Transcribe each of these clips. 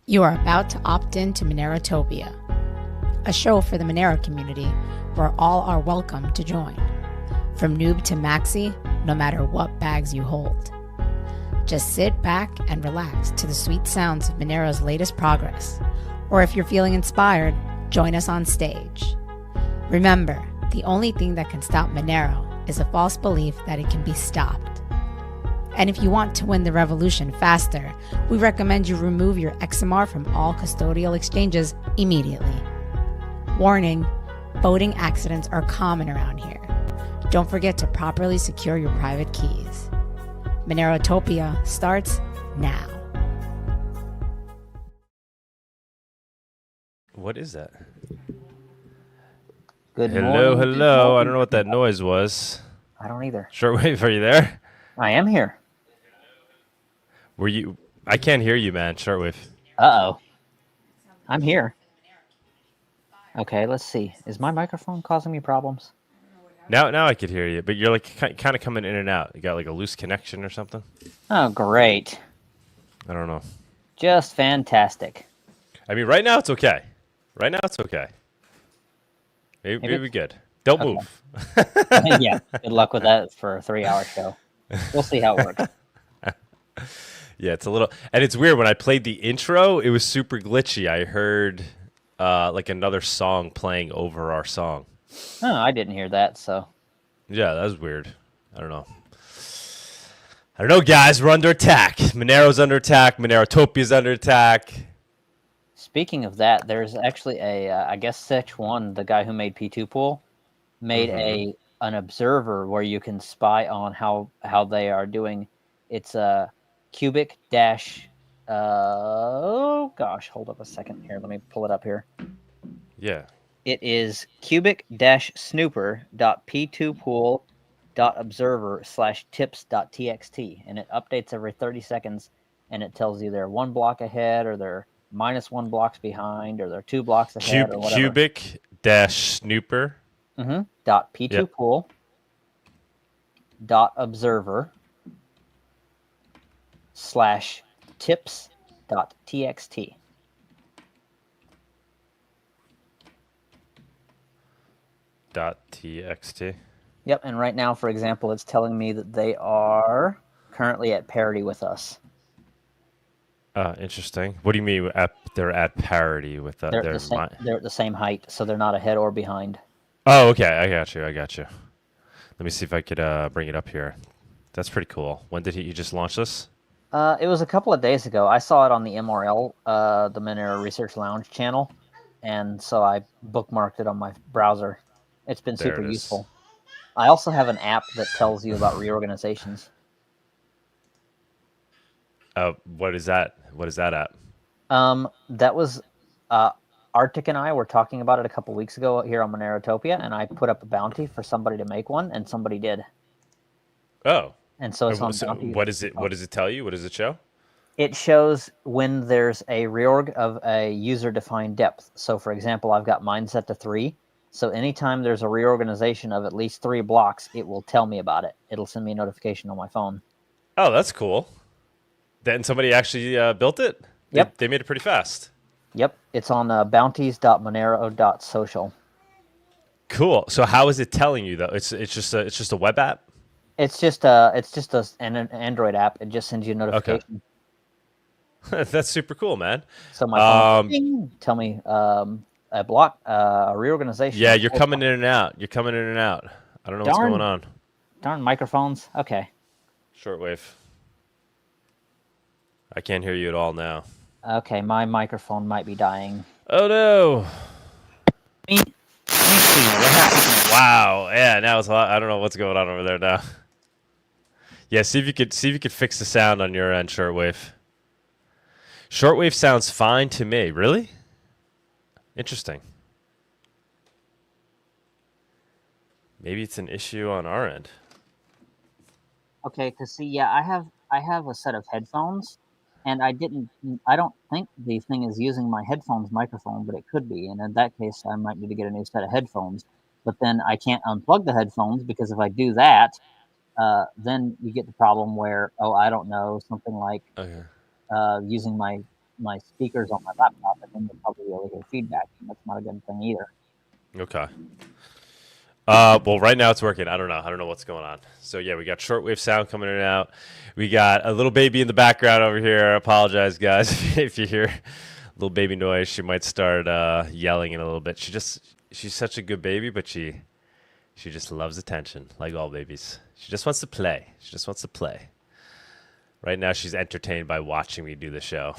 You are about to opt in to Monerotopia, a show for the Monero community where all are welcome to join. From noob to maxi, no matter what bags you hold. Just sit back and relax to the sweet sounds of Monero's latest progress. Or if you're feeling inspired, join us on stage. Remember, the only thing that can stop Monero is a false belief that it can be stopped. And if you want to win the revolution faster, we recommend you remove your XMR from all custodial exchanges immediately. Warning, voting accidents are common around here. Don't forget to properly secure your private keys. Monerotopia starts now. What is that? Good Hello, morning. hello. I don't know what that noise was. I don't either. Shortwave, are you there? I am here. Were you? I can't hear you, man. Shortwave. Uh-oh. I'm here. Okay, let's see. Is my microphone causing me problems? Now I could hear you, but you're like kind of coming in and out. You got like a loose connection or something? Oh, great. I don't know. Just fantastic. I mean, right now it's okay. Right now it's okay. Maybe we're good. Don't Okay. move. Yeah, good luck with that for a 3-hour show. We'll see how it works. Yeah, it's a little, and it's weird. When I played the intro, it was super glitchy. I heard like another song playing over our song. Oh, I didn't hear that, so. Yeah, that was weird. I don't know, guys. We're under attack. Monero's under attack. Monerotopia's under attack. Speaking of that, there's actually I guess Sech1, the guy who made P2 Pool, made an observer where you can spy on how they are doing. It's a cubic dash. Oh gosh, hold up a second here. Let me pull it up here. Yeah. It is cubic-snooper.p2pool.observer/tips.txt, and it updates every 30 seconds, and it tells you they're 1 block ahead, or they're -1 blocks behind, or they're 2 blocks ahead, or whatever. Cubic-snooper. Dot p2pool dot observer /tips.txt. .txt. Yep, and right now, for example, it's telling me that they are currently at parity with us. Interesting. What do you mean they're at parity with that? They're at the same height, so they're not ahead or behind. Oh, okay. I got you. Let me see if I could bring it up here. That's pretty cool. When did he just launch this? It was a couple of days ago. I saw it on the MRL, the Monero Research Lounge channel, and so I bookmarked it on my browser. It's been There super it is. useful. I also have an app that tells you about reorganizations. What is that? What is that app? That was Arctic and I were talking about it a couple weeks ago here on Monerotopia, and I put up a bounty for somebody to make one, and somebody did. Oh. And so it's on So bounty. what is it? What does it tell you? What does it show? It shows when there's a reorg of a user-defined depth. So, for example, I've got mine set to 3. So anytime there's a reorganization of at least 3 blocks, it will tell me about it. It'll send me a notification on my phone. Oh, that's cool. Then somebody actually built it? Yep. They made it pretty fast. Yep. It's on bounties.monero.social. Cool. So how is it telling you though? It's just a web app? It's just an Android app. It just sends you a notification. Okay. That's super cool, man. So my phone will tell me a block, a reorganization. Yeah, you're coming in and out. I don't know what's going on. Darn microphones. Okay. Shortwave. I can't hear you at all now. Okay, my microphone might be dying. Oh no! Let me see what happened. Wow. Yeah. Now it's. I don't know what's going on over there now. Yeah. See if you could fix the sound on your end, Shortwave. Shortwave sounds fine to me. Really? Interesting. Maybe it's an issue on our end. Okay, because see, yeah, I have a set of headphones, and I don't think the thing is using my headphones microphone, but it could be, and in that case, I might need to get a new set of headphones. But then I can't unplug the headphones, because if I do that, then you get the problem where, I don't know, something like Okay. using my my speakers on my laptop, and then you'll probably be able to hear feedback, and that's not a good thing either. Okay. Well, right now it's working. I don't know what's going on. So yeah, we got shortwave sound coming in and out. We got a little baby in the background over here. I apologize, guys, if you hear a little baby noise. She might start yelling in a little bit. She's such a good baby, but she just loves attention, like all babies. She just wants to play. Right now, she's entertained by watching me do the show.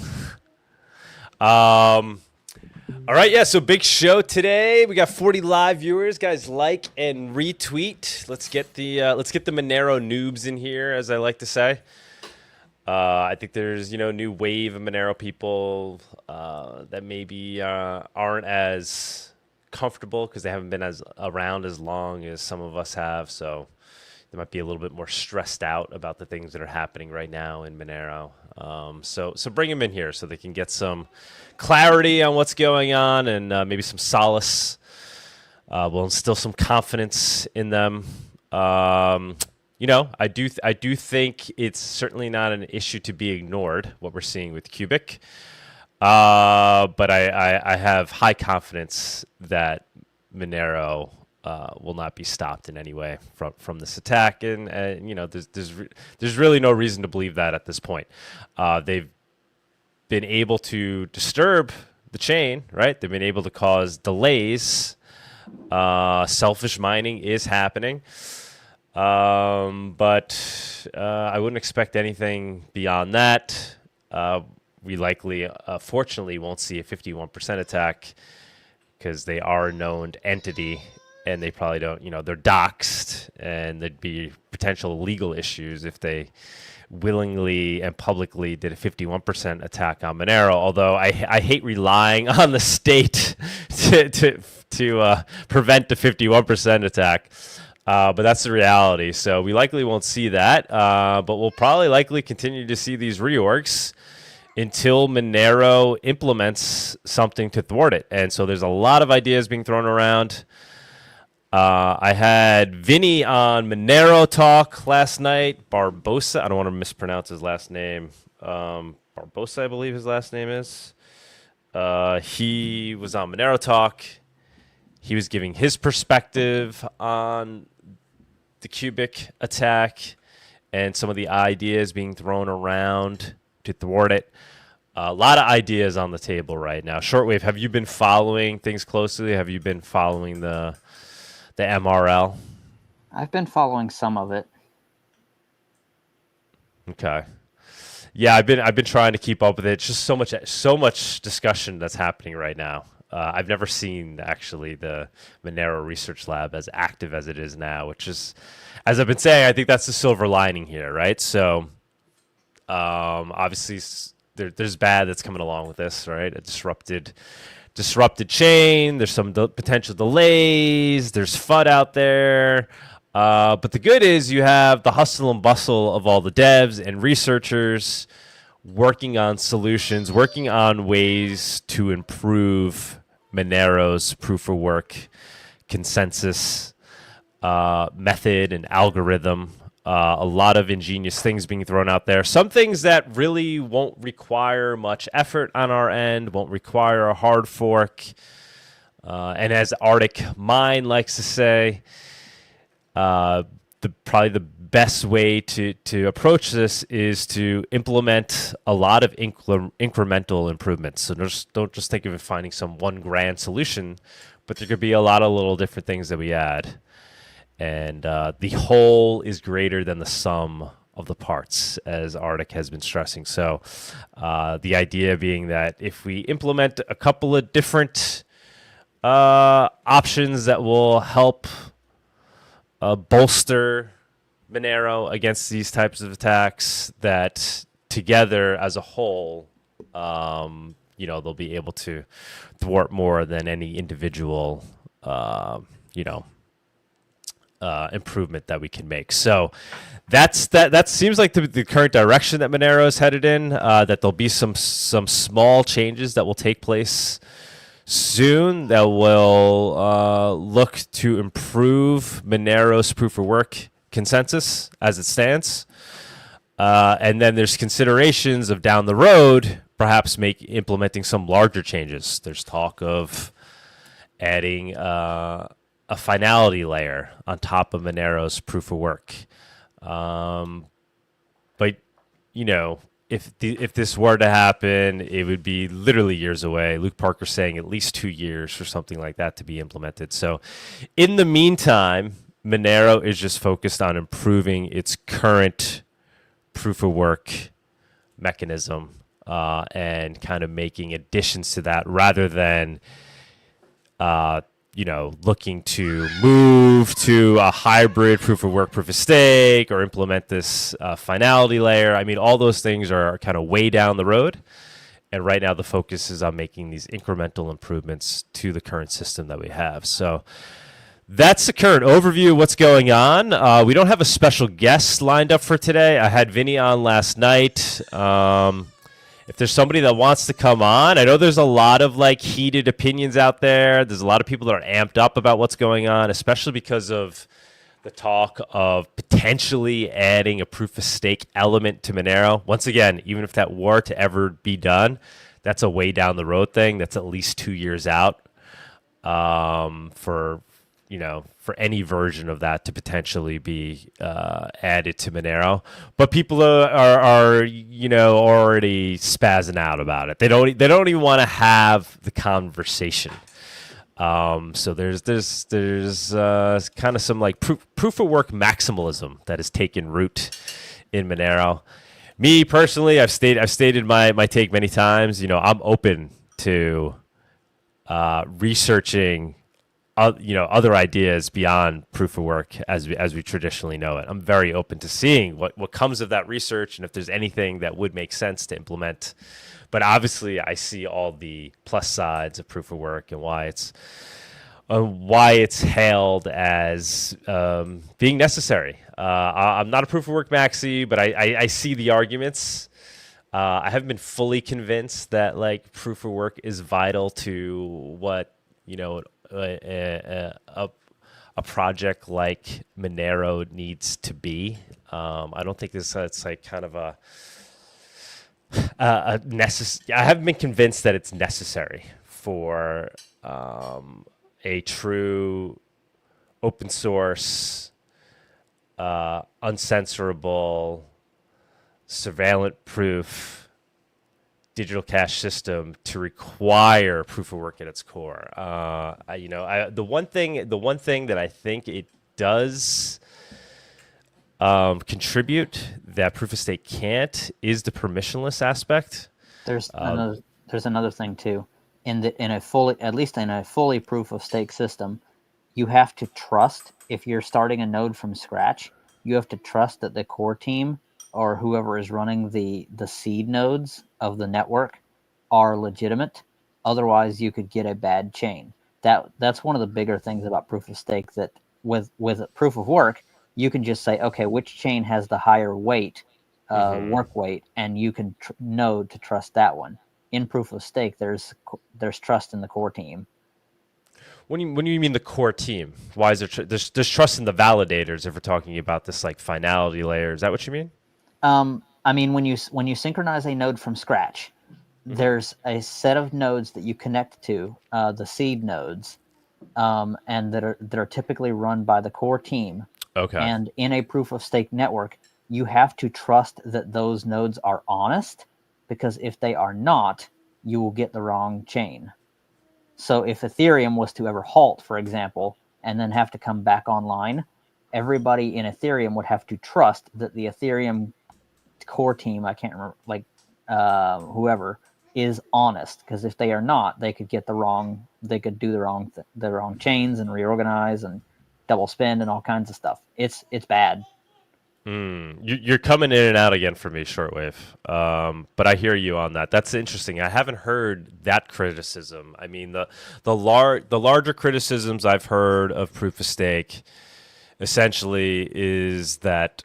All right, yeah, so big show today. We got 40 live viewers. Guys, like and retweet. Let's get the Monero noobs in here, as I like to say. I think there's, new wave of Monero people that maybe aren't as comfortable because they haven't been around as long as some of us have. So they might be a little bit more stressed out about the things that are happening right now in Monero. So bring them in here so they can get some clarity on what's going on and maybe some solace. We'll instill some confidence in them. I do think it's certainly not an issue to be ignored, what we're seeing with Cubic. But I have high confidence that Monero will not be stopped in any way from this attack, and there's really no reason to believe that at this point. They've been able to disturb the chain, right? They've been able to cause delays. Selfish mining is happening, but I wouldn't expect anything beyond that. We likely, fortunately, won't see a 51% attack because they are a known entity. And they probably don't, they're doxxed, and there'd be potential legal issues if they willingly and publicly did a 51% attack on Monero. Although I hate relying on the state to prevent the 51% attack, but that's the reality. So we likely won't see that, but we'll probably likely continue to see these reorgs until Monero implements something to thwart it. And so there's a lot of ideas being thrown around. I had Vinny on Monero Talk last night. Barbosa, I don't want to mispronounce his last name. Barbosa, I believe his last name is. He was on Monero Talk. He was giving his perspective on the Cubic attack and some of the ideas being thrown around to thwart it. A lot of ideas on the table right now. Shortwave, have you been following things closely? Have you been following the MRL? I've been following some of it. Okay. Yeah, I've been trying to keep up with it. It's just so much discussion that's happening right now. I've never seen actually the Monero Research Lab as active as it is now, which is, as I've been saying, I think that's the silver lining here, right? So, obviously, there's bad that's coming along with this, right? A disrupted chain. There's some potential delays. There's FUD out there. But the good is you have the hustle and bustle of all the devs and researchers working on solutions, working on ways to improve Monero's proof of work consensus method and algorithm. A lot of ingenious things being thrown out there. Some things that really won't require much effort on our end, won't require a hard fork. And as Arctic Mine likes to say, probably the best way to approach this is to implement a lot of incremental improvements. So don't just think of it finding some one grand solution, but there could be a lot of little different things that we add. And the whole is greater than the sum of the parts, as Arctic has been stressing. So the idea being that if we implement a couple of different options that will help bolster Monero against these types of attacks, that together as a whole, they'll be able to thwart more than any individual, improvement that we can make. So that seems like the current direction that Monero is headed in, that there'll be some small changes that will take place soon that will look to improve Monero's proof of work consensus as it stands. And then there's considerations of down the road perhaps implementing some larger changes. There's talk of adding a finality layer on top of Monero's proof of work. But if this were to happen, it would be literally years away. Luke Parker's saying at least 2 years for something like that to be implemented. So in the meantime, Monero is just focused on improving its current proof of work mechanism and kind of making additions to that rather than looking to move to a hybrid proof of work, proof of stake, or implement this finality layer. I mean, all those things are kind of way down the road. And right now the focus is on making these incremental improvements to the current system that we have. So that's the current overview of what's going on. We don't have a special guest lined up for today. I had Vinny on last night. If there's somebody that wants to come on, I know there's a lot of heated opinions out there. There's a lot of people that are amped up about what's going on, especially because of the talk of potentially adding a proof of stake element to Monero. Once again, even if that were to ever be done, that's a way down the road thing. That's at least 2 years out for any version of that to potentially be added to Monero. But people are already spazzing out about it. They don't even want to have the conversation. So there's kind of some proof of work maximalism that has taken root in Monero. Me personally, I've stated my take many times. I'm open to researching other ideas beyond proof of work as we traditionally know it. I'm very open to seeing what comes of that research and if there's anything that would make sense to implement. But obviously, I see all the plus sides of proof of work and why it's hailed as being necessary. I'm not a proof of work maxi, but I see the arguments. I haven't been fully convinced that proof of work is vital to what a project like Monero needs to be. I don't think it's kind of a necessary. I haven't been convinced that it's necessary for a true open source, uncensorable, surveillance proof digital cash system to require proof of work at its core. The one thing that I think it does contribute that proof of stake can't is the permissionless aspect. There's another thing too. At least in a fully proof of stake system, you have to trust, if you're starting a node from scratch, you have to trust that the core team or whoever is running the seed nodes of the network are legitimate. Otherwise, you could get a bad chain. That's one of the bigger things about proof of stake, that with proof of work, you can just say, okay, which chain has the higher weight, work weight, and you can know to trust that one. In proof of stake, there's trust in the core team. When you mean the core team, why is there there's trust in the validators if we're talking about this finality layer? Is that what you mean? I mean, when you synchronize a node from scratch, there's a set of nodes that you connect to, the seed nodes, and that are typically run by the core team. Okay. And in a proof of stake network, you have to trust that those nodes are honest, because if they are not, you will get the wrong chain. So if Ethereum was to ever halt, for example, and then have to come back online, everybody in Ethereum would have to trust that the Ethereum core team, I can't remember, whoever, is honest, because if they are not, they could get they could do the wrong chains and reorganize and double spend and all kinds of stuff. It's bad. You're coming in and out again for me, Shortwave. But I hear you on that. That's interesting. I haven't heard that criticism. I mean, the larger criticisms I've heard of proof of stake essentially is that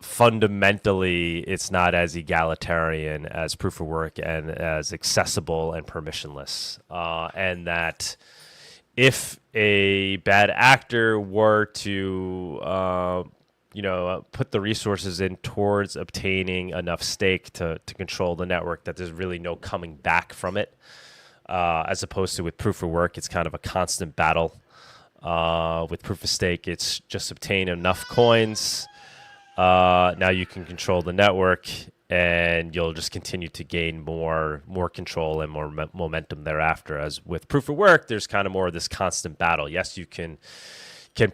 fundamentally it's not as egalitarian as proof of work and as accessible and permissionless, and that if a bad actor were to put the resources in towards obtaining enough stake to control the network that there's really no coming back from it. As opposed to with proof of work, it's kind of a constant battle. With proof of stake, it's just obtain enough coins. Now you can control the network, and you'll just continue to gain more control and more momentum thereafter. As with proof of work, there's kind of more of this constant battle. Yes, you can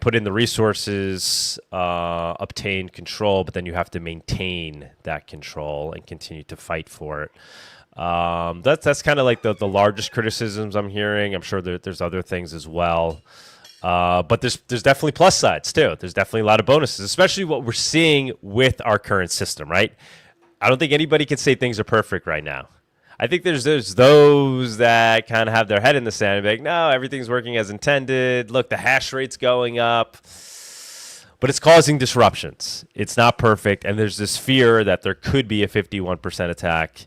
put in the resources, obtain control, but then you have to maintain that control and continue to fight for it. That's kind of like the largest criticisms I'm hearing. I'm sure there's other things as well. But there's definitely plus sides too. There's definitely a lot of bonuses, especially what we're seeing with our current system, right? I don't think anybody can say things are perfect right now. I think there's those that kind of have their head in the sand and be like, no, everything's working as intended. Look, the hash rate's going up, but it's causing disruptions. It's not perfect, and there's this fear that there could be a 51% attack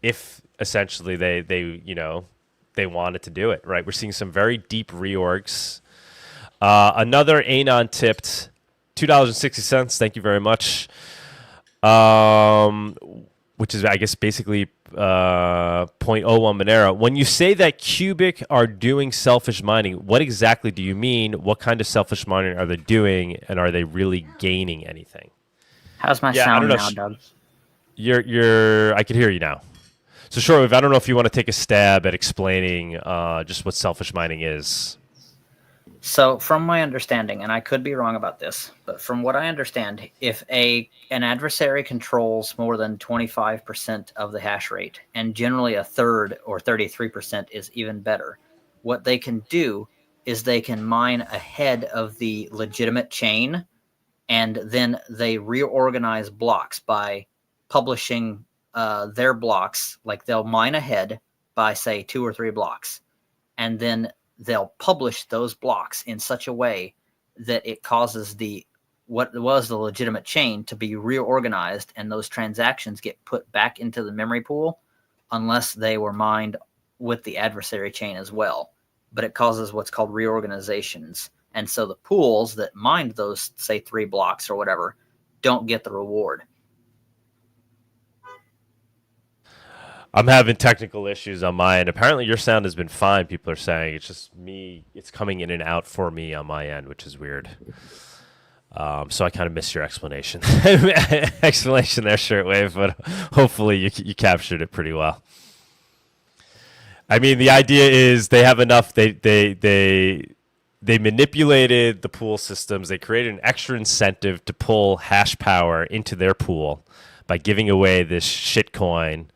if essentially they wanted to do it, right? We're seeing some very deep reorgs. Another Anon tipped $2.60. Thank you very much. Which is, I guess, basically 0.01 Monero. When you say that Cubic are doing selfish mining, what exactly do you mean? What kind of selfish mining are they doing, and are they really gaining anything? How's my sound now, Doug? I can hear you now. So, Shortwave, I don't know if you want to take a stab at explaining just what selfish mining is. So from my understanding, and I could be wrong about this, but from what I understand, if an adversary controls more than 25% of the hash rate, and generally a third or 33% is even better, what they can do is they can mine ahead of the legitimate chain, and then they reorganize blocks by publishing their blocks. Like they'll mine ahead by, say, 2 or 3 blocks, and then they'll publish those blocks in such a way that it causes what was the legitimate chain to be reorganized, and those transactions get put back into the memory pool unless they were mined with the adversary chain as well. But it causes what's called reorganizations. And so the pools that mined those, say, 3 blocks or whatever, don't get the reward. I'm having technical issues on my end. Apparently your sound has been fine, people are saying. It's just me. It's coming in and out for me on my end, which is weird. So I kind of missed your explanation. Explanation there, Shirtwave, but hopefully you captured it pretty well. I mean, the idea is they have enough. They manipulated the pool systems. They created an extra incentive to pull hash power into their pool by giving away this shitcoin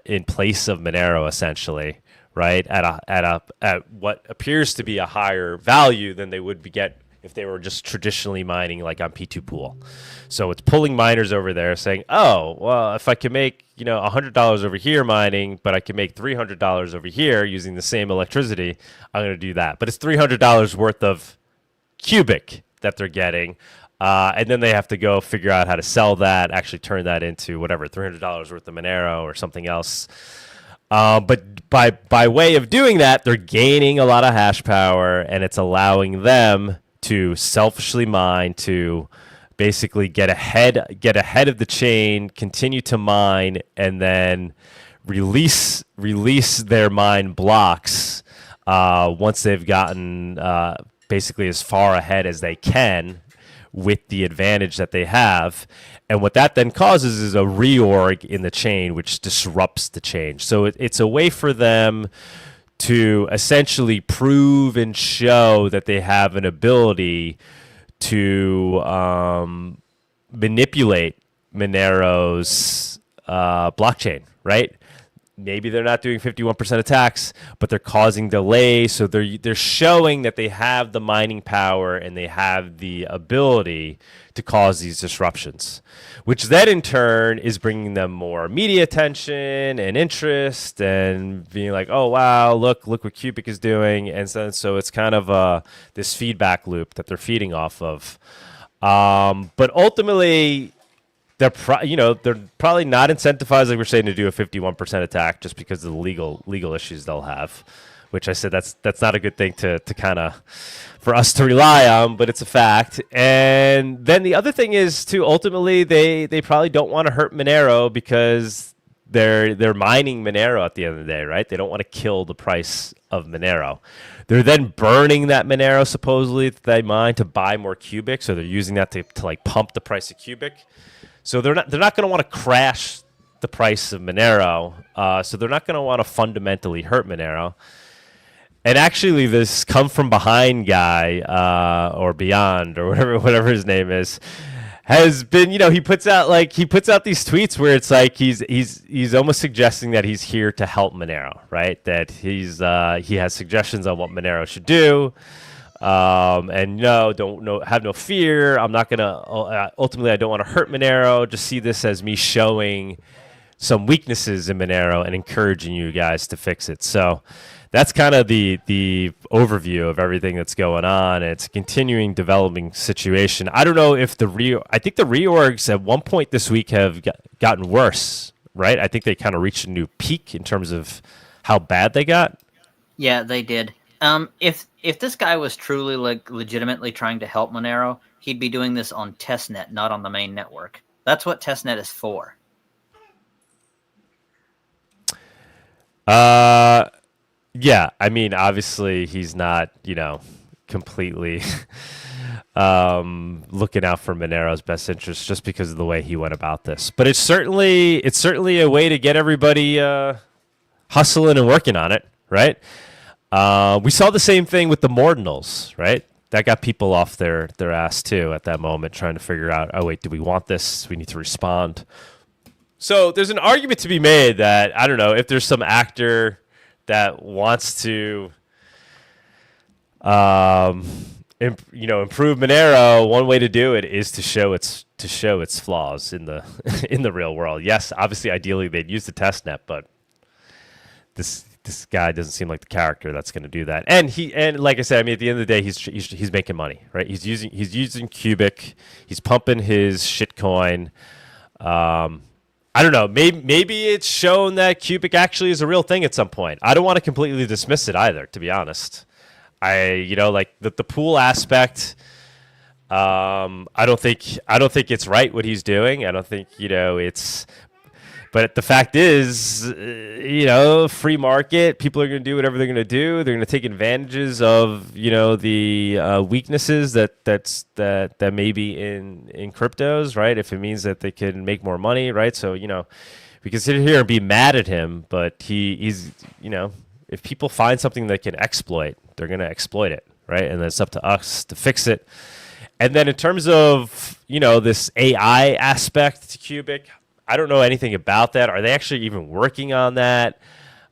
in place of Monero, essentially, right? At what appears to be a higher value than they would get if they were just traditionally mining like on P2 Pool. So it's pulling miners over there saying, oh, well, if I can make $100 over here mining, but I can make $300 over here using the same electricity, I'm going to do that. But it's $300 worth of cubic that they're getting. And then they have to go figure out how to sell that, actually turn that into whatever, $300 worth of Monero or something else. But by way of doing that, they're gaining a lot of hash power, and it's allowing them to selfishly mine, to basically get ahead of the chain, continue to mine, and then release their mine blocks once they've gotten basically as far ahead as they can with the advantage that they have. And what that then causes is a reorg in the chain, which disrupts the change. So it's a way for them to essentially prove and show that they have an ability to manipulate Monero's blockchain, right? Maybe they're not doing 51% attacks, but they're causing delays. So they're showing that they have the mining power and they have the ability to cause these disruptions, which then in turn is bringing them more media attention and interest and being like, oh, wow, look what Cubic is doing. And so it's kind of this feedback loop that they're feeding off of. But ultimately, they're probably not incentivized, like we're saying, to do a 51% attack just because of the legal issues they'll have which I said that's not a good thing to kind of for us to rely on, but it's a fact. And then the other thing is too, ultimately they probably don't want to hurt Monero because they're mining Monero at the end of the day, right? They don't want to kill the price of Monero. They're then burning that Monero supposedly that they mine to buy more cubic, so they're using that to like pump the price of cubic. So they're not going to want to crash the price of Monero. So they're not going to want to fundamentally hurt Monero. And actually, this come from behind guy or beyond or whatever his name is has been, he puts out these tweets where it's like he's almost suggesting that he's here to help Monero, right? That he has suggestions on what Monero should do. And have no fear. I'm not gonna ultimately I don't want to hurt Monero. Just see this as me showing some weaknesses in Monero and encouraging you guys to fix it. So that's kind of the overview of everything that's going on. It's a continuing developing situation. I don't know if I think the reorgs at one point this week have gotten worse, right? I think they kind of reached a new peak in terms of how bad they got. Yeah, they did. If this guy was truly legitimately trying to help Monero, he'd be doing this on testnet, not on the main network. That's what testnet is for. Yeah, I mean, obviously he's not, completely looking out for Monero's best interest just because of the way he went about this. But it's certainly a way to get everybody hustling and working on it, right? We saw the same thing with the Mordinals, right? That got people off their ass too at that moment, trying to figure out, oh wait, do we want this? We need to respond. So there's an argument to be made that, I don't know, if there's some actor that wants to, improve Monero, one way to do it is to show its flaws in the in the real world. Yes, obviously, ideally they'd use the testnet, but this guy doesn't seem like the character that's going to do that. And like I said, I mean, at the end of the day, he's making money, right? He's using Cubic, he's pumping his shitcoin. I don't know. Maybe it's shown that Cubic actually is a real thing at some point. I don't want to completely dismiss it either, to be honest. Like the pool aspect. I don't think it's right what he's doing. I don't think it's. But the fact is, free market. People are going to do whatever they're going to do. They're going to take advantages of the weaknesses that may be in cryptos, right? If it means that they can make more money, right? So we can sit here and be mad at him, but he's if people find something they can exploit, they're going to exploit it, right? And then it's up to us to fix it. And then in terms of this AI aspect to Cubic, I don't know anything about that. Are they actually even working on that?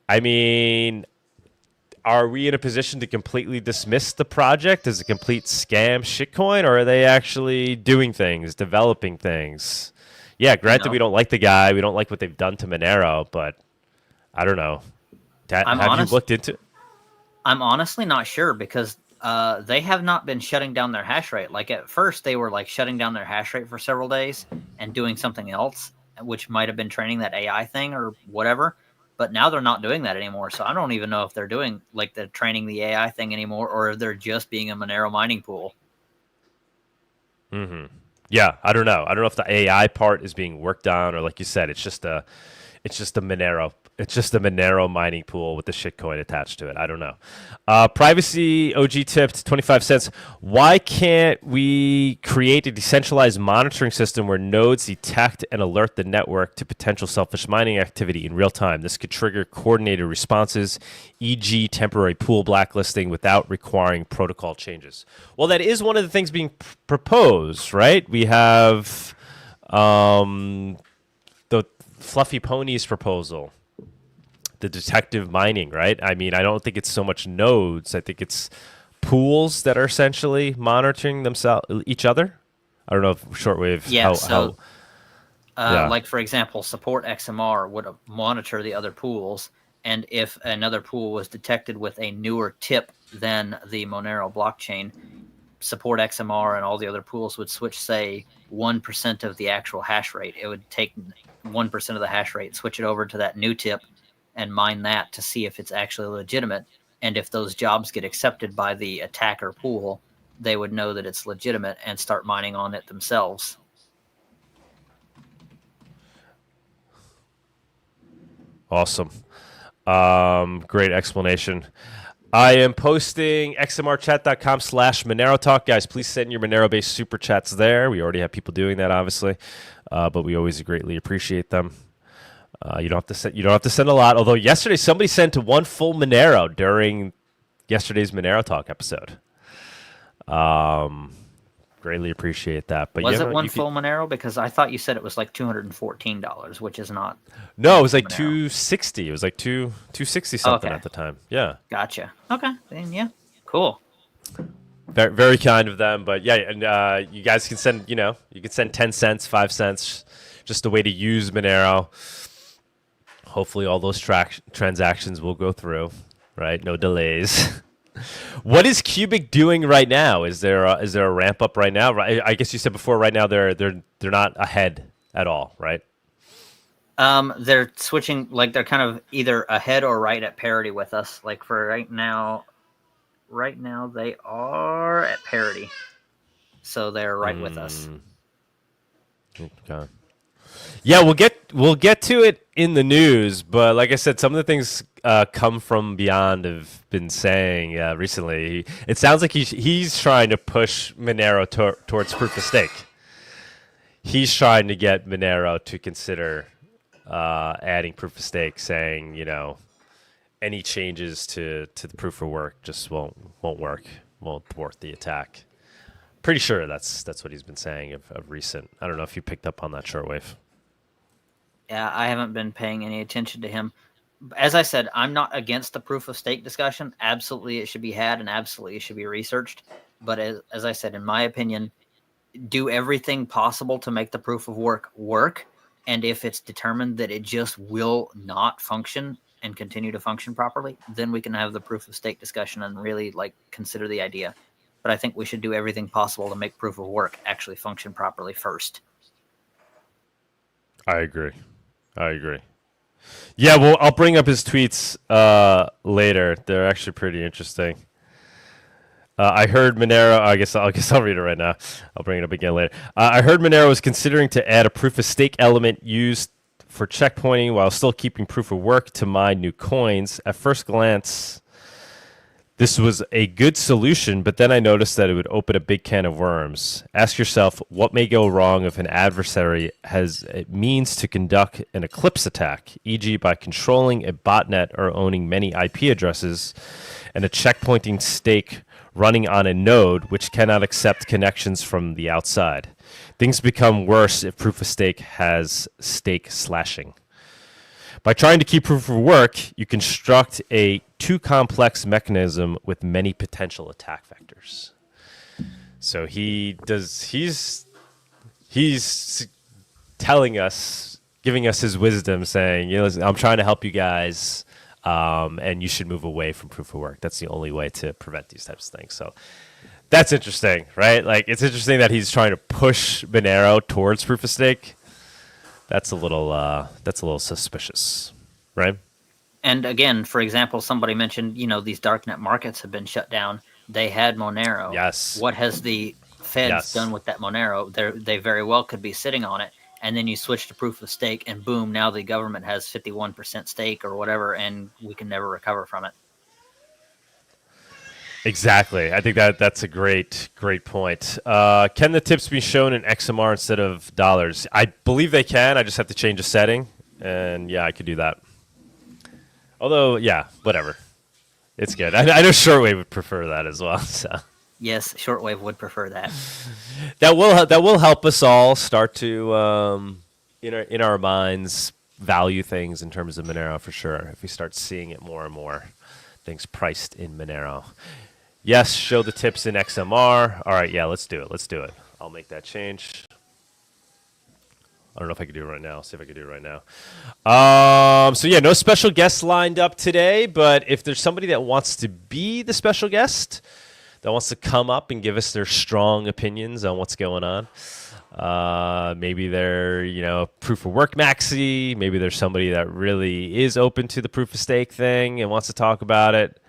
I mean, are we in a position to completely dismiss the project as a complete scam shitcoin, or are they actually doing things, developing things? Yeah, granted, we don't like the guy. We don't like what they've done to Monero, but I don't know. Have you looked into it? I'm honestly not sure because they have not been shutting down their hash rate. Like at first, they were shutting down their hash rate for several days and doing something else, which might have been training that AI thing or whatever, but now they're not doing that anymore. So I don't even know if they're doing they're training the AI thing anymore, or if they're just being a Monero mining pool. Mm-hmm. Yeah, I don't know. I don't know if the AI part is being worked on, or like you said, it's just a Monero. It's just a Monero mining pool with the shitcoin attached to it. I don't know. Privacy OG tipped 25 cents. Why can't we create a decentralized monitoring system where nodes detect and alert the network to potential selfish mining activity in real time? This could trigger coordinated responses, e.g. temporary pool blacklisting without requiring protocol changes. Well, that is one of the things being proposed, right? We have the Fluffy Ponies proposal. The detective mining, right? I mean, I don't think it's so much nodes. I think it's pools that are essentially monitoring each other. I don't know if shortwave. Yeah. Like for example, support XMR would monitor the other pools, and if another pool was detected with a newer tip than the Monero blockchain, support XMR and all the other pools would switch, say, 1% of the actual hash rate. It would take 1% of the hash rate, switch it over to that new tip, and mine that to see if it's actually legitimate. And if those jobs get accepted by the attacker pool, they would know that it's legitimate and start mining on it themselves. Awesome. Great explanation. I am posting xmrchat.com/Monero Guys, please send your Monero-based super chats there. We already have people doing that, obviously, but we always greatly appreciate them. You don't have to send a lot. Although yesterday somebody sent one full Monero during yesterday's Monero Talk episode. Greatly appreciate that. But was it one full Monero? Because I thought you said it was like $214, which is not. No, it was like $260. It was like $260 something at the time. Yeah. Gotcha. Okay. Then yeah, cool. Very, very kind of them. But yeah, and you guys can send. You can send 10 cents, 5 cents, just a way to use Monero. Hopefully, all those transactions will go through. Right, no delays. What is Cubic doing right now? Is there a ramp up right now? I guess you said before. Right now, they're not ahead at all, right? They're switching. Like they're kind of either ahead or right at parity with us. Like for right now, they are at parity, so they're right with us. Okay. Yeah, we'll get to it in the news, but like I said, some of the things come from beyond have been saying recently. It sounds like he's trying to push Monero towards proof of stake. He's trying to get Monero to consider adding proof of stake, saying any changes to the proof of work just won't work, won't thwart the attack. Pretty sure that's what he's been saying of recent. I don't know if you picked up on that, Shortwave. Yeah, I haven't been paying any attention to him. As I said, I'm not against the proof of stake discussion. Absolutely, it should be had, and absolutely, it should be researched. But as I said, in my opinion, do everything possible to make the proof of work. And if it's determined that it just will not function and continue to function properly, then we can have the proof of stake discussion and really consider the idea. But I think we should do everything possible to make proof of work actually function properly first. I agree. Yeah, well, I'll bring up his tweets later. They're actually pretty interesting. I heard Monero. I guess I'll read it right now. I'll bring it up again later. I heard Monero was considering to add a proof of stake element used for checkpointing while still keeping proof of work to mine new coins. At first glance, this was a good solution, but then I noticed that it would open a big can of worms. Ask yourself, what may go wrong if an adversary has a means to conduct an eclipse attack, e.g. by controlling a botnet or owning many IP addresses, and a checkpointing stake running on a node which cannot accept connections from the outside. Things become worse if proof of stake has stake slashing. By trying to keep proof of work, you construct a too complex mechanism with many potential attack vectors. So he's telling us, giving us his wisdom, saying, listen, I'm trying to help you guys, and you should move away from proof of work. That's the only way to prevent these types of things. So that's interesting, right? It's interesting that he's trying to push Monero towards proof of stake. That's a little suspicious, right? And again, for example, somebody mentioned, these darknet markets have been shut down. They had Monero. Yes. What has the Feds done with that Monero? They very well could be sitting on it. And then you switch to proof of stake, and boom, now the government has 51% stake or whatever, and we can never recover from it. Exactly. I think that's a great point. Can the tips be shown in XMR instead of dollars? I believe they can. I just have to change a setting, and yeah, I could do that. Although, yeah, whatever. It's good. I know Shortwave would prefer that as well. So yes, Shortwave would prefer that. That will help us all start to in our minds value things in terms of Monero for sure. If we start seeing it more and more, things priced in Monero. Yes, show the tips in XMR. All right, yeah, let's do it. I'll make that change. I don't know if I can do it right now. I'll see if I can do it right now. So yeah, no special guests lined up today, but if there's somebody that wants to be the special guest, that wants to come up and give us their strong opinions on what's going on, maybe they're, proof of work maxi, maybe there's somebody that really is open to the proof of stake thing and wants to talk about it.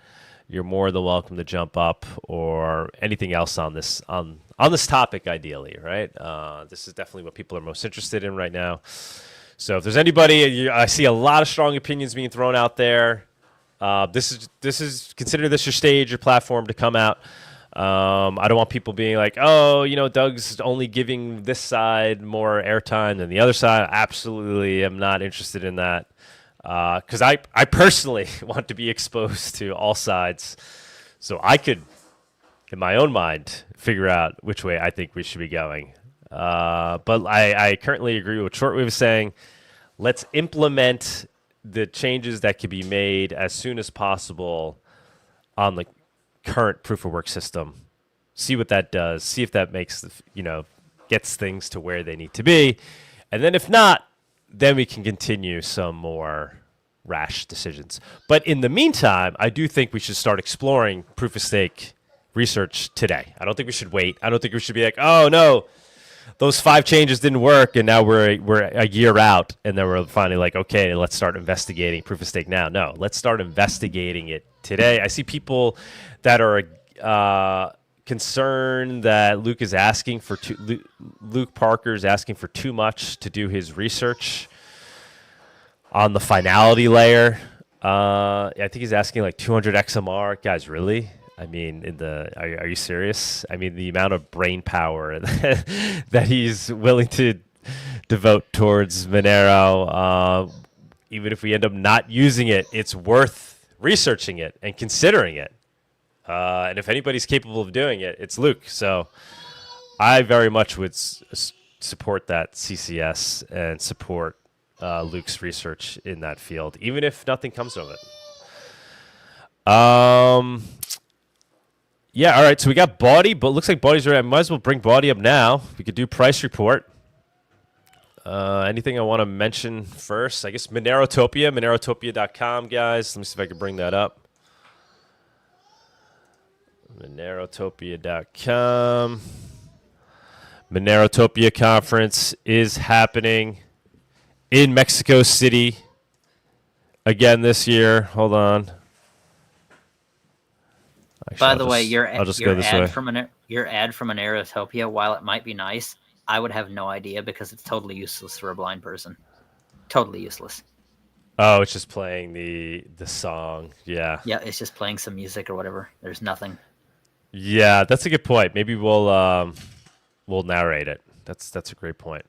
you're more than welcome to jump up, or anything else on this topic, ideally, right? This is definitely what people are most interested in right now. So if there's anybody, I see a lot of strong opinions being thrown out there. This is consider this your stage, your platform to come out. I don't want people being like, oh, Doug's only giving this side more airtime than the other side. Absolutely, I'm not interested in that. Because I personally want to be exposed to all sides, so I could, in my own mind, figure out which way I think we should be going. But I currently agree with what Shortwave is saying. Let's implement the changes that can be made as soon as possible on the current proof of work system. See what that does. See if that makes gets things to where they need to be, and then if not, then we can continue some more rash decisions. But in the meantime, I do think we should start exploring proof of stake research today. I don't think we should wait. I don't think we should be like, oh no, those 5 changes didn't work, and now we're a year out, and then we're finally like, okay, let's start investigating proof of stake now. No, let's start investigating it today. I see people that are concerned that Luke Parker is asking for too much to do his research on the finality layer. I think he's asking like 200 XMR. Guys, really? I mean, are you serious? I mean, the amount of brain power that he's willing to devote towards Monero, even if we end up not using it, it's worth researching it and considering it. And if anybody's capable of doing it, it's Luke. So I very much would support that CCS and support Luke's research in that field, even if nothing comes of it. Yeah, all right. So we got Bawdy, but it looks like Bawdy's ready. I might as well bring Bawdy up now. We could do price report. Anything I want to mention first? I guess Monerotopia, Monerotopia.com, guys. Let me see if I can bring that up. Monerotopia.com. Monerotopia conference is happening in Mexico City again this year. Hold on. Actually, By the way, your ad from Monerotopia, while it might be nice, I would have no idea because it's totally useless for a blind person. Totally useless. Oh, it's just playing the song. Yeah. Yeah, it's just playing some music or whatever. There's nothing. Yeah, that's a good point. Maybe we'll narrate it. That's a great point.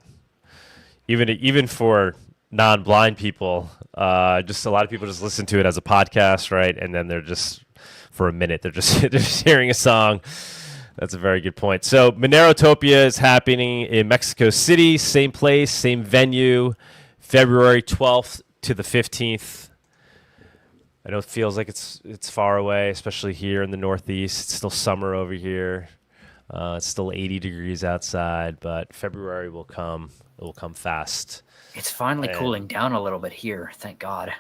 Even for non-blind people, just a lot of people just listen to it as a podcast, right? And then they're just for a minute they're just hearing a song. That's a very good point. So Monerotopia is happening in Mexico City, same place, same venue, February 12th to the 15th. I know it feels like it's far away, especially here in the Northeast. It's still summer over here. It's still 80 degrees outside, but February will come. It will come fast. It's finally cooling down a little bit here, thank God.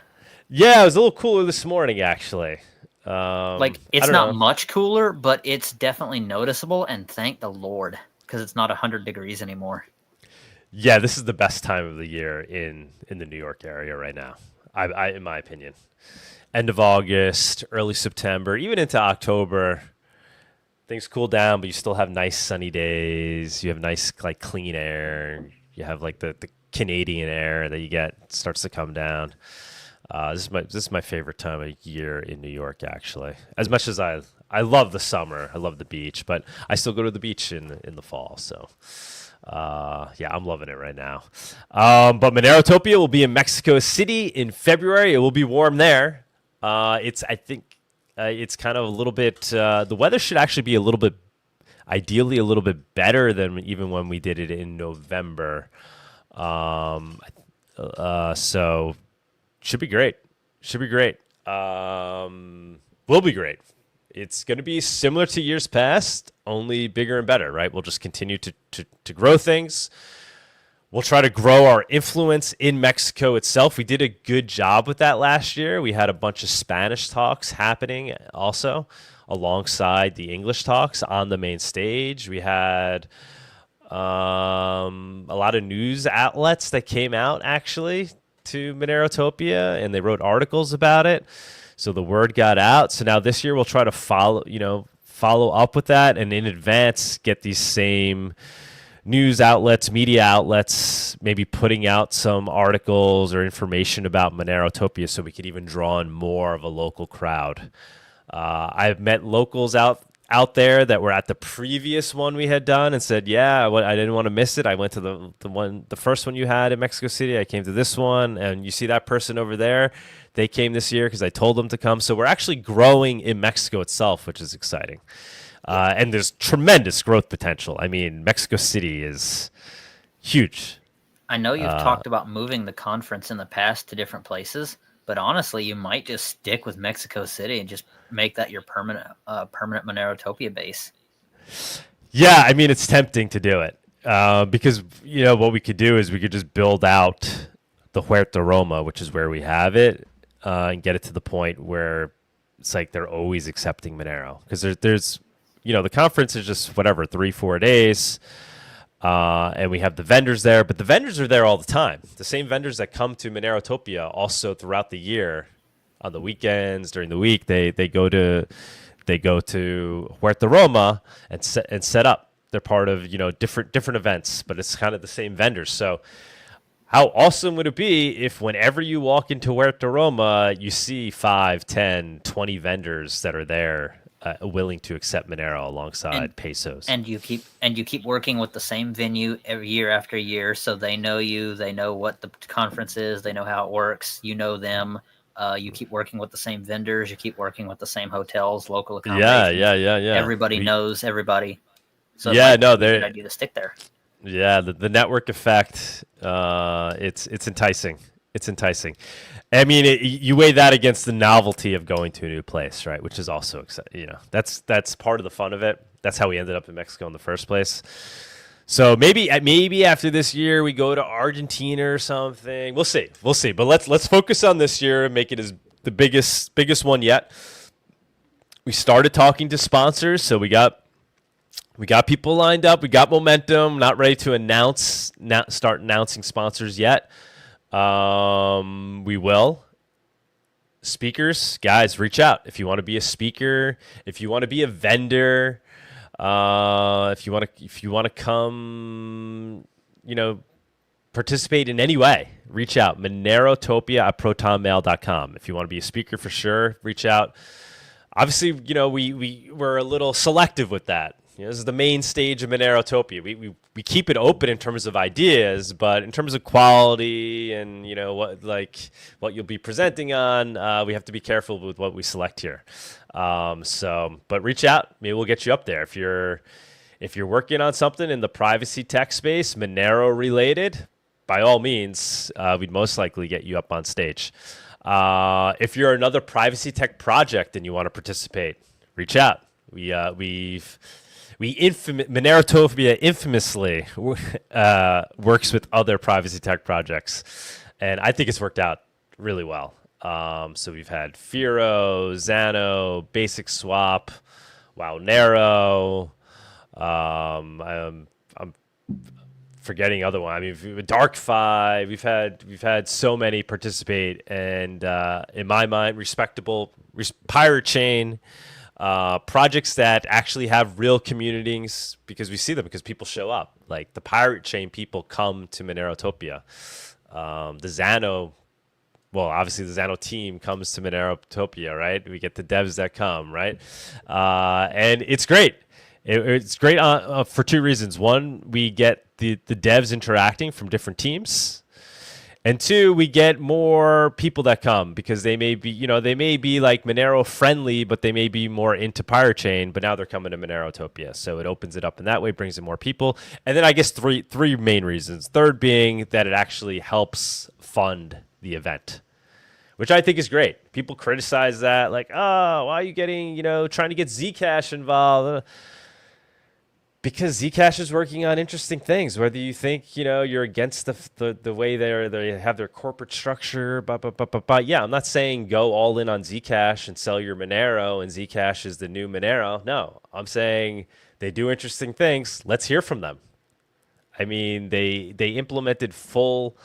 Yeah, it was a little cooler this morning, actually. It's not much cooler, but it's definitely noticeable, and thank the Lord, because it's not 100 degrees anymore. Yeah, this is the best time of the year in the New York area right now, I in my opinion. End of August, early September, even into October, things cool down, but you still have nice sunny days. You have nice clean air. You have the Canadian air that you get starts to come down. This is my favorite time of year in New York, actually. As much as I love the summer, I love the beach, but I still go to the beach in the fall. So yeah, I'm loving it right now. But Monerotopia will be in Mexico City in February. It will be warm there. I think it's kind of a little bit. The weather should actually be ideally a little bit better than even when we did it in November. So should be great. Will be great. It's going to be similar to years past, only bigger and better, right? We'll just continue to grow things. We'll try to grow our influence in Mexico itself. We did a good job with that last year. We had a bunch of Spanish talks happening also alongside the English talks on the main stage. We had a lot of news outlets that came out actually to Monerotopia, and they wrote articles about it. So the word got out. So now this year we'll try to follow up with that, and in advance get these same news outlets, media outlets, maybe putting out some articles or information about Monerotopia so we could even draw in more of a local crowd. I've met locals out there that were at the previous one we had done and said, yeah, I didn't want to miss it. I went to the first one you had in Mexico City. I came to this one, and you see that person over there. They came this year because I told them to come. So we're actually growing in Mexico itself, which is exciting. And there's tremendous growth potential. I mean, Mexico City is huge. I know you've talked about moving the conference in the past to different places, but honestly, you might just stick with Mexico City and just make that your permanent Monerotopia base. Yeah, I mean, it's tempting to do it because, what we could do is we could just build out the Huerta Roma, which is where we have it, and get it to the point where it's like they're always accepting Monero. Because there's the conference is just 3-4 days, and we have the vendors there, but the vendors are there all the time. The same vendors that come to Monerotopia also throughout the year, on the weekends, during the week, they go to Huerta Roma and set up. They're part of different events, but it's kind of the same vendors. So how awesome would it be if whenever you walk into Huerta Roma, you see 5, 10, 20 vendors that are there willing to accept Monero alongside pesos. And you keep working with the same venue every year after year, so they know you, they know what the conference is, they know how it works, you know them. You keep working with the same vendors, you keep working with the same hotels, local accommodations. Yeah. Everybody knows everybody. So they're a good idea to stick there. Yeah, the network effect, it's enticing. It's enticing. I mean, you weigh that against the novelty of going to a new place, right? Which is also exciting. That's part of the fun of it. That's how we ended up in Mexico in the first place. So maybe after this year we go to Argentina or something. We'll see. But let's focus on this year and make it as the biggest one yet. We started talking to sponsors, so we got people lined up. We got momentum. Not ready to start announcing sponsors yet. We will. Speakers, guys, reach out if you want to be a speaker, if you want to be a vendor, if you want to come, participate in any way. Reach out. Monerotopia@protonmail.com. If you want to be a speaker, for sure, reach out. Obviously, we're a little selective with that. This is the main stage of Monerotopia. We keep it open in terms of ideas, but in terms of quality and what you'll be presenting on, we have to be careful with what we select here. But reach out. Maybe we'll get you up there if you're working on something in the privacy tech space, Monero related. By all means, we'd most likely get you up on stage. If you're another privacy tech project and you want to participate, reach out. Monerotopia infamously works with other privacy tech projects, and I think it's worked out really well. So we've had Firo, Xano, Basic Swap, Bawdyanarchist. I'm forgetting other one. I mean, DarkFi. We've had so many participate, and in my mind, respectable Pirate Chain. Projects that actually have real communities, because we see them because people show up. Like the Pirate Chain people come to Monerotopia. The Xano, obviously the Xano team comes to Monerotopia, right? We get the devs that come, right? And it's great. It's great for two reasons. One, we get the devs interacting from different teams. And two, we get more people that come because they may be like Monero friendly, but they may be more into Pirate Chain, but now they're coming to Monerotopia. So it opens it up in that way, brings in more people. And then I guess three main reasons. Third being that it actually helps fund the event, which I think is great. People criticize that, like, oh, why are you getting, trying to get Zcash involved? Because Zcash is working on interesting things, whether you think, you're against the way they have their corporate structure, Yeah, I'm not saying go all in on Zcash and sell your Monero and Zcash is the new Monero. No, I'm saying they do interesting things. Let's hear from them. I mean, they implemented full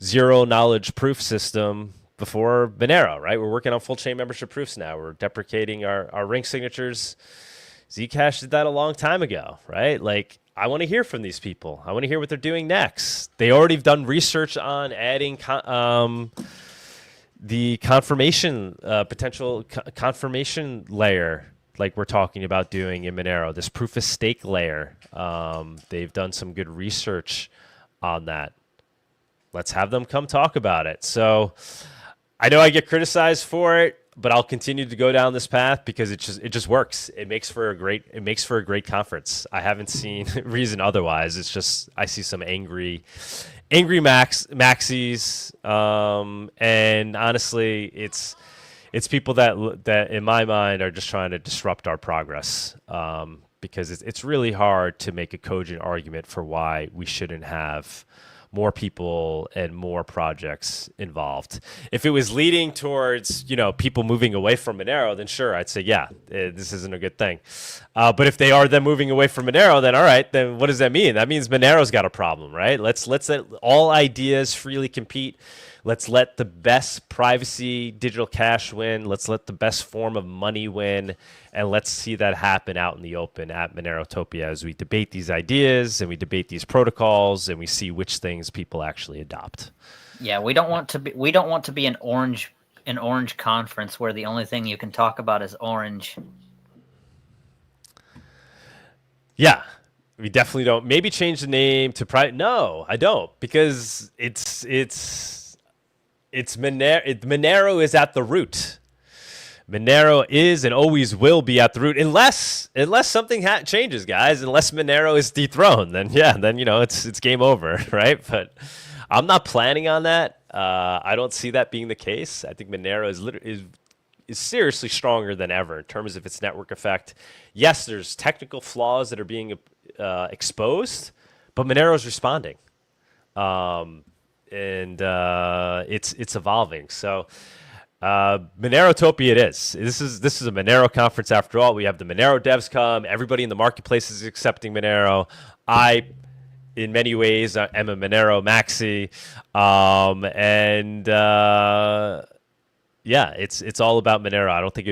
zero knowledge proof system before Monero, right? We're working on full chain membership proofs now. We're deprecating our ring signatures. Zcash did that a long time ago, right? Like, I want to hear from these people. I want to hear what they're doing next. They already have done research on adding the confirmation, potential confirmation layer, like we're talking about doing in Monero, this proof of stake layer. They've done some good research on that. Let's have them come talk about it. So I know I get criticized for it, but I'll continue to go down this path because it just works. It makes for a great conference. I haven't seen reason otherwise. It's just I see some angry maxis, and honestly, it's people that in my mind are just trying to disrupt our progress, because it's really hard to make a cogent argument for why we shouldn't have more people and more projects involved. If it was leading towards, people moving away from Monero, then sure, I'd say, yeah, this isn't a good thing. But if they are then moving away from Monero, then all right, then what does that mean? That means Monero's got a problem, right? Let's let all ideas freely compete. Let's let the best privacy digital cash win. Let's let the best form of money win. And let's see that happen out in the open at Monerotopia as we debate these ideas and we debate these protocols and we see which things people actually adopt. Yeah, we don't want to be an orange conference where the only thing you can talk about is orange. Yeah. We definitely don't. Maybe change the name to private. No, I don't, because it's Monero. Monero is at the root. Monero is and always will be at the root, unless something changes, guys. Unless Monero is dethroned, then it's game over, right? But I'm not planning on that. I don't see that being the case. I think Monero is seriously stronger than ever in terms of its network effect. Yes, there's technical flaws that are being exposed, but Monero is responding, and it's evolving. So. Monerotopia it is. This is a Monero conference after all. We have the Monero devs come. Everybody in the marketplace is accepting Monero. I, in many ways, am a Monero maxi. Yeah, it's all about Monero. I don't think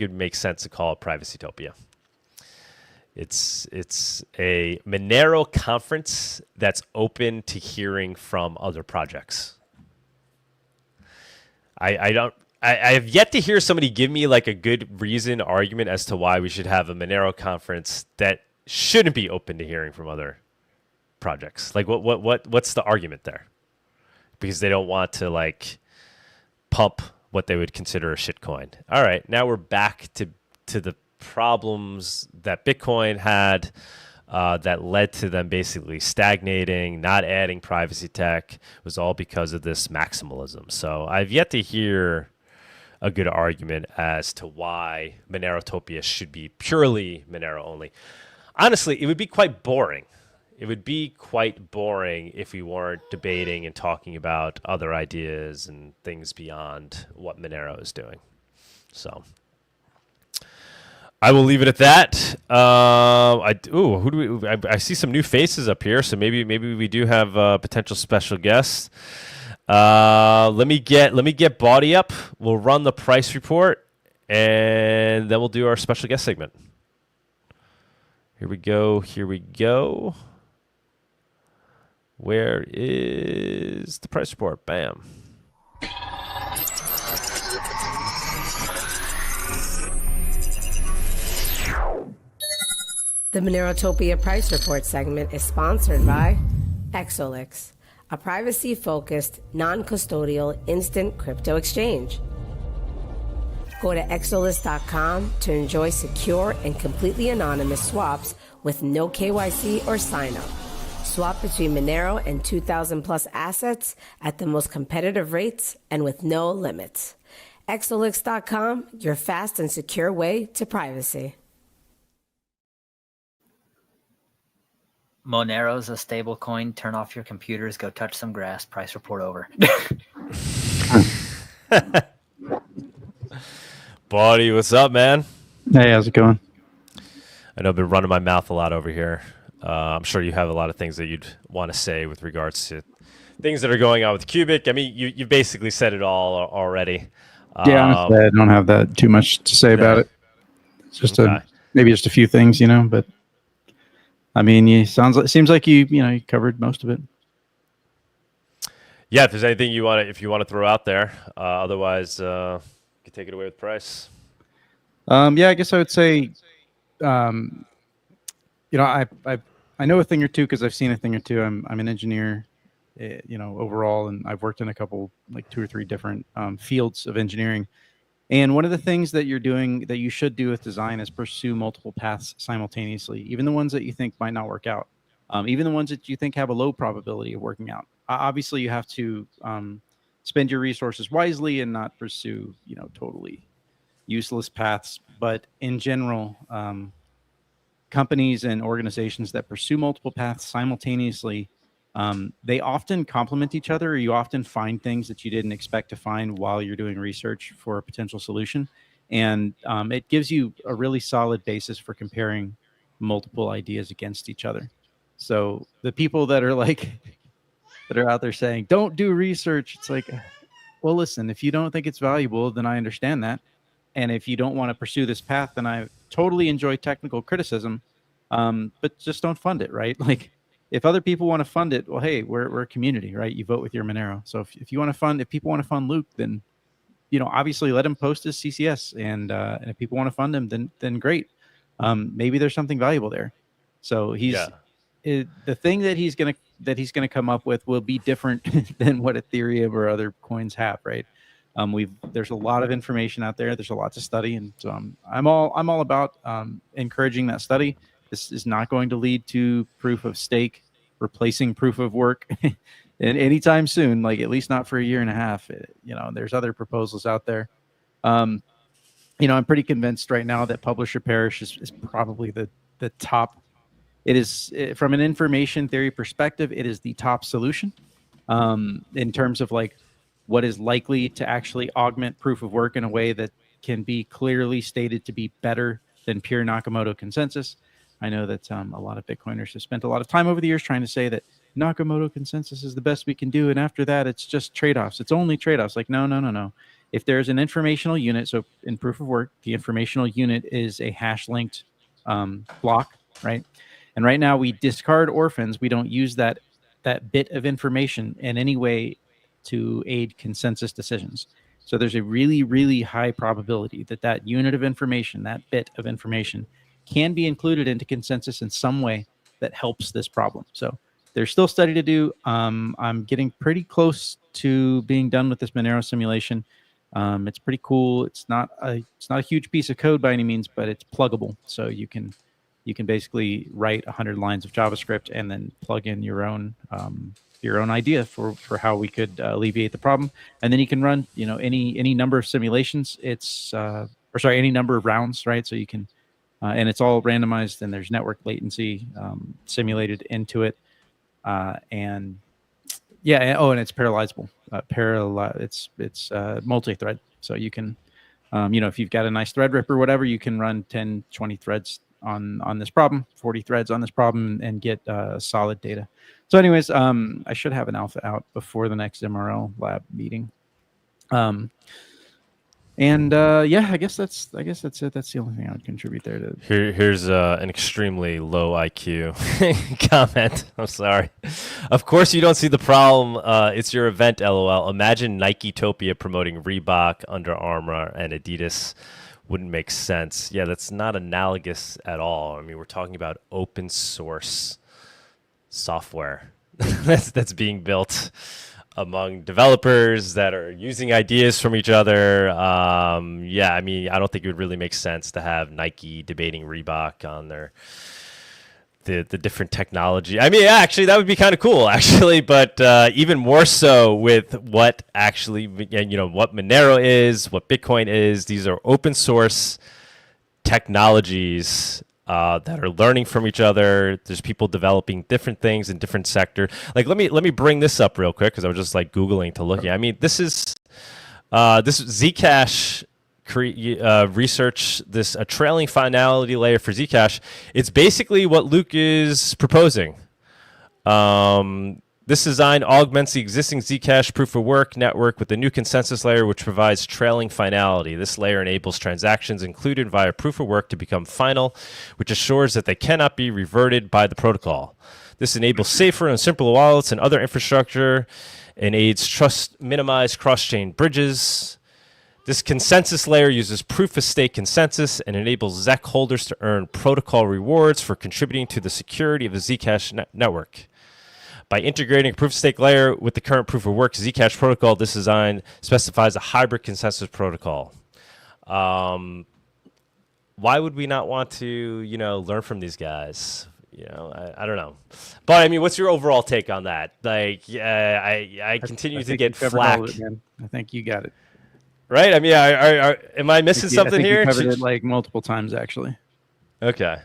it would make sense to call it Privacytopia. It's a Monero conference that's open to hearing from other projects. I have yet to hear somebody give me like a good reason argument as to why we should have a Monero conference that shouldn't be open to hearing from other projects. Like what's the argument there? Because they don't want to like pump what they would consider a shitcoin. All right, now we're back to the problems that Bitcoin had. That led to them basically stagnating, not adding privacy tech, was all because of this maximalism. So I've yet to hear a good argument as to why Monerotopia should be purely Monero only. Honestly, it would be quite boring. It would be quite boring if we weren't debating and talking about other ideas and things beyond what Monero is doing. So I will leave it at that. I see some new faces up here, so maybe we do have a potential special guests. Let me get Bawdy up. We'll run the price report, and then we'll do our special guest segment. Here we go. Where is the price report? Bam. The Monerotopia Price Report segment is sponsored by Exolix, a privacy-focused, non-custodial instant crypto exchange. Go to exolix.com to enjoy secure and completely anonymous swaps with no KYC or sign-up. Swap between Monero and 2,000 plus assets at the most competitive rates and with no limits. Exolix.com, your fast and secure way to privacy. Monero's a stable coin. Turn off your computers. Go touch some grass. Price report over. Bawdy, what's up, man? Hey, how's it going? I know I've been running my mouth a lot over here. I'm sure you have a lot of things that you'd want to say with regards to things that are going on with Cubic. I mean, you basically said it all already. Yeah, honestly, I don't have that too much to say about it. It's just maybe just a few things, but I mean, it seems like you covered most of it. Yeah, if there's anything if you want to throw out there, otherwise, you can take it away with Price. Yeah, I guess I would say, I know a thing or two because I've seen a thing or two. I'm an engineer, overall, and I've worked in a couple, like 2 or 3 different fields of engineering. And one of the things that you're doing that you should do with design is pursue multiple paths simultaneously, even the ones that you think might not work out, even the ones that you think have a low probability of working out. Obviously, you have to spend your resources wisely and not pursue, totally useless paths. But in general, companies and organizations that pursue multiple paths simultaneously, they often complement each other, or you often find things that you didn't expect to find while you're doing research for a potential solution. And it gives you a really solid basis for comparing multiple ideas against each other. So the people that are that are out there saying, don't do research, it's like, well, listen, if you don't think it's valuable, then I understand that. And if you don't want to pursue this path, then I totally enjoy technical criticism, but just don't fund it, right? Like, if other people want to fund it, well, hey, we're a community, right? You vote with your Monero. So if you want to if people want to fund Luke, then, obviously let him post his CCS, and if people want to fund him, then great. Maybe there's something valuable there. So the thing that he's gonna come up with will be different than what Ethereum or other coins have, right? There's a lot of information out there. There's a lot to study, and so I'm all about encouraging that study. This is not going to lead to proof of stake replacing proof of work anytime soon, like at least not for a year and a half. There's other proposals out there. I'm pretty convinced right now that publisher parish is probably the top. It is, from an information theory perspective, it is the top solution in terms of like what is likely to actually augment proof of work in a way that can be clearly stated to be better than pure Nakamoto consensus. I know that a lot of Bitcoiners have spent a lot of time over the years trying to say that Nakamoto consensus is the best we can do, and after that, it's just trade-offs. It's only trade-offs. Like, no. If there's an informational unit, so in proof of work, the informational unit is a hash-linked block, right? And right now, we discard orphans. We don't use that bit of information in any way to aid consensus decisions. So there's a really, really high probability that unit of information, that bit of information, can be included into consensus in some way that helps this problem. So there's still study to do. I'm getting pretty close to being done with this Monero simulation. It's pretty cool. It's not a huge piece of code by any means, but it's pluggable. So you can basically write 100 lines of JavaScript and then plug in your own idea for how we could alleviate the problem. And then you can run any number of simulations. Any number of rounds, right? So you can. And it's all randomized, and there's network latency simulated into it, and it's parallelizable. It's multi-thread, so you can, if you've got a nice thread rip or whatever, you can run 10, 20 threads on this problem, 40 threads on this problem, and get solid data. So, anyways, I should have an alpha out before the next MRL lab meeting. I guess that's it. That's the only thing I would contribute there. Here's an extremely low IQ comment. I'm sorry. Of course you don't see the problem. It's your event, LOL. Imagine Nike-topia promoting Reebok, Under Armour, and Adidas. Wouldn't make sense. Yeah, that's not analogous at all. I mean, we're talking about open source software that's being built among developers that are using ideas from each other. I mean, I don't think it would really make sense to have Nike debating Reebok on the different technology. I mean, actually, that would be kind of cool, actually. But even more so with what actually, what Monero is, what Bitcoin is. These are open source technologies that are learning from each other. There's people developing different things in different sectors. Like, let me bring this up real quick because I was just like Googling to look at. I mean, this is Zcash research, a trailing finality layer for Zcash. It's basically what Luke is proposing. This design augments the existing Zcash proof of work network with a new consensus layer which provides trailing finality. This layer enables transactions included via proof of work to become final, which assures that they cannot be reverted by the protocol. This enables safer and simpler wallets and other infrastructure and aids trust minimize cross-chain bridges. This consensus layer uses proof of stake consensus and enables ZEC holders to earn protocol rewards for contributing to the security of the Zcash network. By integrating a proof of stake layer with the current proof of work Zcash protocol, this design specifies a hybrid consensus protocol. Why would we not want to, learn from these guys? I don't know. But I mean, what's your overall take on that? Like, I continue to get flack. I think you got it. Right? I mean, am I missing something here? You covered it like multiple times, actually. Okay.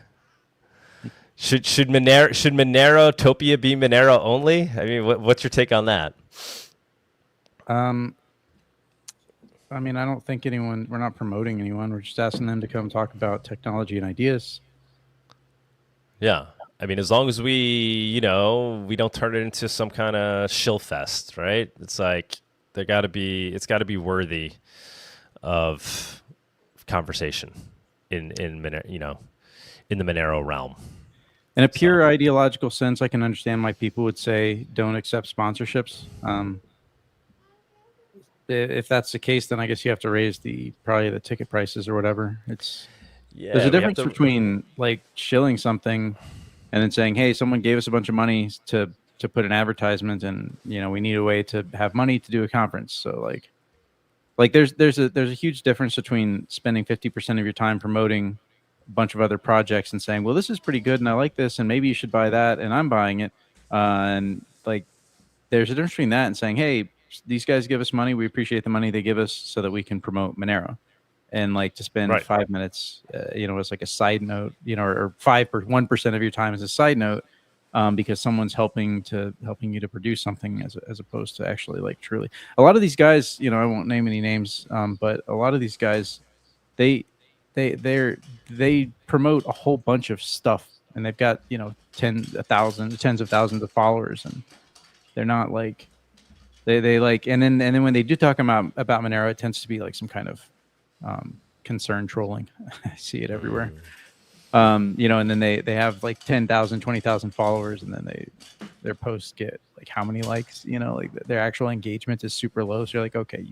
Should Monerotopia be Monero only? I mean, what's your take on that? I mean, I don't think we're not promoting anyone. We're just asking them to come talk about technology and ideas. Yeah. I mean, as long as we don't turn it into some kind of shill fest, right? It's like it's got to be worthy of conversation in the Monero realm. In a pure ideological sense, I can understand why people would say don't accept sponsorships. If that's the case, then I guess you have to raise probably the ticket prices or whatever. There's a difference between like shilling something and then saying, hey, someone gave us a bunch of money to put an advertisement, and we need a way to have money to do a conference. So like there's a huge difference between spending 50% of your time promoting a bunch of other projects and saying, well, this is pretty good and I like this and maybe you should buy that and I'm buying it. And like there's a difference between that and saying, hey, these guys give us money, we appreciate the money they give us so that we can promote Monero. And like to spend 5 minutes, as like a side note, or 1% of your time as a side note, because someone's helping you to produce something as opposed to actually like truly. A lot of these guys, I won't name any names, but a lot of these guys, they promote a whole bunch of stuff, and they've got tens of thousands of followers, and they're not like they like. And then when they do talk about Monero, it tends to be like some kind of concern trolling. I see it everywhere. And then they have like 10,000, 20,000 followers, and then their posts get like how many likes? Like their actual engagement is super low. So you're like, okay,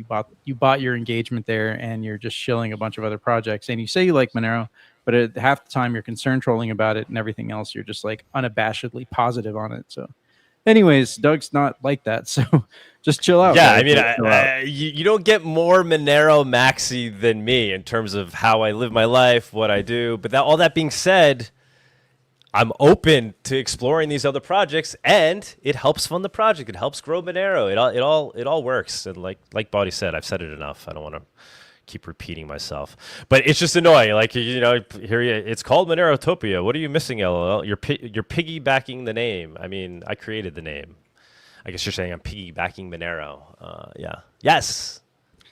you bought your engagement there, and you're just shilling a bunch of other projects, and you say you like Monero, but at half the time you're concern trolling about it, and everything else you're just like unabashedly positive on it. So anyways, Doug's not like that, so just chill out. Yeah, I mean, you don't get more Monero Maxi than me in terms of how I live my life, what I do. But all that being said, I'm open to exploring these other projects, and it helps fund the project. It helps grow Monero. It all works. And like Bawdy said, I've said it enough. I don't want to keep repeating myself, but it's just annoying. Like it's called Monerotopia. What are you missing, LOL? You're piggybacking the name. I mean, I created the name. I guess you're saying I'm piggybacking Monero. Yeah. Yes.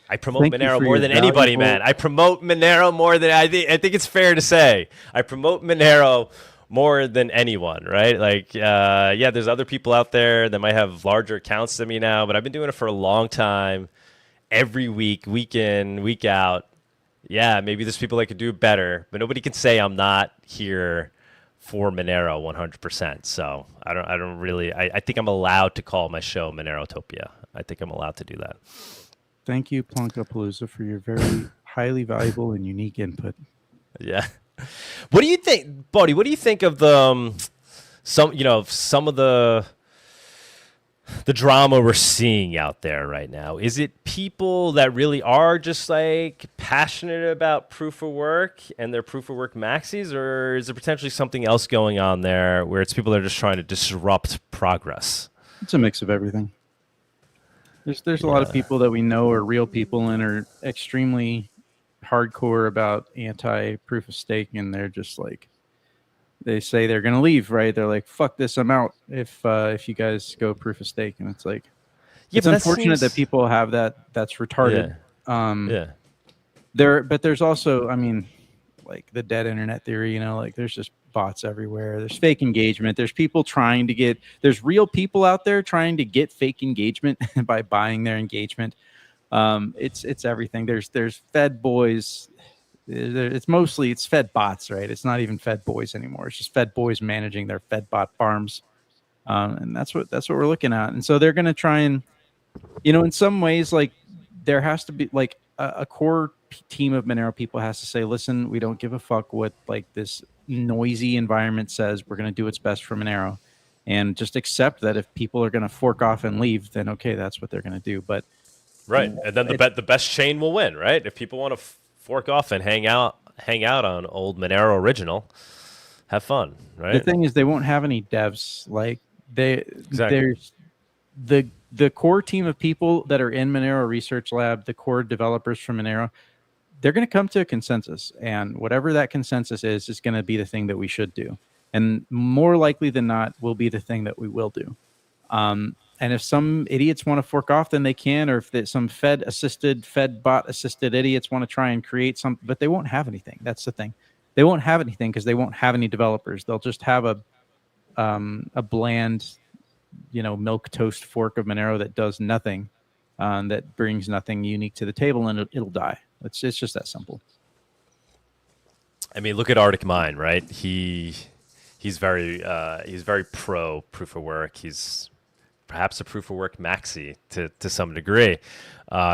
I promote Monero more than anybody, man. I promote Monero more than I think it's fair to say. I promote Monero more than anyone, right? Like, there's other people out there that might have larger accounts than me now, but I've been doing it for a long time. Every week, week in, week out. Yeah, maybe there's people that could do better, but nobody can say I'm not here for Monero 100%. So I think I'm allowed to call my show Monerotopia. I think I'm allowed to do that. Thank you, Plunkapalooza, for your very highly valuable and unique input. Yeah. What do you think, Bawdy? What do you think of some of the drama we're seeing out there right now? Is it people that really are just like passionate about proof of work and their proof of work maxis, or is there potentially something else going on there where it's people that are just trying to disrupt progress? It's a mix of everything. There's a lot of people that we know are real people and are extremely hardcore about anti-proof of stake, and they're just like, they say they're going to leave, right? They're like, fuck this, I'm out if you guys go proof of stake. And it's like, it's unfortunate that people have that's retarded. Yeah. But there's also, I mean, like the dead internet theory, like there's just bots everywhere. There's fake engagement. There's people trying to get. There's real people out there trying to get fake engagement by buying their engagement. It's everything. There's Fed boys. It's Fed bots, right? It's not even Fed boys anymore. It's just Fed boys managing their Fed bot farms, and that's what we're looking at. And so they're going to try and, in some ways, like there has to be like a core team of Monero people has to say, listen, we don't give a fuck what like this noisy environment says. We're going to do what's best for Monero, and just accept that if people are going to fork off and leave, then okay, that's what they're going to do. But right, and then the best chain will win, right? If people want to fork off and hang out on old Monero original, have fun, right? The thing is, they won't have any devs. Like Exactly. there's the core team of people that are in Monero Research Lab, the core developers from Monero. They're going to come to a consensus, and whatever that consensus is going to be the thing that we should do, and more likely than not, will be the thing that we will do. And if some idiots want to fork off, then they can, or if some Fed bot assisted idiots want to try and create something, but they won't have anything. That's the thing. They won't have anything because they won't have any developers. They'll just have a bland, milk toast fork of Monero that does nothing, that brings nothing unique to the table, and it'll die. It's just that simple. I mean, look at Arctic Mine, right? He's very pro proof of work. He's perhaps a proof of work maxi to some degree.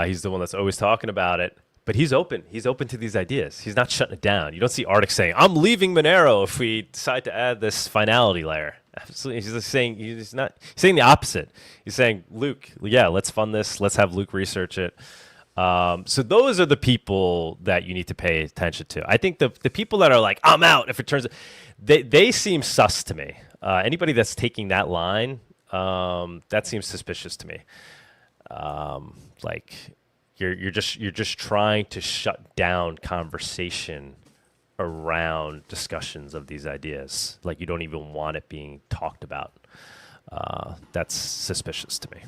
He's the one that's always talking about it, but he's open. He's open to these ideas. He's not shutting it down. You don't see Arctic saying, "I'm leaving Monero if we decide to add this finality layer." Absolutely, he's saying he's saying the opposite. He's saying, "Luke, yeah, let's fund this. Let's have Luke research it." So those are the people that you need to pay attention to. I think the people that are like, "I'm out," if it turns, they seem sus to me. Anybody that's taking that line, that seems suspicious to me. Like you're just trying to shut down conversation around discussions of these ideas. Like you don't even want it being talked about. That's suspicious to me.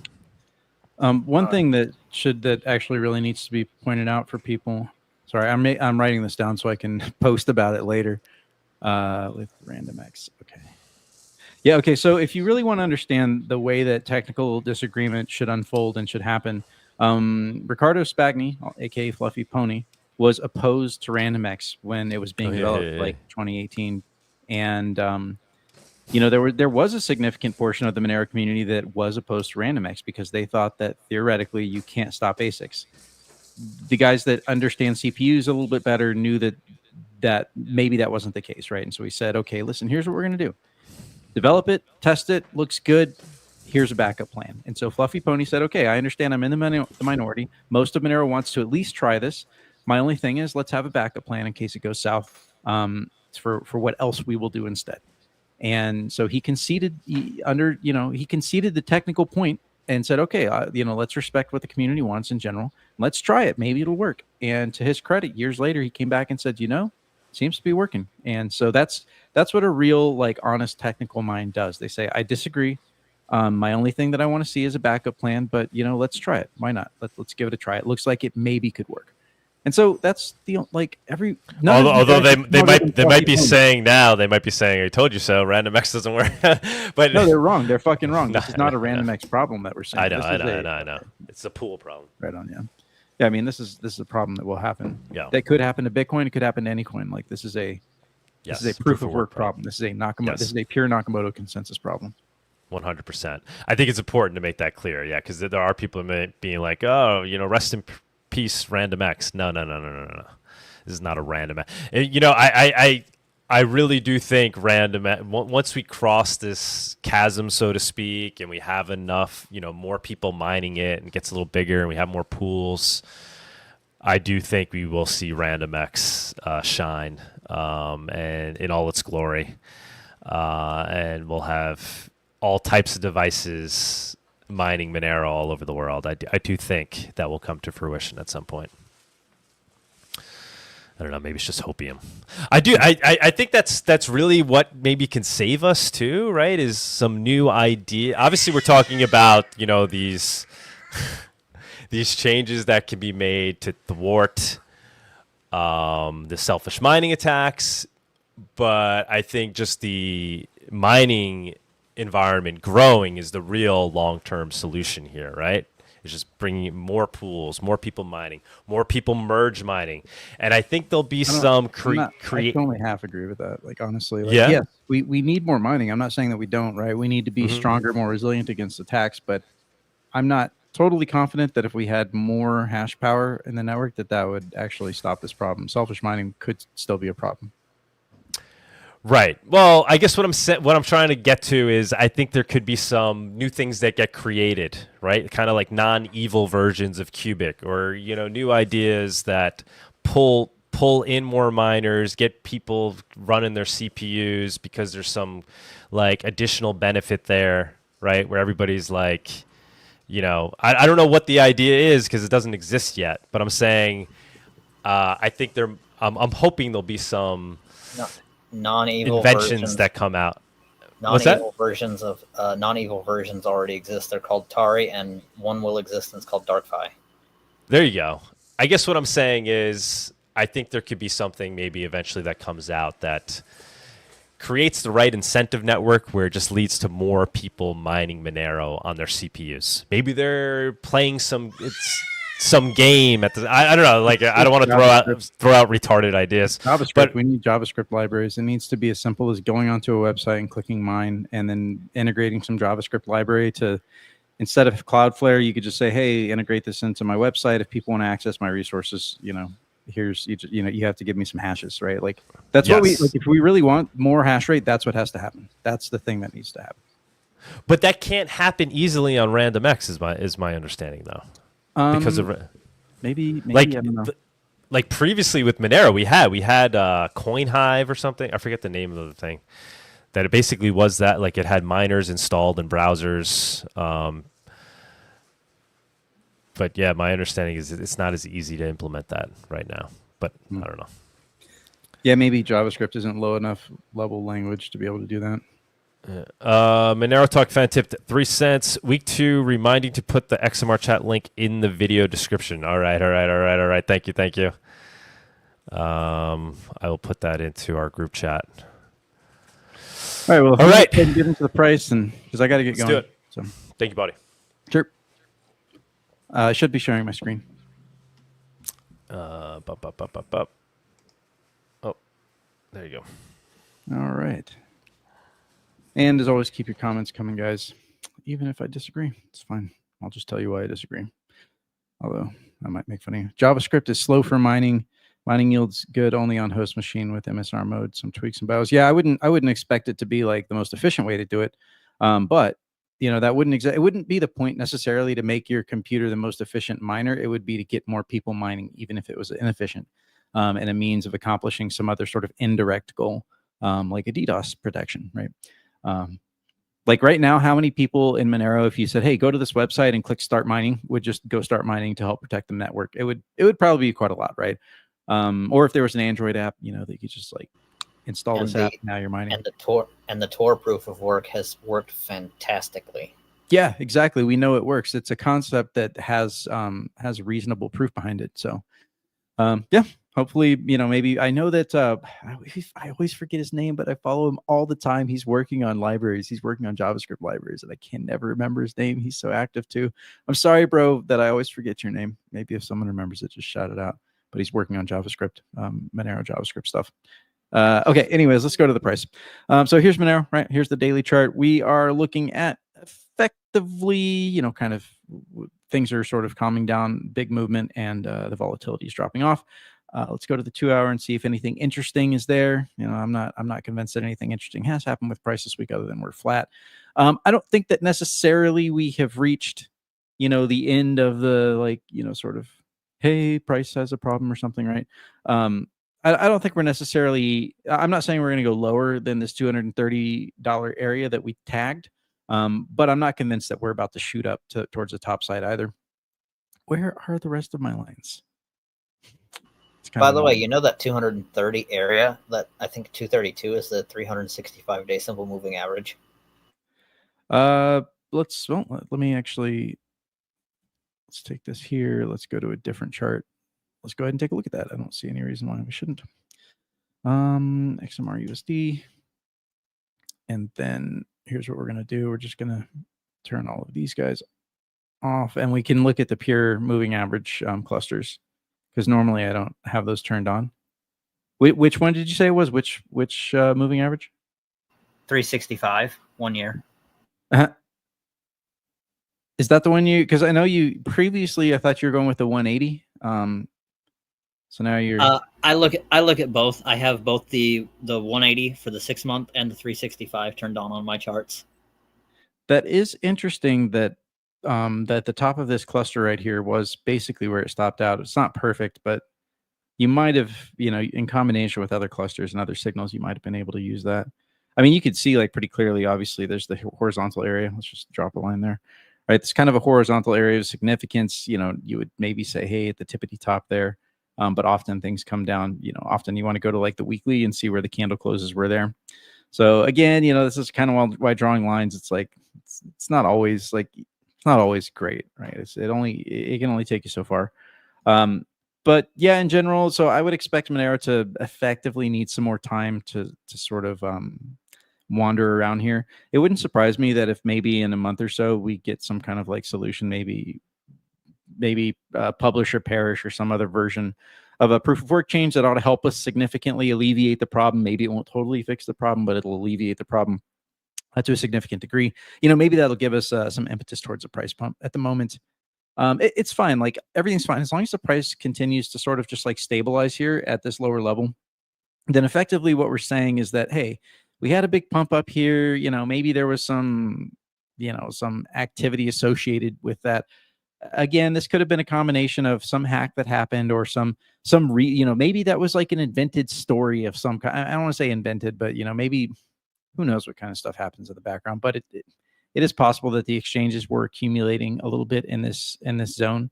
One thing that actually really needs to be pointed out for people. Sorry, I'm writing this down so I can post about it later. With RandomX. Okay. Yeah. Okay. So if you really want to understand the way that technical disagreement should unfold and should happen, Ricardo Spagni, aka Fluffy Pony, was opposed to RandomX when it was being developed, like 2018, and there was a significant portion of the Monero community that was opposed to RandomX because they thought that theoretically you can't stop ASICs. The guys that understand CPUs a little bit better knew that maybe that wasn't the case, right? And so we said, okay, listen, here's what we're going to do. Develop it, test it, looks good. Here's a backup plan. And so Fluffy Pony said, okay, I understand I'm in the minority. Most of Monero wants to at least try this. My only thing is let's have a backup plan in case it goes south, for what else we will do instead. And so he conceded he conceded the technical point and said, okay, let's respect what the community wants in general. Let's try it. Maybe it'll work. And to his credit, years later, he came back and said, seems to be working. And so that's what a real, like, honest technical mind does. They say, I disagree. My only thing that I want to see is a backup plan, but let's try it. Why not? Let's give it a try. It looks like it maybe could work. And so that's although they might be saying now, I told you so, RandomX doesn't work. But no, they're wrong. They're fucking wrong. This is not a RandomX problem that we're saying. I know. It's a pool problem. Right on, yeah. Yeah, I mean, this is a problem that will happen. Yeah. That could happen to Bitcoin. It could happen to any coin. Like this is a proof of work problem. This is a Nakamoto. Yes. This is a pure Nakamoto consensus problem. 100%. I think it's important to make that clear. Yeah, because there are people being like, oh, rest in peace, RandomX. No. This is not a random. I really do think once we cross this chasm, so to speak, and we have enough, more people mining it and it gets a little bigger and we have more pools, I do think we will see RandomX shine and in all its glory. And we'll have all types of devices mining Monero all over the world. I do think that will come to fruition at some point. I don't know. Maybe it's just hopium. I think that's really what maybe can save us too, right? Is some new idea. Obviously, we're talking about these these changes that can be made to thwart the selfish mining attacks. but I think just the mining environment growing is the real long-term solution here, right? It's just bringing more pools, more people mining, more people merge mining, and I think there'll be some I create. can only half agree with that. Like, honestly, like, Yeah. yes, we need more mining. I'm not saying that we don't, right? We need to be stronger, more resilient against attacks, but I'm not totally confident that if we had more hash power in the network, that would actually stop this problem. Selfish mining could still be a problem. Right. Well, I guess what I'm trying to get to is I think there could be some new things that get created, right? Kind of like non-evil versions of Cubic, or new ideas that pull in more miners, get people running their CPUs because there's some like additional benefit there, right? Where everybody's like, I don't know what the idea is because it doesn't exist yet, but I'm saying I think I'm hoping there'll be some non-evil inventions versions that come out. Non-evil versions of non-evil versions already exist. They're called Tari, and one will exist, and it's called DarkFi. There you go. I guess what I'm saying is I think there could be something maybe eventually that comes out that creates the right incentive network where it just leads to more people mining Monero on their CPUs. Maybe they're playing some game at the. I don't know. Like, I don't want to throw out retarded ideas. JavaScript. But we need JavaScript libraries. It needs to be as simple as going onto a website and clicking mine, and then integrating some JavaScript library to. Instead of Cloudflare, you could just say, "Hey, integrate this into my website. If people want to access my resources, here's you have to give me some hashes, right? Like that's what we like. If we really want more hash rate, that's what has to happen. That's the thing that needs to happen. But that can't happen easily on RandomX, is my understanding, though. Because of maybe like I don't know. Like previously with Monero, we had CoinHive or something. I forget the name of the thing. That it basically was that, like, it had miners installed in browsers. But yeah, my understanding is it's not as easy to implement that right now. But I don't know. Yeah, maybe JavaScript isn't low enough level language to be able to do that. Monero Talk fan tip 3 cents. Week 2, reminding to put the XMR chat link in the video description. All right. Thank you. I will put that into our group chat. All right. Well, all right. Get into the price, and because I got to get going. Do it. So, thank you, Bawdy. Sure. I should be sharing my screen. Oh, there you go. All right. And as always, keep your comments coming, guys. Even if I disagree, it's fine. I'll just tell you why I disagree. Although I might make fun of you. JavaScript is slow for mining. Mining yields good only on host machine with MSR mode. Some tweaks and BIOS. Yeah, I wouldn't expect it to be like the most efficient way to do it. But that it wouldn't be the point necessarily to make your computer the most efficient miner. It would be to get more people mining, even if it was inefficient, and a means of accomplishing some other sort of indirect goal, like a DDoS protection, right? Like right now, how many people in Monero, if you said, "Hey, go to this website and click start mining," would just go start mining to help protect the network? It would probably be quite a lot, right? Or if there was an Android app, that you could just like install this app. Now you're mining. And the Tor proof of work has worked fantastically. Yeah, exactly. We know it works. It's a concept that has reasonable proof behind it. So, yeah. Hopefully, maybe I know that I always forget his name, but I follow him all the time. He's working on libraries. He's working on JavaScript libraries, and I can never remember his name. He's so active too. I'm sorry, bro, that I always forget your name. Maybe if someone remembers it, just shout it out. But he's working on JavaScript, Monero JavaScript stuff. Okay. Anyways, let's go to the price. So here's Monero, right? Here's the daily chart. We are looking at effectively, kind of things are sort of calming down, big movement, and the volatility is dropping off. Let's go to the 2 hour and see if anything interesting is there. I'm not convinced that anything interesting has happened with price this week other than we're flat. I don't think that necessarily we have reached, the end of the sort of, hey, price has a problem or something, right? I don't think we're necessarily. I'm not saying we're going to go lower than this $230 area that we tagged, but I'm not convinced that we're about to shoot up towards the top side either. Where are the rest of my lines? By the way, that 230 area, that I think 232 is the 365-day simple moving average. Let let's take this here. Let's go to a different chart. Let's go ahead and take a look at that. I don't see any reason why we shouldn't. XMR USD. And then here's what we're going to do. We're just going to turn all of these guys off, and we can look at the pure moving average clusters, because normally I don't have those turned on. Which one did you say it was? Which moving average? 365, 1 year. Is that the one you? Because I know you previously. I thought you were going with the 180. So now you're. I look at both. I have both the 180 for the 6 month and the 365 turned on my charts. That is interesting. That the top of this cluster right here was basically where it stopped out. It's not perfect, but you might have, in combination with other clusters and other signals, you might have been able to use that. I mean, you could see like pretty clearly. Obviously, there's the horizontal area. Let's just drop a line there. Right, it's kind of a horizontal area of significance. You would maybe say, hey, at the tippity top there. But often things come down, often you want to go to like the weekly and see where the candle closes were there. So again, this is kind of why drawing lines, it's like, it's not always great, right? It can only take you so far. But yeah, in general, so I would expect Monero to effectively need some more time to sort of wander around here. It wouldn't surprise me that if maybe in a month or so we get some kind of like solution, maybe publish or perish or some other version of a proof of work change that ought to help us significantly alleviate the problem. Maybe it won't totally fix the problem, but it'll alleviate the problem to a significant degree. Maybe that'll give us some impetus towards a price pump. At the moment, it's fine. Like everything's fine as long as the price continues to sort of just like stabilize here at this lower level. Then effectively what we're saying is that, hey, we had a big pump up here. Maybe there was some activity associated with that. Again, this could have been a combination of some hack that happened or maybe that was like an invented story of some kind. I don't want to say invented, but maybe who knows what kind of stuff happens in the background. But it is possible that the exchanges were accumulating a little bit in this zone,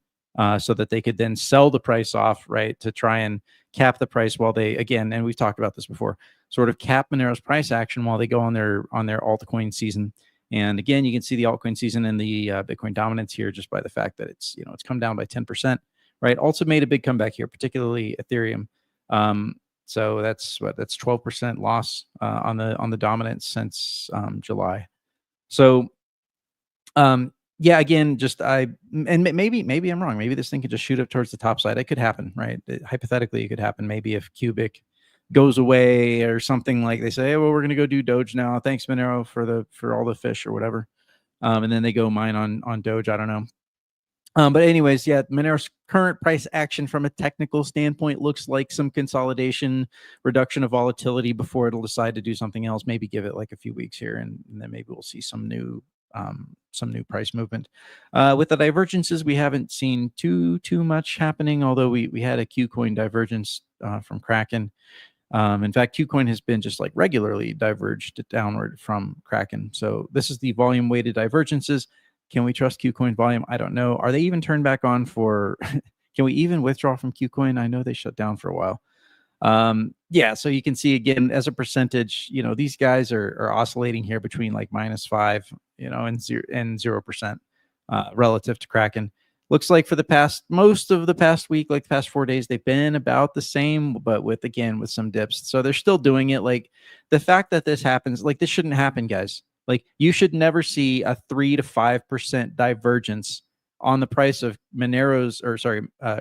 so that they could then sell the price off, right, to try and cap the price while they, again, and we've talked about this before, sort of cap Monero's price action while they go on their altcoin season. And again, you can see the altcoin season and the Bitcoin dominance here just by the fact that it's come down by 10%, right? Also made a big comeback here, particularly Ethereum. So that's 12% loss on the dominance since July. So yeah, again, maybe I'm wrong. Maybe this thing could just shoot up towards the top side. It could happen, right? Hypothetically, it could happen. Maybe if Cubic goes away or something, like they say, hey, well, we're going to go do Doge now. Thanks, Monero, for all the fish or whatever. And then they go mine on Doge. I don't know. But anyways, yeah, Monero's current price action from a technical standpoint looks like some consolidation, reduction of volatility before it'll decide to do something else. Maybe give it like a few weeks here, and then maybe we'll see some new price movement. With the divergences, we haven't seen too much happening, although we had a Qcoin divergence from Kraken. In fact, Qcoin has been just like regularly diverged downward from Kraken. So this is the volume weighted divergences. Can we trust Qcoin volume? I don't know. Are they even turned back on for, can we even withdraw from Qcoin? I know they shut down for a while. Yeah, so you can see again, as a percentage, these guys are oscillating here between like -5, and 0%, relative to Kraken. Looks like for most of the past week, like the past 4 days, they've been about the same, but with some dips. So they're still doing it. Like the fact that this happens, like this shouldn't happen, guys. Like you should never see a 3 to 5% divergence on the price of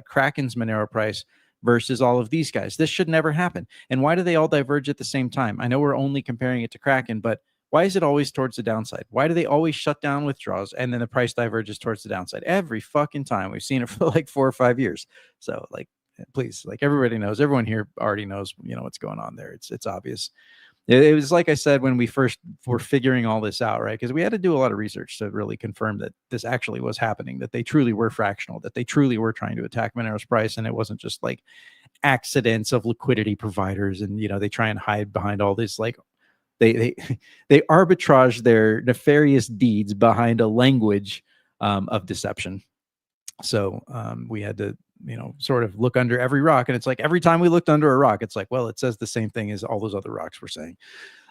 Kraken's Monero price versus all of these guys. This should never happen. And why do they all diverge at the same time? I know we're only comparing it to Kraken, but why is it always towards the downside? Why do they always shut down withdrawals and then the price diverges towards the downside? Every fucking time. We've seen it for like 4 or 5 years. So like, please, like everybody knows, everyone here already knows, what's going on there. It's obvious. It was like I said when we first were figuring all this out, right? Because we had to do a lot of research to really confirm that this actually was happening, that they truly were fractional, that they truly were trying to attack Monero's price, and it wasn't just like accidents of liquidity providers, and they try and hide behind all this. Like they arbitrage their nefarious deeds behind a language of deception. So we had to sort of look under every rock, and it's like every time we looked under a rock, it's like, well, it says the same thing as all those other rocks were saying.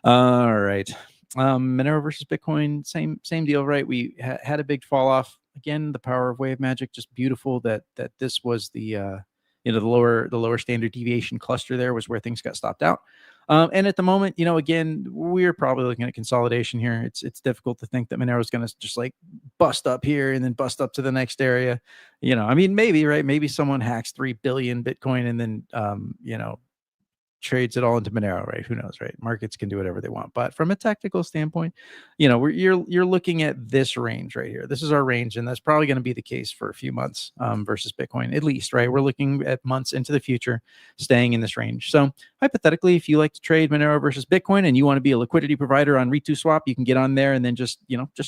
All right, Monero versus Bitcoin, same deal, right? We had a big fall off again. The power of wave magic, just beautiful that this was the the lower standard deviation cluster there was where things got stopped out. And at the moment, again, we're probably looking at consolidation here. It's difficult to think that Monero is going to just like bust up here and then bust up to the next area. I mean, maybe, right? Maybe someone hacks 3 billion Bitcoin and then, trades it all into Monero, right? Who knows, right? Markets can do whatever they want. But from a technical standpoint, you're looking at this range right here. This is our range, and that's probably going to be the case for a few months versus Bitcoin, at least, right? We're looking at months into the future, staying in this range. So hypothetically, if you like to trade Monero versus Bitcoin and you want to be a liquidity provider on ReToSwap, you can get on there and then just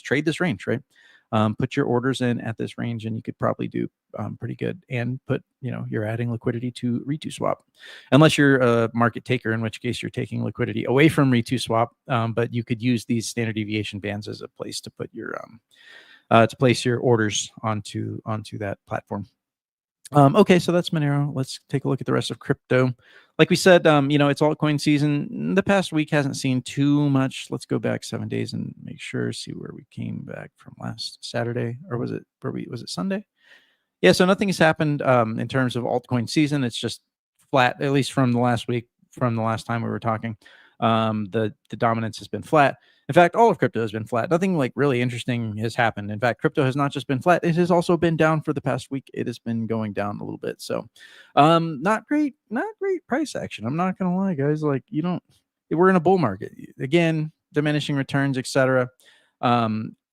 trade this range, right? Put your orders in at this range, and you could probably do pretty good. And you're adding liquidity to ReToSwap, unless you're a market taker, in which case you're taking liquidity away from ReToSwap. But you could use these standard deviation bands as a place to put your to place your orders onto that platform. Okay, so that's Monero. Let's take a look at the rest of crypto. Like we said, it's altcoin season. The past week hasn't seen too much. Let's go back 7 days and make sure, see where we came back from last Saturday, or was it Sunday? Yeah, so nothing has happened in terms of altcoin season. It's just flat, at least from the last week, from the last time we were talking. The dominance has been flat. In fact, all of crypto has been flat. Nothing like really interesting has happened. In fact, crypto has not just been flat; it has also been down for the past week. It has been going down a little bit. So, not great price action. I'm not gonna lie, guys. Like, we're in a bull market again, diminishing returns, etc.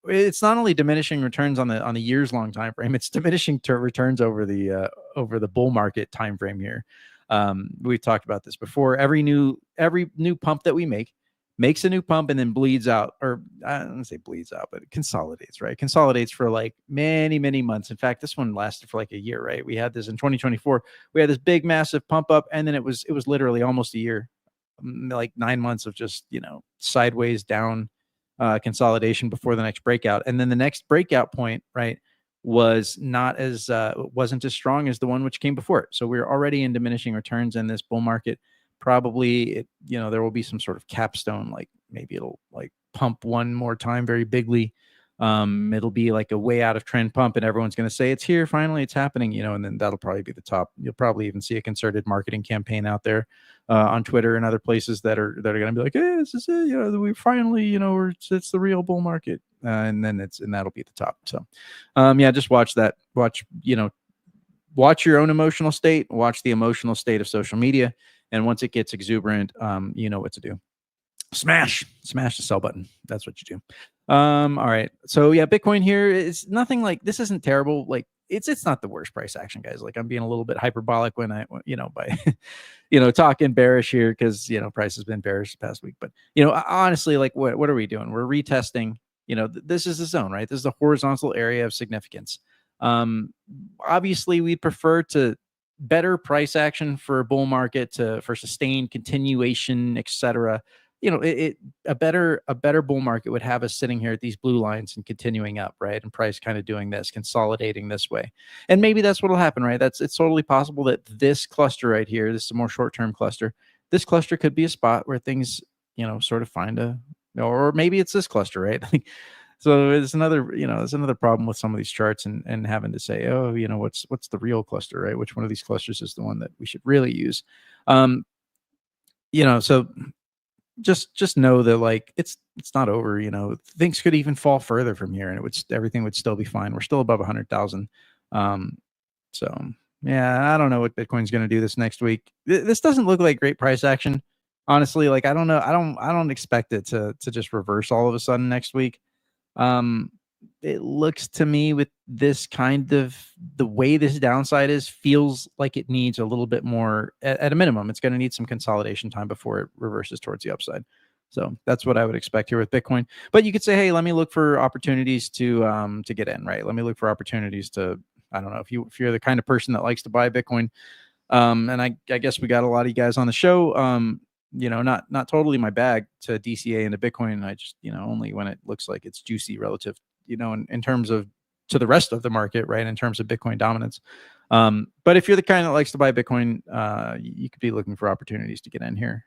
It's not only diminishing returns on the years long time frame; it's diminishing returns over the bull market time frame here. We've talked about this before. Every new pump that we makes a new pump and then bleeds out, or I don't want to say bleeds out, but it consolidates, right? Consolidates for like many, many months. In fact, this one lasted for like a year, right? We had this in 2024. We had this big, massive pump up, and then it was literally almost a year, like 9 months of just, sideways down consolidation before the next breakout. And then the next breakout point, right, was not as wasn't as strong as the one which came before it. So we're already in diminishing returns in this bull market. Probably there will be some sort of capstone, like maybe it'll like pump one more time very bigly. It'll be like a way out of trend pump, and everyone's going to say it's here, finally it's happening, and then that'll probably be the top. You'll probably even see a concerted marketing campaign out there on Twitter and other places that are going to be like, hey, this is it, we finally, it's the real bull market, and that'll be at the top. So just watch that. Watch your own emotional state, watch the emotional state of social media. And once it gets exuberant, you know what to do. Smash the sell button. That's what you do. All right. So yeah, Bitcoin here is nothing like, this isn't terrible. Like it's not the worst price action, guys. Like I'm being a little bit hyperbolic when I, by, talking bearish here because, price has been bearish the past week. But, honestly, like what are we doing? We're retesting, this is the zone, right? This is the horizontal area of significance. Obviously we'd prefer to better price action for a bull market for sustained continuation, etc. A better bull market would have us sitting here at these blue lines and continuing up, right? And price kind of doing this, consolidating this way. And maybe that's what'll happen, right? It's totally possible that this cluster right here, this is a more short-term cluster. This cluster could be a spot where things, sort of find or maybe it's this cluster, right? So it's another, there's another problem with some of these charts and having to say, oh, what's the real cluster, right? Which one of these clusters is the one that we should really use? So just know that like it's not over. Things could even fall further from here, and everything would still be fine. We're still above 100,000. So yeah, I don't know what Bitcoin's going to do this next week. This doesn't look like great price action, honestly. Like I don't know. I don't expect it to just reverse all of a sudden next week. It looks to me with this kind of the way this downside feels like it needs a little bit more at a minimum. It's going to need some consolidation time before it reverses towards the upside. So that's what I would expect here with Bitcoin. But you could say, hey, let me look for opportunities to get in, right? Let me look for opportunities to, I don't know, if you're the kind of person that likes to buy Bitcoin. And I guess we got a lot of you guys on the show. Not totally my bag to DCA into Bitcoin. I just, only when it looks like it's juicy relative, in terms of to the rest of the market, right? In terms of Bitcoin dominance. But if you're the kind that likes to buy Bitcoin, you could be looking for opportunities to get in here.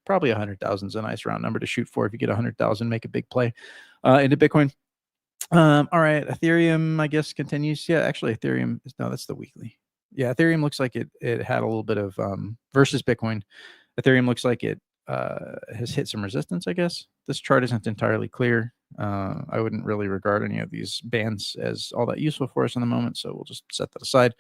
Probably 100,000 is a nice round number to shoot for. If you get 100,000, make a big play into Bitcoin. All right. Ethereum, I guess, continues. Yeah, actually, Ethereum that's the weekly. Yeah, Ethereum looks like it had a little bit of versus Bitcoin. Ethereum looks like it has hit some resistance, I guess. This chart isn't entirely clear. I wouldn't really regard any of these bands as all that useful for us in the moment, so we'll just set that aside.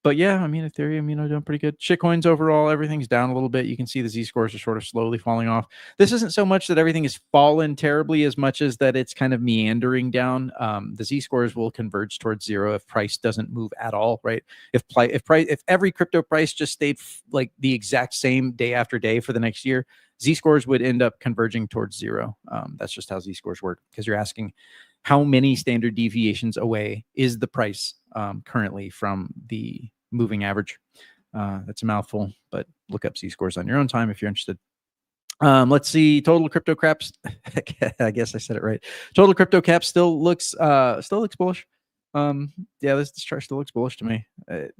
But yeah, I mean, Ethereum, doing pretty good. Shitcoins overall, everything's down a little bit. You can see the Z-scores are sort of slowly falling off. This isn't so much that everything has fallen terribly as much as that it's kind of meandering down. The Z-scores will converge towards zero if price doesn't move at all, right? If every crypto price just stayed like the exact same day after day for the next year, Z-scores would end up converging towards zero. That's just how Z-scores work, because you're asking how many standard deviations away is the price currently from the moving average. That's a mouthful, but look up Z-scores on your own time if you're interested. Let's see. Total crypto caps. I guess I said it right. Total crypto cap still looks bullish. Yeah, this chart still looks bullish to me.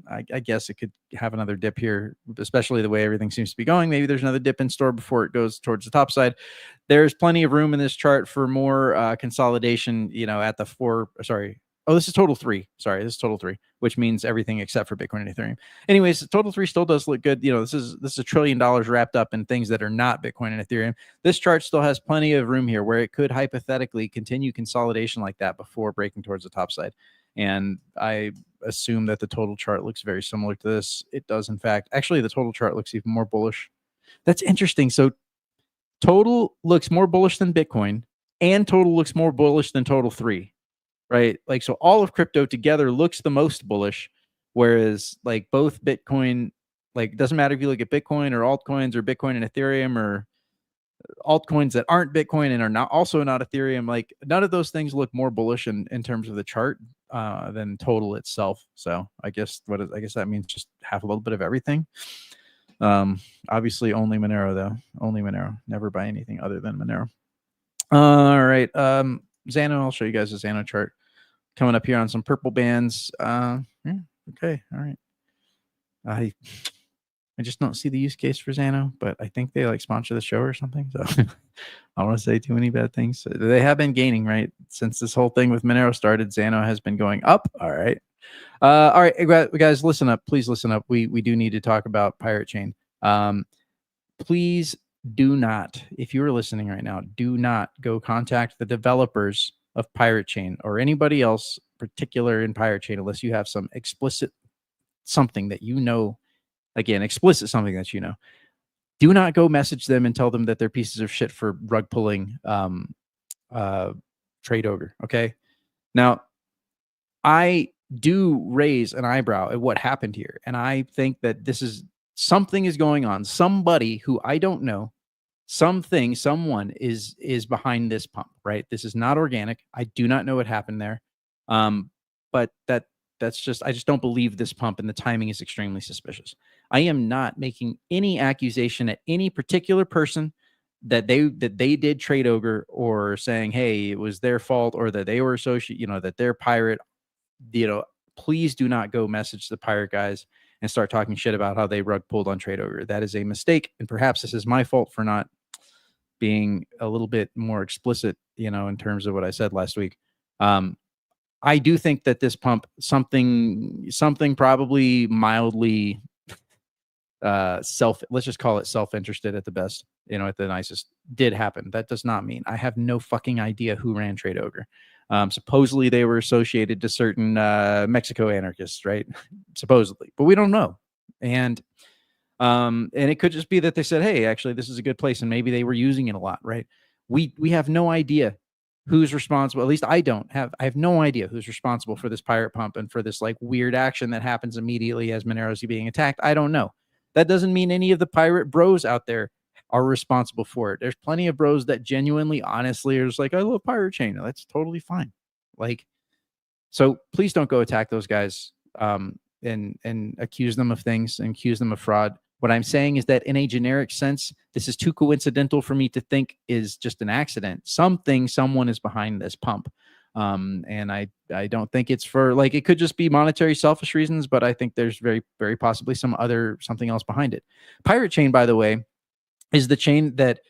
I guess it could have another dip here, especially the way everything seems to be going. Maybe there's another dip in store before it goes towards the top side. There's plenty of room in this chart for more consolidation, at the this is total 3. Sorry, this is total 3, which means everything except for Bitcoin and Ethereum. Anyways, total 3 still does look good. This is $1 trillion wrapped up in things that are not Bitcoin and Ethereum. This chart still has plenty of room here where it could hypothetically continue consolidation like that before breaking towards the top side. And I assume that the total chart looks very similar to this. It does, in fact. Actually, the total chart looks even more bullish. That's interesting. So total looks more bullish than Bitcoin, and total looks more bullish than total 3, right? Like, so all of crypto together looks the most bullish, whereas like both Bitcoin, like it doesn't matter if you look at Bitcoin or altcoins or Bitcoin and Ethereum or altcoins that aren't Bitcoin and are not Ethereum, like none of those things look more bullish in terms of the chart than total itself. So I guess that means just have a little bit of everything. Obviously only Monero though. Only Monero. Never buy anything other than Monero. All right. Xano, I'll show you guys the Xano chart coming up here on some purple bands. Yeah, okay. All right. I just don't see the use case for Xano, but I think they like sponsor the show or something. So I don't want to say too many bad things. They have been gaining, right? Since this whole thing with Monero started, Xano has been going up. All right. All right, guys, listen up. Please listen up. We do need to talk about Pirate Chain. Please do not, if you are listening right now, do not go contact the developers of Pirate Chain or anybody else particular in Pirate Chain unless you have some explicit something that you know. Again, explicit something that you know. Do not go message them and tell them that they're pieces of shit for rug pulling Trade Ogre. Okay. Now, I do raise an eyebrow at what happened here, and I think that something is going on. Somebody who I don't know, someone is behind this pump. Right. This is not organic. I do not know what happened there. But I just don't believe this pump, and the timing is extremely suspicious. I am not making any accusation at any particular person that they did Trade Ogre or saying, hey, it was their fault or that they were associated, that they're pirate. Please do not go message the pirate guys and start talking shit about how they rug pulled on Trade Ogre. That is a mistake. And perhaps this is my fault for not being a little bit more explicit, in terms of what I said last week. I do think that this pump, something probably mildly let's just call it self-interested at the best, at the nicest, did happen. That does not mean I have no fucking idea who ran Trade Ogre. Supposedly they were associated to certain Mexico anarchists, right? Supposedly, but we don't know. And it could just be that they said, hey, actually, this is a good place, and maybe they were using it a lot, right? We have no idea who's responsible. At least I have no idea who's responsible for this pirate pump and for this like weird action that happens immediately as Monero's being attacked. I don't know. That doesn't mean any of the pirate bros out there are responsible for it. There's plenty of bros that genuinely, honestly are just like, I love Pirate Chain. That's totally fine. Like, so please don't go attack those guys and accuse them of things and accuse them of fraud. What I'm saying is that in a generic sense, this is too coincidental for me to think is just an accident. Someone is behind this pump. And I don't think it's for like, it could just be monetary selfish reasons, but I think there's very, very possibly something else behind it. Pirate Chain, by the way, is the chain that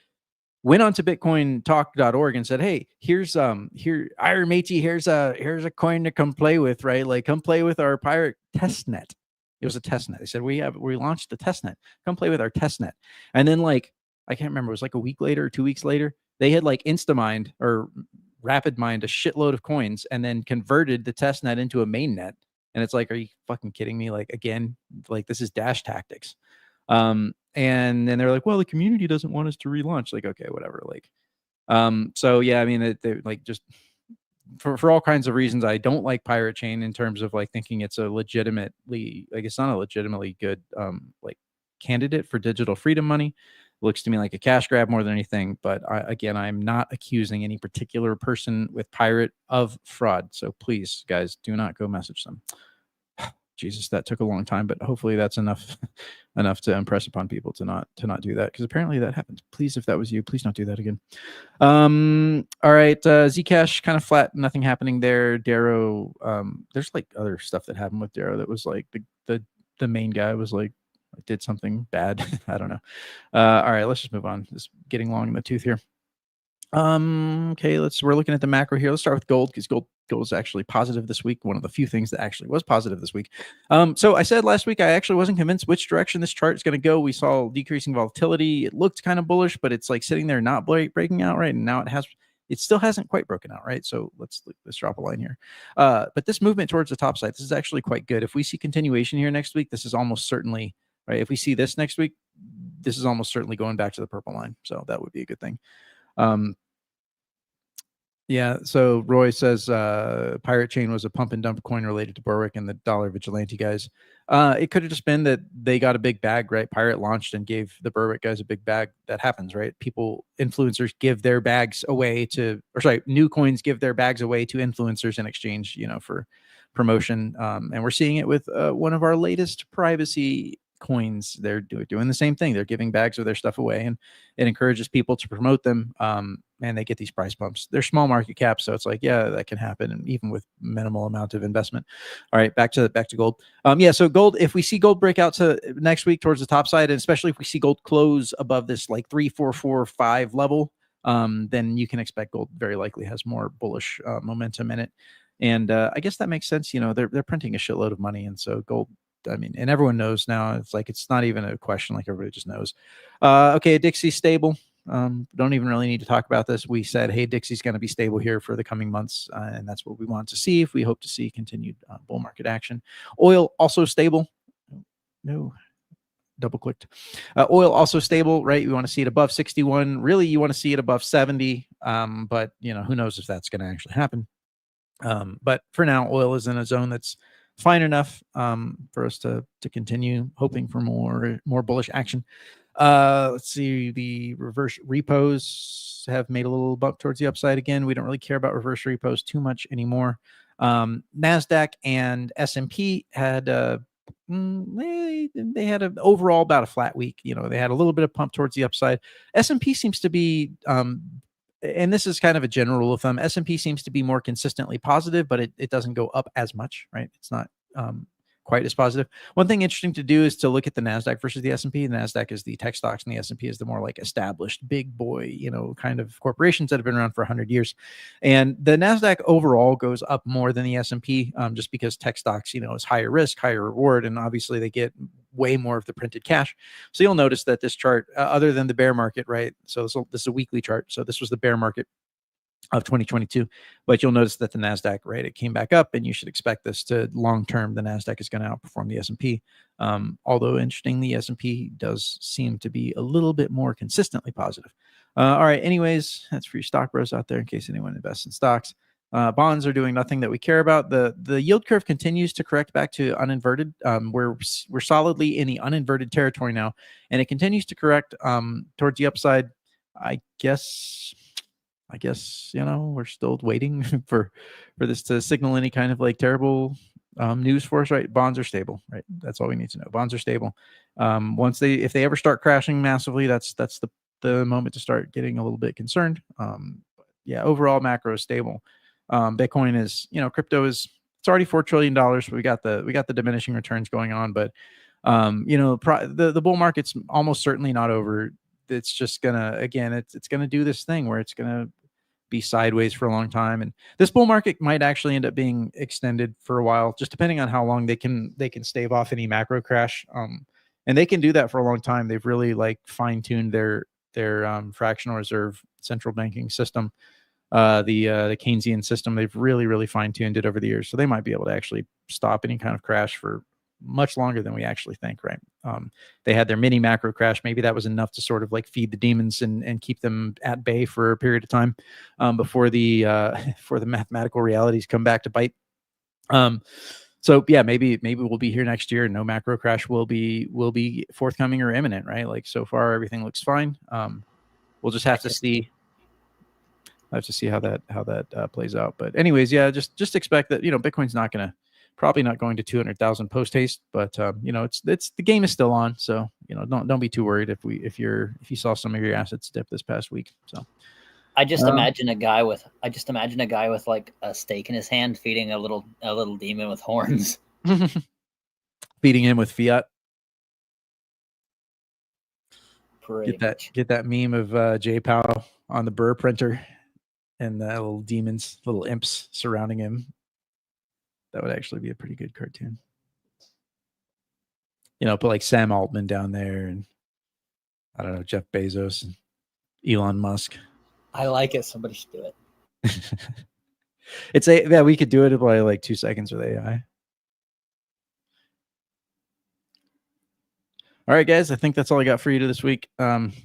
went on to bitcointalk.org and said, hey, here's here Iron Matey, here's a coin to come play with, right? Like, come play with our pirate testnet. It was a testnet. They said, we launched the testnet. Come play with our testnet. And then, like, I can't remember, it was like a week later or 2 weeks later, they had like instamined or rapid mined a shitload of coins and then converted the testnet into a mainnet. And it's like, are you fucking kidding me? Like, again, like, this is Dash tactics. And then they're like, well, the community doesn't want us to relaunch. Like, okay, whatever. Like, so yeah, I mean, they're like, just for all kinds of reasons, I don't like Pirate Chain in terms of like thinking it's a legitimately, like, it's not a legitimately good, like, candidate for digital freedom money. It looks to me like a cash grab more than anything. But again, I'm not accusing any particular person with Pirate of fraud. So please, guys, do not go message them. Jesus, that took a long time, but hopefully that's enough to impress upon people to not do that, because apparently that happened. Please, if that was you, please don't do that again. All right, Zcash kind of flat, nothing happening there. Darrow, there's like other stuff that happened with Darrow that was like the main guy was like did something bad. I don't know. All right, let's just move on. It's getting long in the tooth here. Okay, we're looking at the macro here. Let's start with gold, because gold is actually positive this week. One of the few things that actually was positive this week. So I said last week I actually wasn't convinced which direction this chart is going to go. We saw decreasing volatility. It looked kind of bullish, but it's like sitting there not breaking out, right? And now it still hasn't quite broken out, right? So let's drop a line here. But this movement towards the top side, this is actually quite good. If we see continuation here next week, this is almost certainly, right? If we see this next week, this is almost certainly going back to the purple line. So that would be a good thing. Yeah, so Roy says Pirate Chain was a pump and dump coin related to Berwick and the Dollar Vigilante guys. It could have just been that they got a big bag, right? Pirate launched and gave the Berwick guys a big bag. That happens, right? Influencers give their bags away new coins give their bags away to influencers in exchange, for promotion. And we're seeing it with one of our latest privacy coins. They're doing the same thing. They're giving bags of their stuff away, and it encourages people to promote them. And they get these price bumps. They're small market caps, so it's like, yeah, that can happen, and even with minimal amount of investment. All right, back to gold. Yeah, so gold, if we see gold break out to next week towards the top side, and especially if we see gold close above this like 3,445 level, then you can expect gold very likely has more bullish momentum in it. And I guess that makes sense. They're printing a shitload of money, and so gold, I mean, and everyone knows now. It's like, it's not even a question. Like, everybody just knows. Okay, Dixie's stable. Don't even really need to talk about this. We said, hey, Dixie's going to be stable here for the coming months, and that's what we want to see if we hope to see continued bull market action. Oil also stable. No, double clicked. Oil also stable, right? We want to see it above 61. Really, you want to see it above 70, but who knows if that's going to actually happen. But for now, oil is in a zone that's fine enough for us to continue hoping for more bullish action. Let's see, the reverse repos have made a little bump towards the upside again. We don't really care about reverse repos too much anymore. NASDAQ and S&P had they had an overall about a flat week. They had a little bit of pump towards the upside. S&P seems to be and this is kind of a general rule of thumb, S&P seems to be more consistently positive, but it doesn't go up as much, right? It's not quite as positive. One thing interesting to do is to look at the NASDAQ versus the S&P. The NASDAQ is the tech stocks, and the S&P is the more like established big boy, kind of corporations that have been around for 100 years. And the NASDAQ overall goes up more than the S&P just because tech stocks, is higher risk, higher reward, and obviously they get way more of the printed cash. So you'll notice that this chart, other than the bear market, right? So this is a weekly chart. So this was the bear market of 2022, but you'll notice that the NASDAQ, right, it came back up, and you should expect this to long-term, the NASDAQ is going to outperform the S&P. Although interesting, the S&P does seem to be a little bit more consistently positive. All right, anyways, that's for you stock bros out there in case anyone invests in stocks. Bonds are doing nothing that we care about. The yield curve continues to correct back to uninverted. We're solidly in the uninverted territory now, and it continues to correct towards the upside. I guess we're still waiting for this to signal any kind of like terrible news for us, right? Bonds are stable, right? That's all we need to know. Bonds are stable. If they ever start crashing massively, that's the moment to start getting a little bit concerned. Yeah, overall macro is stable. Bitcoin is, crypto is, it's already $4 trillion. So we got the diminishing returns going on, but the bull market's almost certainly not over. it's just gonna, again, it's gonna do this thing where it's gonna be sideways for a long time, and this bull market might actually end up being extended for a while, just depending on how long they can stave off any macro crash. And they can do that for a long time. They've really like fine-tuned their fractional reserve central banking system, the Keynesian system. They've really fine-tuned it over the years, so they might be able to actually stop any kind of crash for much longer than we actually think, right? They had their mini macro crash. Maybe that was enough to sort of like feed the demons and keep them at bay for a period of time, before the mathematical realities come back to bite. So yeah, maybe we'll be here next year and no macro crash will be forthcoming or imminent, right? Like, so far everything looks fine. We'll just have to see. I have to see how that plays out. But anyways, yeah, just expect that, Bitcoin's probably not going to 200,000 post haste, but it's the game is still on. So, don't be too worried if you saw some of your assets dip this past week. So I just imagine a guy with like a stake in his hand feeding a little demon with horns. Feeding him with fiat. Get that meme of J Powell on the Burr printer and the little demons, little imps surrounding him. That would actually be a pretty good cartoon. Put like Sam Altman down there, and I don't know, Jeff Bezos and Elon Musk. I like it. Somebody should do it. We could do it in like 2 seconds with AI. All right, guys, I think that's all I got for you this week.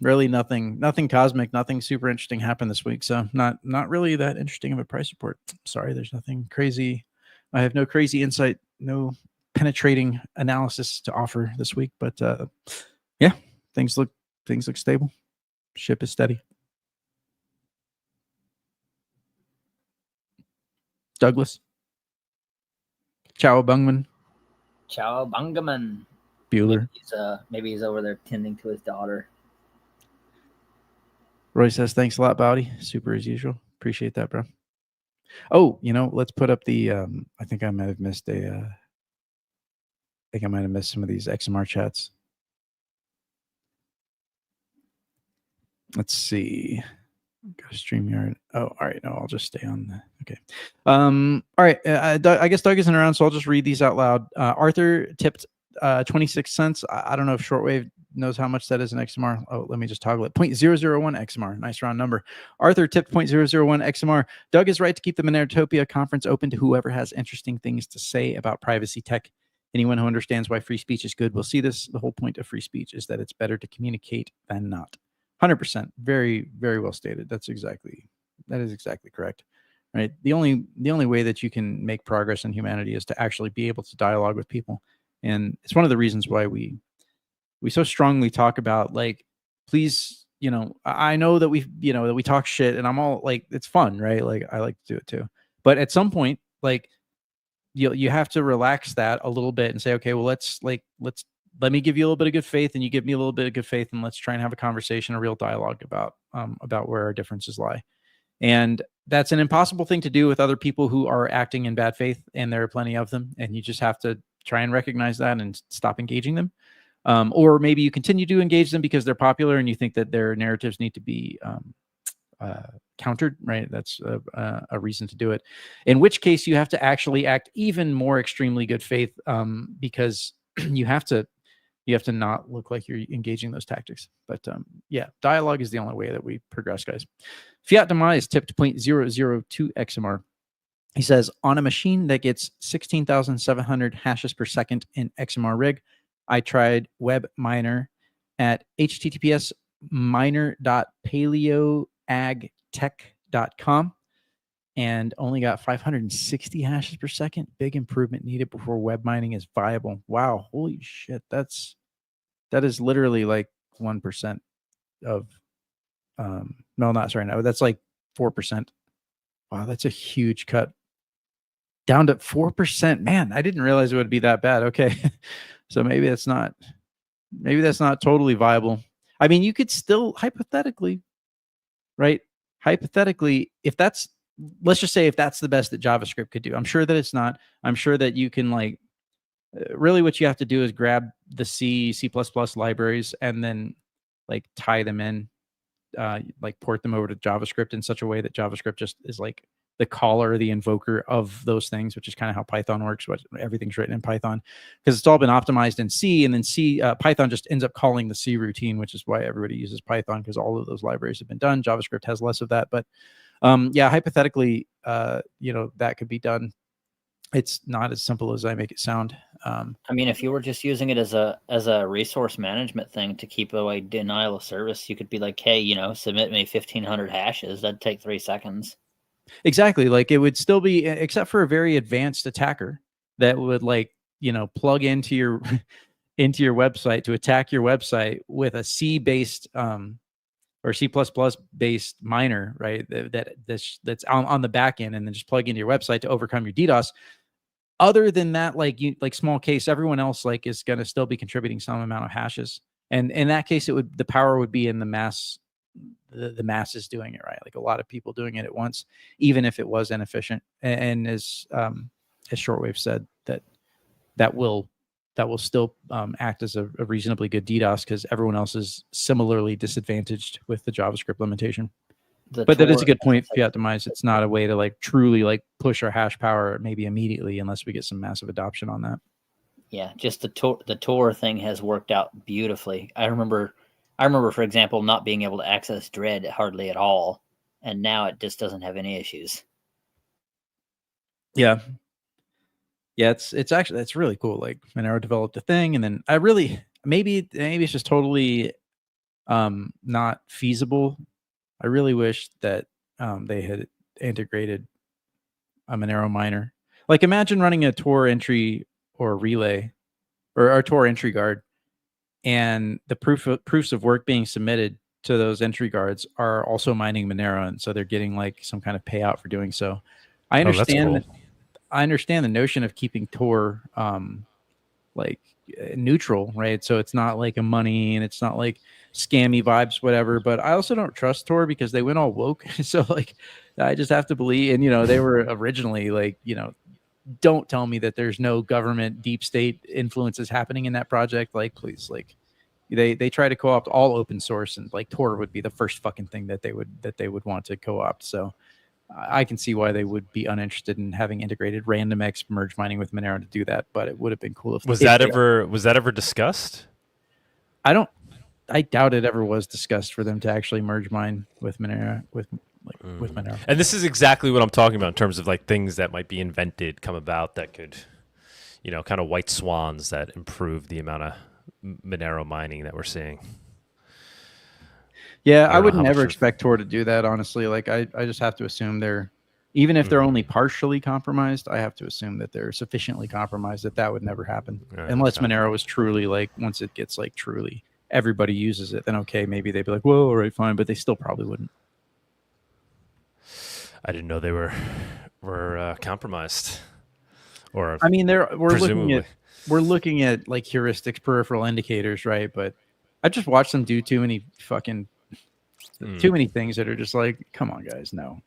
Really nothing cosmic, nothing super interesting happened this week. So not really that interesting of a price report. Sorry, there's nothing crazy. I have no crazy insight, no penetrating analysis to offer this week. But yeah, things look stable. Ship is steady. Douglas. Ciao Bungman. Ciao Bungaman. Bueller. Maybe he's over there tending to his daughter. Roy says, thanks a lot, Bawdy. Super as usual. Appreciate that, bro. Oh, let's put up the I think I might have missed some of these XMR chats. Let's see. Go to StreamYard. Oh, all right. No, I'll just stay on the. Okay. All right. I guess Doug isn't around, so I'll just read these out loud. Arthur tipped 26 cents. I don't know if Shortwave knows how much that is in XMR. Oh, let me just toggle it. 0.001 XMR. Nice round number. Arthur tipped 0.001 XMR. Doug is right to keep the Monerotopia conference open to whoever has interesting things to say about privacy tech. Anyone who understands why free speech is good will see this. The whole point of free speech is that it's better to communicate than not. 100%. Very, very well stated. That is exactly correct. Right. The only way that you can make progress in humanity is to actually be able to dialogue with people. And it's one of the reasons why we so strongly talk about, like, please, I know that that we talk shit, and I'm all like, it's fun, right? Like, I like to do it too. But at some point, like, you have to relax that a little bit and say, okay, well, let me give you a little bit of good faith, and you give me a little bit of good faith, and let's try and have a conversation, a real dialogue about where our differences lie. And that's an impossible thing to do with other people who are acting in bad faith, and there are plenty of them, and you just have to try and recognize that and stop engaging them. Or maybe you continue to engage them because they're popular and you think that their narratives need to be countered, right? That's a reason to do it. In which case you have to actually act even more extremely good faith, because you have to not look like you're engaging those tactics. But yeah, dialogue is the only way that we progress, guys. Fiat Demise tipped 0.002 XMR. He says, on a machine that gets 16,700 hashes per second in XMR rig, I tried web miner at https miner.paleoagtech.com and only got 560 hashes per second. Big improvement needed before web mining is viable. Wow, holy shit. That is literally like 1% of that's like 4%. Wow, that's a huge cut. Down to 4%. Man, I didn't realize it would be that bad. Okay. So maybe that's not totally viable. I mean, you could still hypothetically, right? Hypothetically, let's just say if that's the best that JavaScript could do. I'm sure that it's not. I'm sure that you can really what you have to do is grab the C++ libraries and then like tie them in, like port them over to JavaScript in such a way that JavaScript just is like the caller, the invoker of those things, which is kind of how Python works. Everything's written in Python because it's all been optimized in C, and then Python just ends up calling the C routine, which is why everybody uses Python, because all of those libraries have been done. JavaScript has less of that, but yeah, hypothetically, that could be done. It's not as simple as I make it sound. I mean, if you were just using it as a resource management thing to keep away denial of service, you could be like, hey, submit me 1,500 hashes. That'd take 3 seconds. Exactly. Like it would still be, except for a very advanced attacker that would plug into your website to attack your website with a C-based or C++ based miner, right? That's on the back end, and then just plug into your website to overcome your DDoS. Other than that, like small case, everyone else is going to still be contributing some amount of hashes, and in that case, the power would be in the mass. The masses doing it, right? Like a lot of people doing it at once, even if it was inefficient. And as Shortwave said, that will still act as a reasonably good DDoS because everyone else is similarly disadvantaged with the JavaScript limitation. But that is a good point, Fiat Demise. It's not a way to truly push our hash power maybe immediately unless we get some massive adoption on that. Yeah, just the Tor thing has worked out beautifully. I remember, for example, not being able to access Dread hardly at all, and now it just doesn't have any issues. Yeah, it's really cool. Like Monero developed a thing, and then maybe it's just totally not feasible. I really wish that they had integrated a Monero miner. Like imagine running a Tor entry or relay or Tor entry guard, and the proofs of work being submitted to those entry guards are also mining Monero, and so they're getting some kind of payout for doing so. I understand that's cool. I understand the notion of keeping Tor neutral, right? So it's not like a money and it's not like scammy vibes, whatever. But I also don't trust Tor because they went all woke. So I just have to believe. And they were originally don't tell me that there's no government deep state influences happening in that project. Please, they try to co-opt all open source, and Tor would be the first fucking thing that they would want to co-opt. So I can see why they would be uninterested in having integrated RandomX merge mining with Monero to do that, but it would have been cool if was that ever discussed? I doubt it ever was discussed for them to actually merge mine with Monero with Monero. And this is exactly what I'm talking about in terms of things that might be invented, come about that could, kind of white swans that improve the amount of Monero mining that we're seeing. Yeah, I would never expect Tor to do that, honestly. I just have to assume even if they're only partially compromised, I have to assume that they're sufficiently compromised that would never happen. Right, unless Monero is truly once it gets truly everybody uses it, then okay, maybe they'd be like, whoa, all right, fine, but they still probably wouldn't. I didn't know they were compromised. Or I mean, we're looking at heuristics, peripheral indicators, right? But I just watched them do too many things that are just come on, guys, no.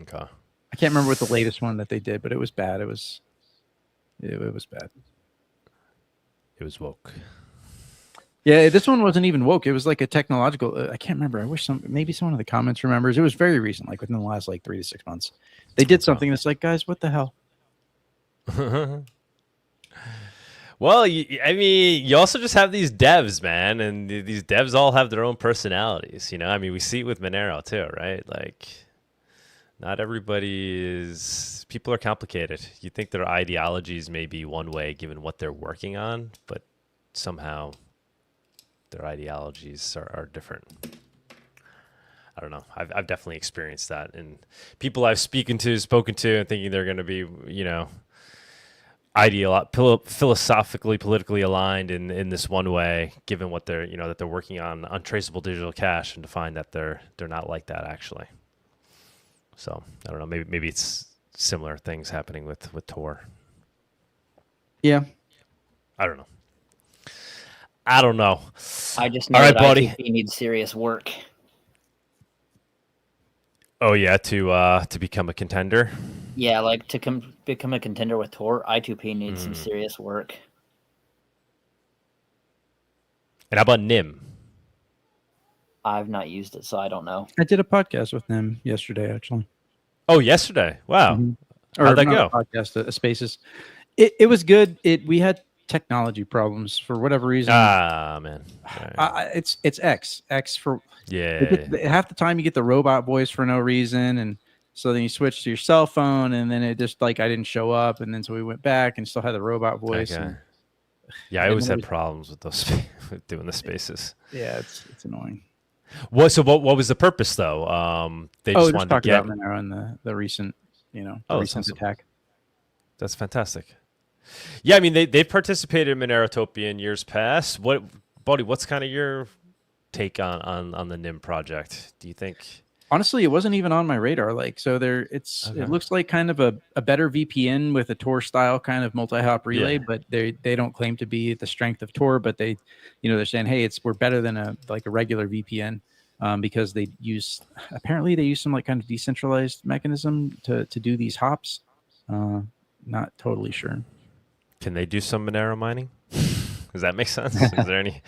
Okay. I can't remember what the latest one that they did, but it was bad. It was bad. It was woke. Yeah, this one wasn't even woke. It was a technological. I can't remember. I wish maybe someone in the comments remembers. It was very recent, within the last 3 to 6 months. They did something that's guys, what the hell? Well, you also just have these devs, man, and these devs all have their own personalities. I mean, we see it with Monero too, right? Not everybody people are complicated. You think their ideologies may be one way given what they're working on, but somehow their ideologies are different. I don't know. I've definitely experienced that, and people I've spoken to and thinking they're going to be, philosophically, politically aligned in this one way, given what they're, that they're working on untraceable digital cash, and to find that they're not like that actually. So I don't know. Maybe it's similar things happening with Tor. Yeah, I don't know. I just know that Bawdy. ITP needs serious work. Oh yeah, to become a contender. Yeah, to become a contender with Tor, I2P needs some serious work. And how about NIM? I've not used it, so I don't know. I did a podcast with them yesterday, actually. Oh, yesterday. Wow. Or How'd that not go? a podcast, a Spaces. It was good. We had technology problems for whatever reason. Ah, man. Right. It's X for Yeah. half the time you get the robot voice for no reason, and so then you switch to your cell phone, and then it just like I didn't show up, and then so we went back and still had the robot voice. Okay. And, Yeah, I always had problems with those with doing the spaces. yeah, it's annoying. What was the purpose though? They just wanted to talk get about Monero and the recent, recent awesome. attack. That's fantastic. Yeah, I mean they've participated in Monerotopia in years past. Bawdy, what's kind of your take on the NIM project? Do you think? Honestly, it wasn't even on my radar. Like, so it looks like kind of a better VPN with a Tor style kind of multi-hop relay, but they don't claim to be the strength of Tor, but they, they're saying, hey, we're better than a regular VPN, because they use some like kind of decentralized mechanism to do these hops. Not totally sure. Can they do some Monero mining? Does that make sense? Is there any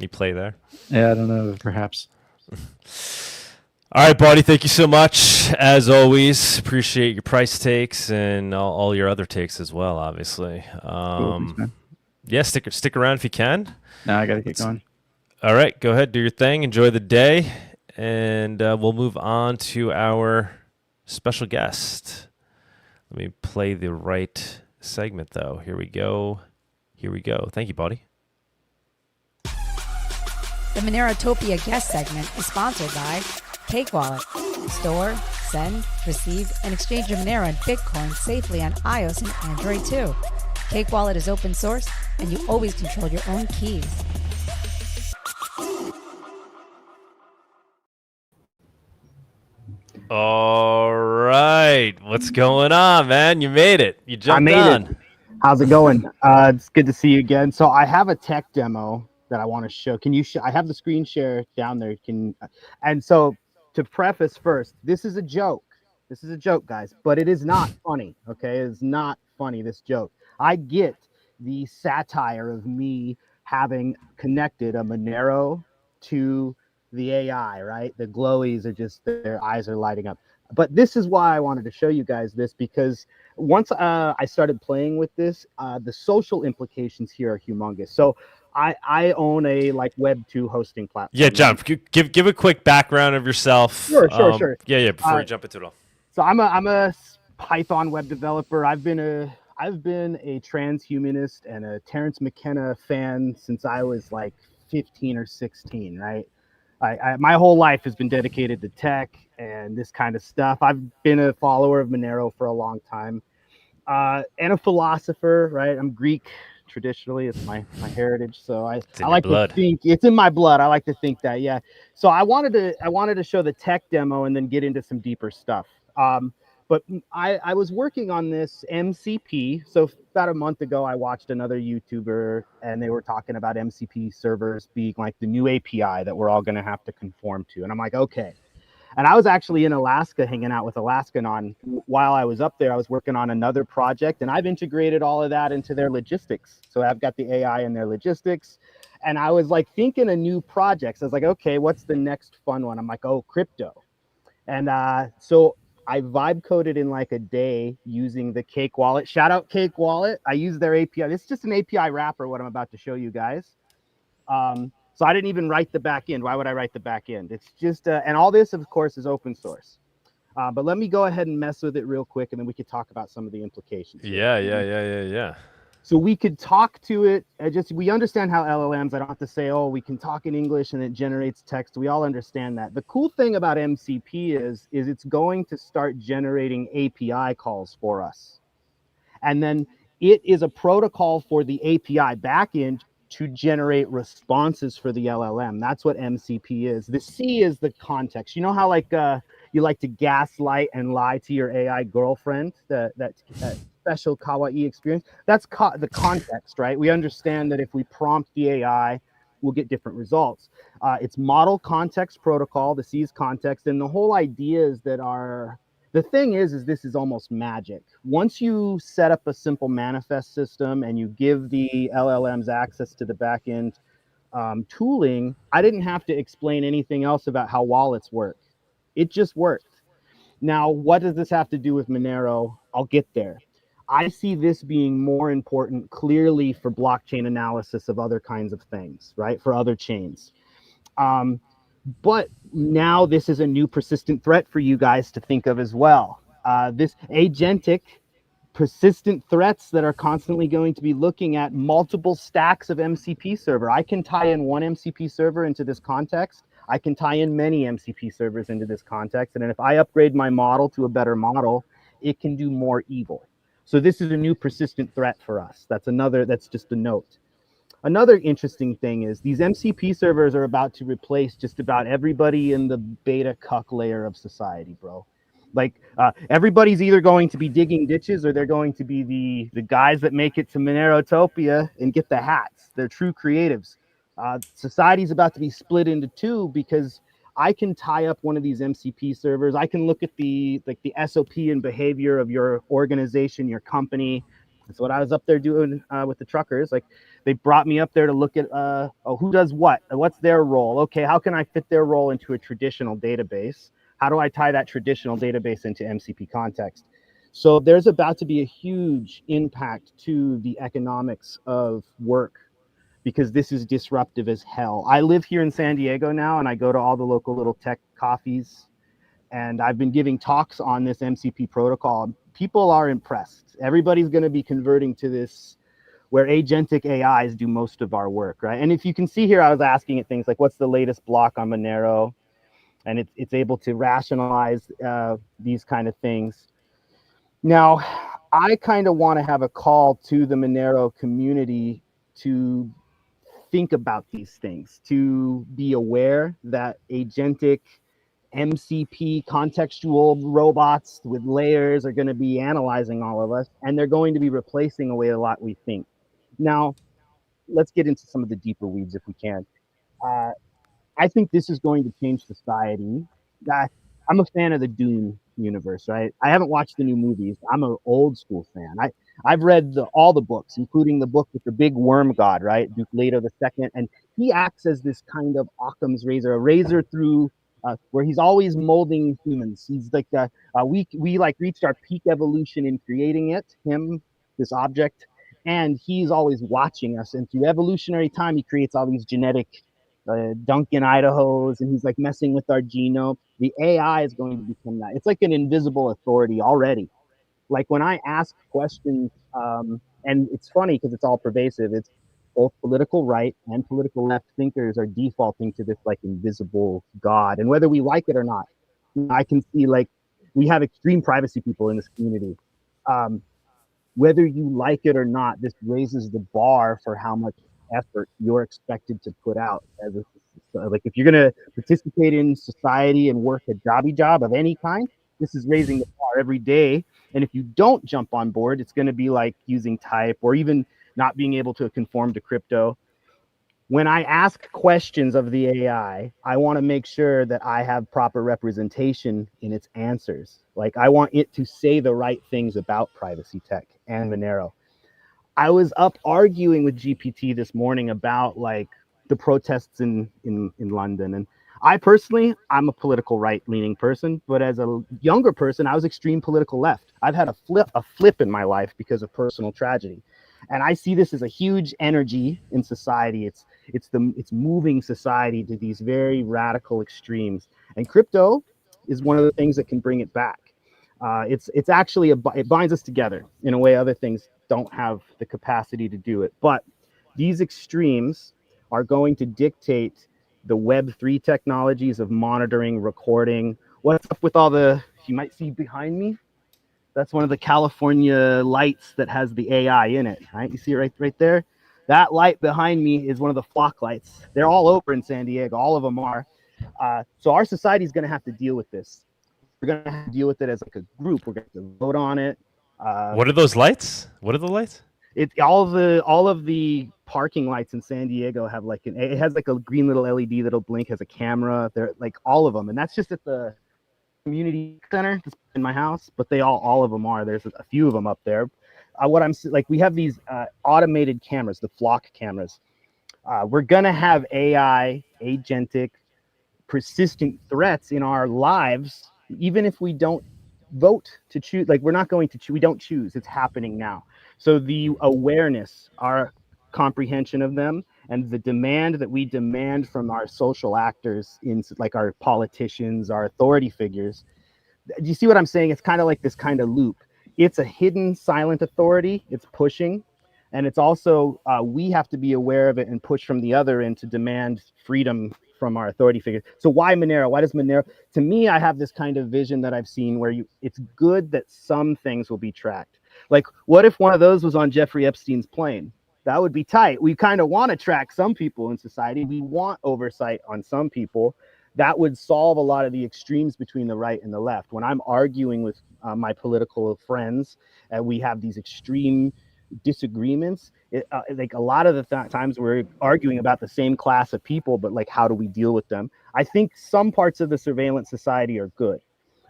play there? Yeah, I don't know. Perhaps. All right, Bawdy, thank you so much. As always, appreciate your price takes and all your other takes as well, obviously. Cool, thanks, yeah, stick around if you can. No, I got to get going. All right, go ahead, do your thing. Enjoy the day. And we'll move on to our special guest. Let me play the right segment, though. Here we go. Thank you, Bawdy. The Monerotopia guest segment is sponsored by Cake Wallet. Store, send, receive, and exchange your Monero and Bitcoin safely on iOS and Android too. Cake Wallet is open source, and you always control your own keys. All right. What's going on, man? You made it. You jumped on. It. How's it going? It's good to see you again. So I have a tech demo that I want to show. Can you I have the screen share down there. And so to preface first, this is a joke. This is a joke, guys, but it is not funny. Okay. It's not funny, this joke. I get the satire of me having connected a Monero to the AI, right? The glowies are just, their eyes are lighting up. But this is why I wanted to show you guys this, because once I started playing with this, the social implications here are humongous. So I own a Web 2 hosting platform. Yeah, John, give a quick background of yourself. Sure. Yeah, before you jump into it all. So I'm a Python web developer. I've been a transhumanist and a Terence McKenna fan since I was like 15 or 16, right? My whole life has been dedicated to tech and this kind of stuff. I've been a follower of Monero for a long time, and a philosopher, right? I'm Greek traditionally; it's my heritage. So I like to think it's in my blood. I like to think that, yeah. So I wanted to show the tech demo and then get into some deeper stuff. But I was working on this MCP. So about a month ago, I watched another YouTuber and they were talking about MCP servers being like the new API that we're all going to have to conform to. And I'm like, okay. And I was actually in Alaska hanging out with Alaskanon. While I was up there, I was working on another project and I've integrated all of that into their logistics. So I've got the AI in their logistics. And I was like thinking of new projects. I was like, okay, what's the next fun one? I'm like, oh, crypto. And so I vibe coded in like a day using the Cake Wallet. Shout out Cake Wallet. I use their API. It's just an API wrapper, what I'm about to show you guys. So I didn't even write the back end. Why would I write the back end? It's just, and all this, of course, is open source. But let me go ahead and mess with it real quick, and then we could talk about some of the implications. Yeah. So we could talk to it. We understand how LLMs, I don't have to say, oh, we can talk in English and it generates text. We all understand that. The cool thing about MCP is it's going to start generating API calls for us. And then it is a protocol for the API backend to generate responses for the LLM. That's what MCP is. The C is the context. You know how you like to gaslight and lie to your AI girlfriend, that special kawaii experience? That's the context, right? We understand that if we prompt the AI, we'll get different results. It's model context protocol, the C is context, and the whole idea is that the thing is this is almost magic. Once you set up a simple manifest system and you give the LLMs access to the backend tooling, I didn't have to explain anything else about how wallets work. It just worked. Now, what does this have to do with Monero? I'll get there. I see this being more important clearly for blockchain analysis of other kinds of things, right? For other chains. But now this is a new persistent threat for you guys to think of as well. This agentic persistent threats that are constantly going to be looking at multiple stacks of MCP server. I can tie in one MCP server into this context. I can tie in many MCP servers into this context. And then if I upgrade my model to a better model, it can do more evil. So this is a new persistent threat for us. That's just a note. Another interesting thing is these MCP servers are about to replace just about everybody in the beta cuck layer of society, bro. Like everybody's either going to be digging ditches or they're going to be the guys that make it to Monerotopia and get the hats. They're true creatives. Society's about to be split into two because I can tie up one of these MCP servers. I can look at the SOP and behavior of your organization, your company. That's what I was up there doing with the truckers. Like they brought me up there to look at who does what, what's their role. Okay, how can I fit their role into a traditional database? How do I tie that traditional database into MCP context? So there's about to be a huge impact to the economics of work because this is disruptive as hell. I live here in San Diego now, and I go to all the local little tech coffees, and I've been giving talks on this MCP protocol. People are impressed. Everybody's going to be converting to this where agentic AIs do most of our work, right? And if you can see here, I was asking it things like, what's the latest block on Monero? And it's able to rationalize these kind of things. Now, I kind of want to have a call to the Monero community to think about these things, to be aware that agentic MCP contextual robots with layers are going to be analyzing all of us, and they're going to be replacing away a lot we think. Now, let's get into some of the deeper weeds if we can. I think this is going to change society. I'm a fan of the Dune universe, right? I haven't watched the new movies. I'm an old school fan. I've read all the books, including the book with the big worm god, right? Duke Leto II. And he acts as this kind of Occam's razor, a razor through where he's always molding humans. He's like, we like reached our peak evolution in creating it, this object, and he's always watching us. And through evolutionary time, he creates all these genetic Duncan Idahos, and he's like messing with our genome. The AI is going to become that. It's like an invisible authority already. Like when I ask questions, and it's funny because it's all pervasive. It's both political right and political left thinkers are defaulting to this like invisible God, and whether we like it or not, I can see like we have extreme privacy people in this community. Whether you like it or not, this raises the bar for how much effort you're expected to put out as like if you're going to participate in society and work a job of any kind, this is raising the bar every day. And if you don't jump on board, it's going to be like using type or even not being able to conform to crypto. When I ask questions of the AI, I want to make sure that I have proper representation in its answers. Like I want it to say the right things about privacy tech and Monero. I was up arguing with GPT this morning about like the protests in London. And I personally, I'm a political right-leaning person, but as a younger person, I was extreme political left. I've had a flip in my life because of personal tragedy. And I see this as a huge energy in society. It's moving society to these very radical extremes. And crypto is one of the things that can bring it back. It's actually it binds us together in a way other things don't have the capacity to do it. But these extremes are going to dictate the Web3 technologies of monitoring, recording. What's up with all you might see behind me? That's one of the California lights that has the AI in it, right? You see it right there? That light behind me is one of the flock lights. They're all over in San Diego. All of them are. So our society is going to have to deal with this. We're going to have to deal with it as like a group. We're going to vote on it. What are those lights? What are the lights? All of the parking lights in San Diego have like it has like a green little LED that'll blink, has a camera. They're like all of them, and that's just at the community center in my house. But they all of them are. There's a few of them up there. We have these automated cameras, the flock cameras. We're going to have AI, agentic, persistent threats in our lives, even if we don't vote to choose. Like, we're not going to choose. We don't choose. It's happening now. So the awareness, our comprehension of them, and the demand that we demand from our social actors, in like our politicians, our authority figures. Do you see what I'm saying? It's kind of like this kind of loop. It's a hidden, silent authority. It's pushing. And it's also, we have to be aware of it and push from the other end to demand freedom from our authority figures. So why Monero? Why does Monero? To me, I have this kind of vision that I've seen where it's good that some things will be tracked. Like, what if one of those was on Jeffrey Epstein's plane? That would be tight. We kind of want to track some people in society. We want oversight on some people. That would solve a lot of the extremes between the right and the left. When I'm arguing with my political friends, we have these extreme disagreements. Like, a lot of the times we're arguing about the same class of people, but like, how do we deal with them? I think some parts of the surveillance society are good.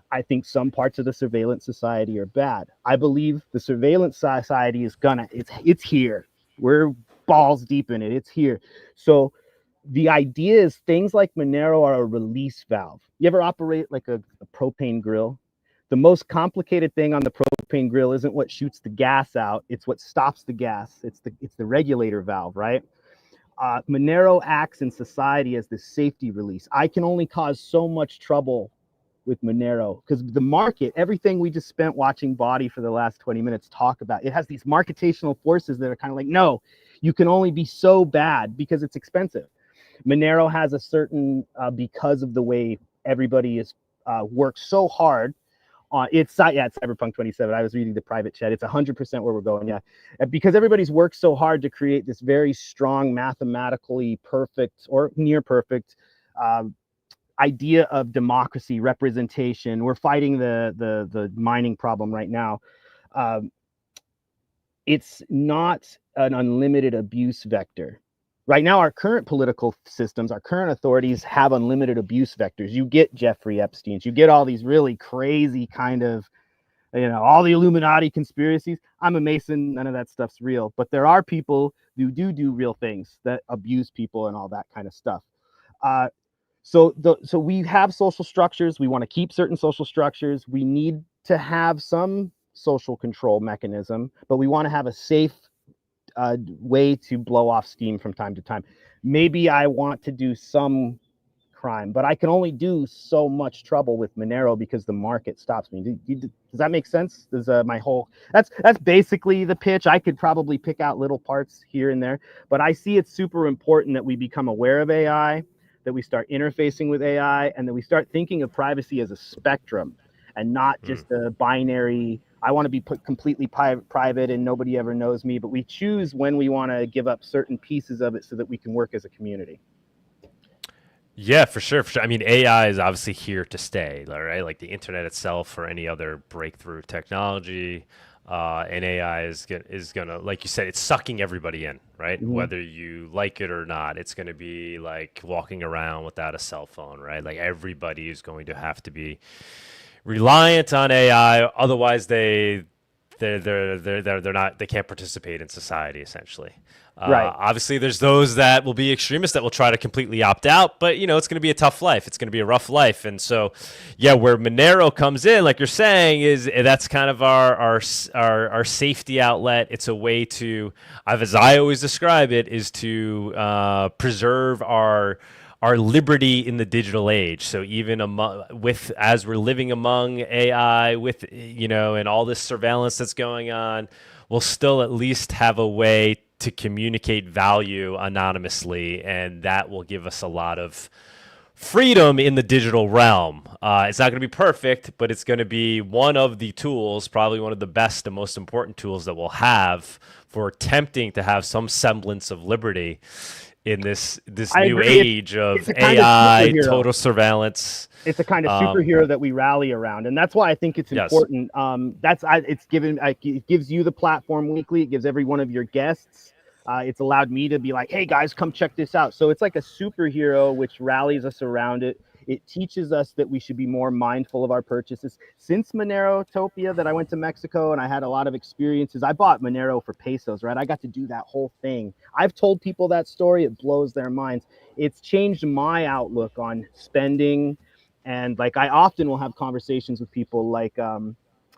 I think some parts of the surveillance society are bad. I believe the surveillance society is it's here. We're balls deep in it. It's here. So the idea is things like Monero are a release valve. You ever operate like a propane grill? The most complicated thing on the propane grill isn't what shoots the gas out. It's what stops the gas. It's the regulator valve, right? Monero acts in society as this safety release. I can only cause so much trouble with Monero because the market, everything we just spent watching Bawdy for the last 20 minutes talk about, it has these marketational forces that are kind of like, no, you can only be so bad because it's expensive. Monero has a certain, because of the way everybody is works so hard on it's Cyberpunk 27. I was reading the private chat. It's 100% where we're going. Yeah, because everybody's worked so hard to create this very strong, mathematically perfect or near perfect idea of democracy, representation. We're fighting the mining problem right now. It's not an unlimited abuse vector. Right now, our current political systems, our current authorities have unlimited abuse vectors. You get Jeffrey Epstein's, you get all these really crazy kind of, all the Illuminati conspiracies. I'm a Mason, none of that stuff's real. But there are people who do real things that abuse people and all that kind of stuff. So we have social structures. We want to keep certain social structures. We need to have some social control mechanism, but we want to have a safe way to blow off steam from time to time. Maybe I want to do some crime, but I can only do so much trouble with Monero because the market stops me. Does that make sense? Does that's basically the pitch. I could probably pick out little parts here and there, but I see it's super important that we become aware of AI, that we start interfacing with AI, and that we start thinking of privacy as a spectrum and not just a binary, I want to be put completely private and nobody ever knows me, but we choose when we want to give up certain pieces of it so that we can work as a community. Yeah, for sure. I mean, AI is obviously here to stay, right? Like the internet itself or any other breakthrough technology, and AI is gonna, like you said, it's sucking everybody in, right? Mm-hmm. Whether you like it or not, it's gonna be like walking around without a cell phone, right? Like everybody is going to have to be reliant on AI, otherwise they can't participate in society essentially. Right. Obviously, there's those that will be extremists that will try to completely opt out, but it's going to be a tough life. It's going to be a rough life, and so, yeah, where Monero comes in, like you're saying, is that's kind of our safety outlet. It's a way to, as I always describe it, is to preserve our liberty in the digital age. So even as we're living among AI, with and all this surveillance that's going on, we'll still at least have a way to communicate value anonymously, and that will give us a lot of freedom in the digital realm. It's not going to be perfect, but it's going to be one of the tools, probably one of the best and most important tools that we'll have for attempting to have some semblance of liberty in this new age of AI, total surveillance. It's a kind of superhero that we rally around, and that's why I think it's important. It gives you the platform weekly. It gives every one of your guests. It's allowed me to be like, hey guys, come check this out. So it's like a superhero which rallies us around it. It teaches us that we should be more mindful of our purchases. Since Monerotopia, that I went to Mexico and I had a lot of experiences, I bought Monero for pesos, right? I got to do that whole thing. I've told people that story. It blows their minds. It's changed my outlook on spending. And like, I often will have conversations with people like,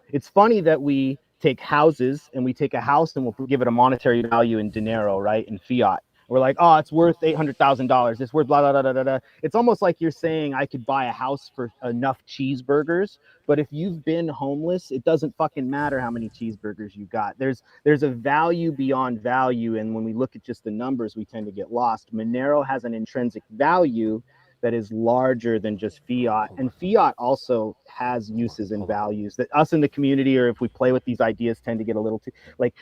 it's funny that we take houses and we take a house and we'll give it a monetary value in dinero, right? In fiat. We're like, oh, it's worth $800,000. It's worth blah, blah, blah, blah, blah, blah. It's almost like you're saying I could buy a house for enough cheeseburgers. But if you've been homeless, it doesn't fucking matter how many cheeseburgers you got. There's a value beyond value. And when we look at just the numbers, we tend to get lost. Monero has an intrinsic value that is larger than just fiat. And fiat also has uses and values that us in the community, or if we play with these ideas, tend to get a little too like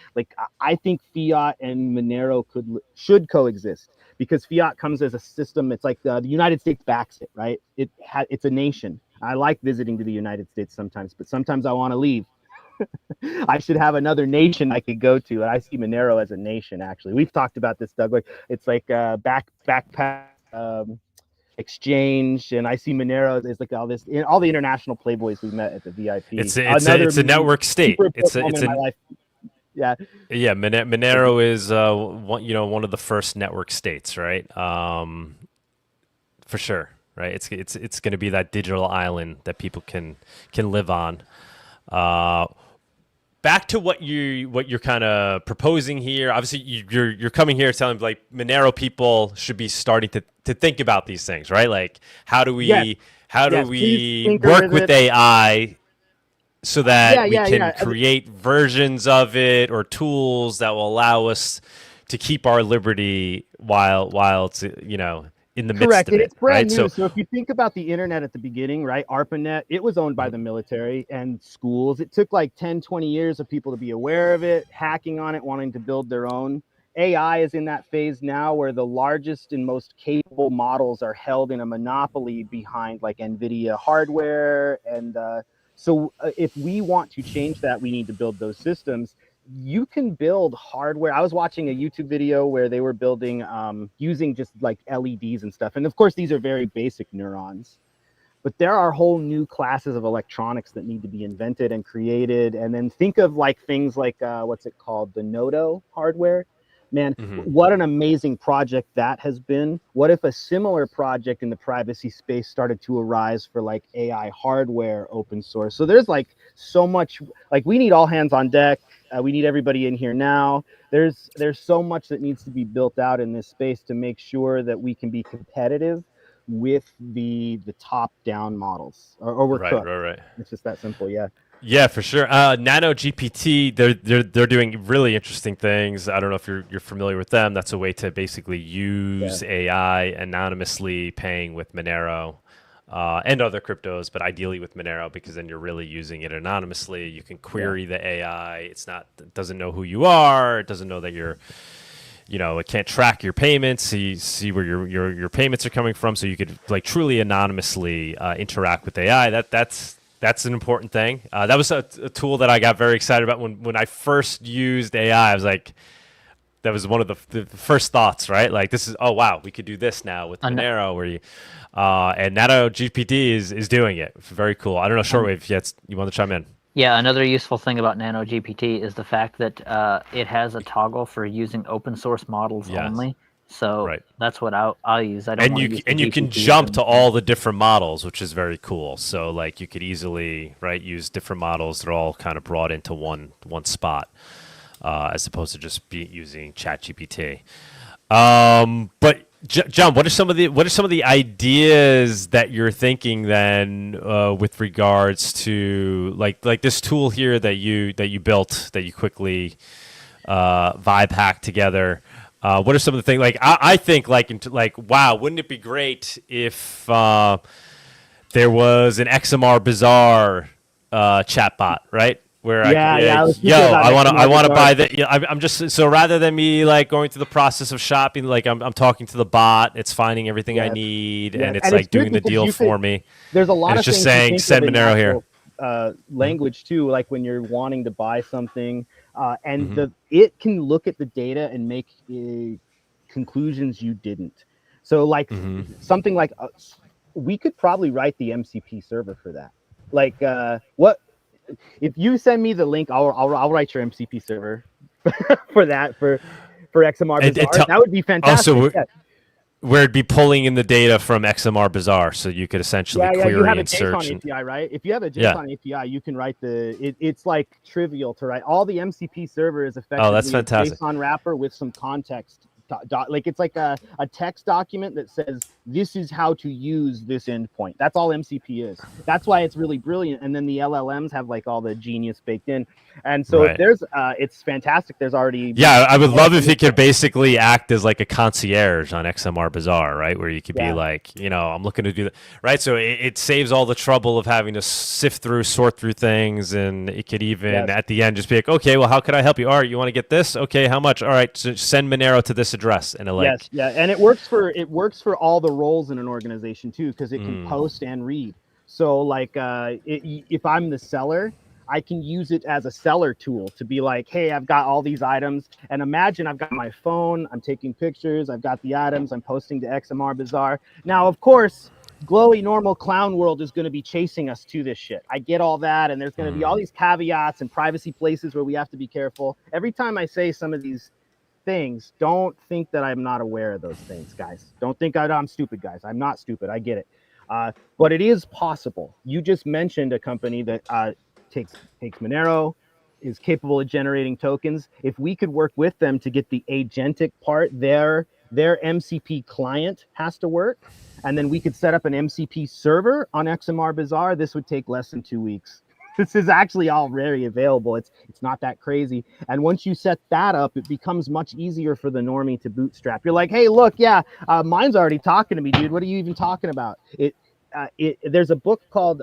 I think fiat and Monero should coexist, because fiat comes as a system. It's like the United States backs it, right? It's a nation. I like visiting to the United States sometimes, but sometimes I want to leave. I should have another nation I could go to. And I see Monero as a nation, actually. We've talked about this, Doug. Like, it's like backpack exchange, and I see Monero is like all the international playboys we met at the VIP. It's a network state. It's yeah. Monero is one of the first network states, right? For sure, right? It's going to be that digital island that people can live on. Back to what you're kind of proposing here. Obviously, you're coming here telling like Monero people should be starting to think about these things, right? Like, how do we work with AI so that we can create versions of it or tools that will allow us to keep our liberty while it's in the midst of it. It's brand right? new. So if you think about the internet at the beginning, right? ARPANET, it was owned by the military and schools. It took like 10, 20 years of people to be aware of it, hacking on it, wanting to build their own. AI is in that phase now where the largest and most capable models are held in a monopoly behind like NVIDIA hardware. And so if we want to change that, we need to build those systems. You can build hardware. I was watching a YouTube video where they were building using just like LEDs and stuff. And of course, these are very basic neurons. But there are whole new classes of electronics that need to be invented and created. And then think of like things like, what's it called? The Nodo hardware. Man, what an amazing project that has been. What if a similar project in the privacy space started to arise for like AI hardware open source? So there's like so much, like we need all hands on deck. We need everybody in here now. There's so much that needs to be built out in this space to make sure that we can be competitive with the top down models, or we're cooked. Right. It's just that simple. Yeah. Yeah, for sure. Nano GPT, they're doing really interesting things. I don't know if you're familiar with them. That's a way to basically use AI anonymously, paying with Monero and other cryptos, but ideally with Monero, because then you're really using it anonymously. You can query the AI. It doesn't know who you are. It doesn't know that you're, it can't track your payments. See where your payments are coming from. So you could like truly anonymously interact with AI. That's an important thing. That was a tool that I got very excited about when I first used AI. I was like, that was one of the first thoughts, right? Like, this is, oh wow, we could do this now with Monero, where and Nano GPT is doing it. Very cool. I don't know, Shortwave, you want to chime in? Yeah, another useful thing about Nano GPT is the fact that it has a toggle for using open source models only. So that's what I'll use. I don't you can jump to all the different models, which is very cool. So like you could easily use different models that are all kind of brought into one spot, as opposed to just using ChatGPT. But John, what are some of the ideas that you're thinking then with regards to like this tool here that you built, that you quickly vibe hacked together? What are some of the things, like I think wow, wouldn't it be great if there was an XMR Bazaar chatbot, right? Where I want to buy that. I'm just, so rather than me like going through the process of shopping, like I'm talking to the bot, it's finding everything I need, and it's like doing the deal for me. There's a lot of it's just things saying send Monero here. Language too, like when you're wanting to buy something, and it can look at the data and make conclusions you didn't. So like something like we could probably write the MCP server for that. Like, what if you send me the link? I'll write your MCP server for that for XMR Bazaar. That would be fantastic. Also, yeah. where it'd be pulling in the data from XMR Bazaar, so you could essentially query you have and a search. JSON API, right? If you have a JSON API, you can write it's like trivial to write. All the MCP server is effectively that's fantastic. a JSON wrapper with some context. Like it's like a text document that says this is how to use this endpoint. That's all MCP is. That's why it's really brilliant. And then the LLMs have like all the genius baked in. And so if there's it's fantastic. There's already I would love if it could basically act as like a concierge on XMR Bazaar, right? Where you could be like, I'm looking to do that, right? So it saves all the trouble of having to sift through, sort through things, and it could even at the end just be like, okay, well, how can I help you? All right, you want to get this? Okay, how much? All right, so send Monero to this address, and and it works for all the roles in an organization too, because it can post and read. So like if I'm the seller, I can use it as a seller tool to be like, hey, I've got all these items, and imagine I've got my phone, I'm taking pictures, I've got the items, I'm posting to XMR Bazaar. Now, of course, glowy normal clown world is going to be chasing us to this shit. I get all that, and there's going to be all these caveats and privacy places where we have to be careful. Every time I say some of these things, don't think that I'm not aware of those things, guys. Don't think I'm stupid, guys. I'm not stupid. I get it. But it is possible. You just mentioned a company that takes Monero, is capable of generating tokens. If we could work with them to get the agentic part, their MCP client has to work, and then we could set up an MCP server on XMR Bazaar. This would take less than 2 weeks. This is actually all very available. It's not that crazy. And once you set that up, it becomes much easier for the normie to bootstrap. You're like, hey, look, mine's already talking to me, dude. What are you even talking about? There's a book called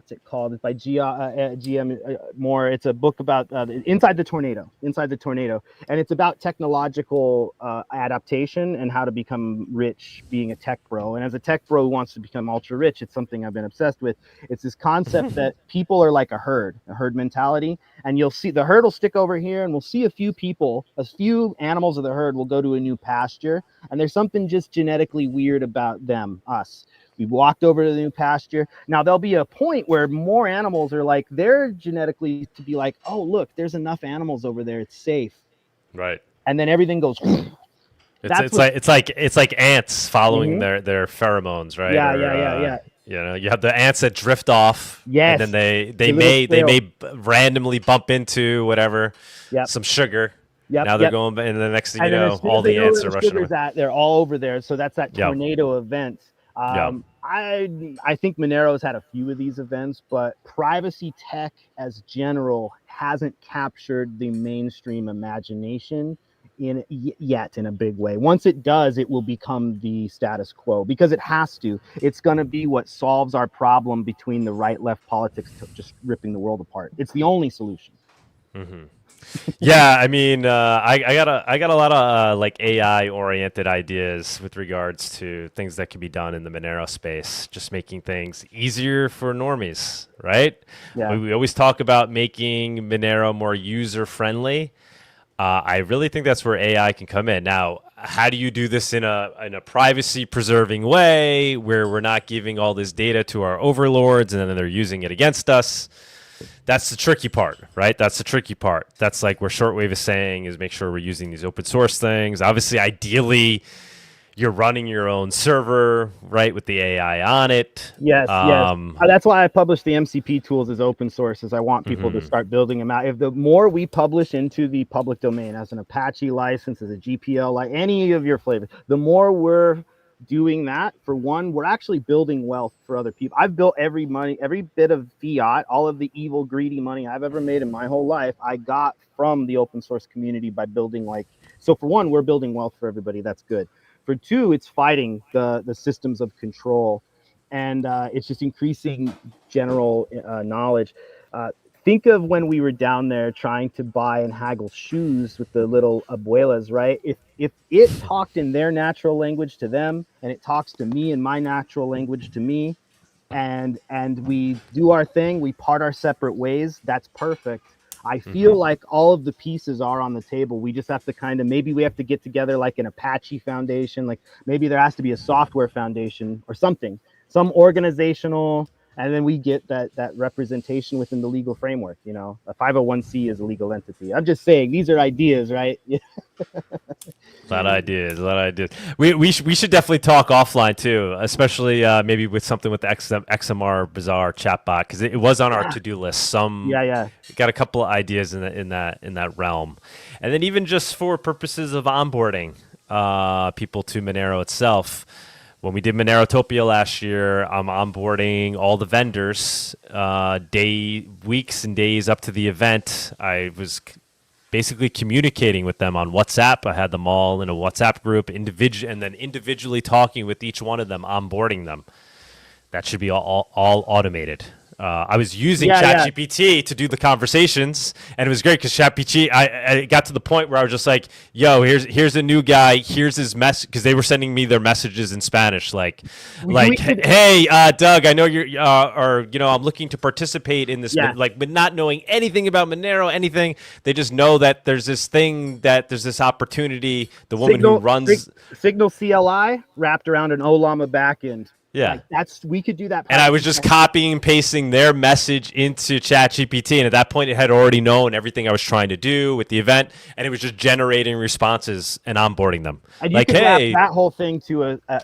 what's it called? It's by GM Moore. It's a book about Inside the Tornado, and it's about technological adaptation and how to become rich being a tech bro. And as a tech bro who wants to become ultra rich, it's something I've been obsessed with. It's this concept that people are like a herd mentality, and you'll see the herd will stick over here, and we'll see a few animals of the herd will go to a new pasture, and there's something just genetically weird about us. We walked over to the new pasture. Now there'll be a point where more animals are like, they're genetically to be like, oh, look, there's enough animals over there. It's safe. Right. And then everything goes. It's like ants following their pheromones, right? Yeah. You have the ants that drift off. Yes. And then they may randomly bump into whatever, some sugar. Yep, now they're going, and the next thing you know, all the ants are rushing away. They're all over there. So that's that tornado event. I think Monero's had a few of these events, but privacy tech as general hasn't captured the mainstream imagination yet in a big way. Once it does, it will become the status quo because it has to. It's going to be what solves our problem between the right-left politics just ripping the world apart. It's the only solution. Mm-hmm. Yeah, I mean, I got a lot of like AI oriented ideas with regards to things that can be done in the Monero space, just making things easier for normies, right? Yeah. We always talk about making Monero more user friendly. I really think that's where AI can come in. Now, how do you do this in a privacy preserving way where we're not giving all this data to our overlords and then they're using it against us? That's the tricky part, right? That's the tricky part. That's like where Shortwave is saying is make sure we're using these open source things. Obviously, ideally, you're running your own server, right, with the AI on it. Yes. That's why I publish the MCP tools as open source, as I want people to start building them out. If the more we publish into the public domain as an Apache license, as a GPL, like any of your flavors, the more we're doing that, for one, we're actually building wealth for other people. I've built every bit of fiat, all of the evil, greedy money I've ever made in my whole life, I got from the open source community by building so for one, we're building wealth for everybody. That's good. For two, it's fighting the systems of control, and it's just increasing general knowledge. Think of when we were down there trying to buy and haggle shoes with the little abuelas, right? If it talked in their natural language to them, and it talks to me in my natural language to me, and we do our thing, we part our separate ways, that's perfect. I feel like all of the pieces are on the table. We just have to kind of, maybe we have to get together like an Apache foundation, like maybe there has to be a software foundation or something, some organizational, and then we get that representation within the legal framework. You know, a 501c is a legal entity. I'm just saying, these are ideas, right? A lot of ideas. We should definitely talk offline too, especially maybe with something with the XMR Bazaar chatbot, because it was on our to-do list. Got a couple of ideas in that realm, and then even just for purposes of onboarding people to Monero itself. When we did Monerotopia last year, I'm onboarding all the vendors weeks and days up to the event. I was basically communicating with them on WhatsApp. I had them all in a WhatsApp group, and then individually talking with each one of them, onboarding them. That should be all automated. I was using ChatGPT to do the conversations, and it was great because ChatGPT, I got to the point where I was just like, yo, here's a new guy, here's his message, because they were sending me their messages in Spanish, hey, Doug, I know you're, I'm looking to participate in this, but not knowing anything about Monero, anything. They just know that there's this thing, that there's this opportunity. The woman who runs Signal CLI wrapped around an Olama backend. Yeah, we could do that. And I was just copying and pasting their message into ChatGPT, and at that point, it had already known everything I was trying to do with the event, and it was just generating responses and onboarding them. And you could wrap that whole thing to a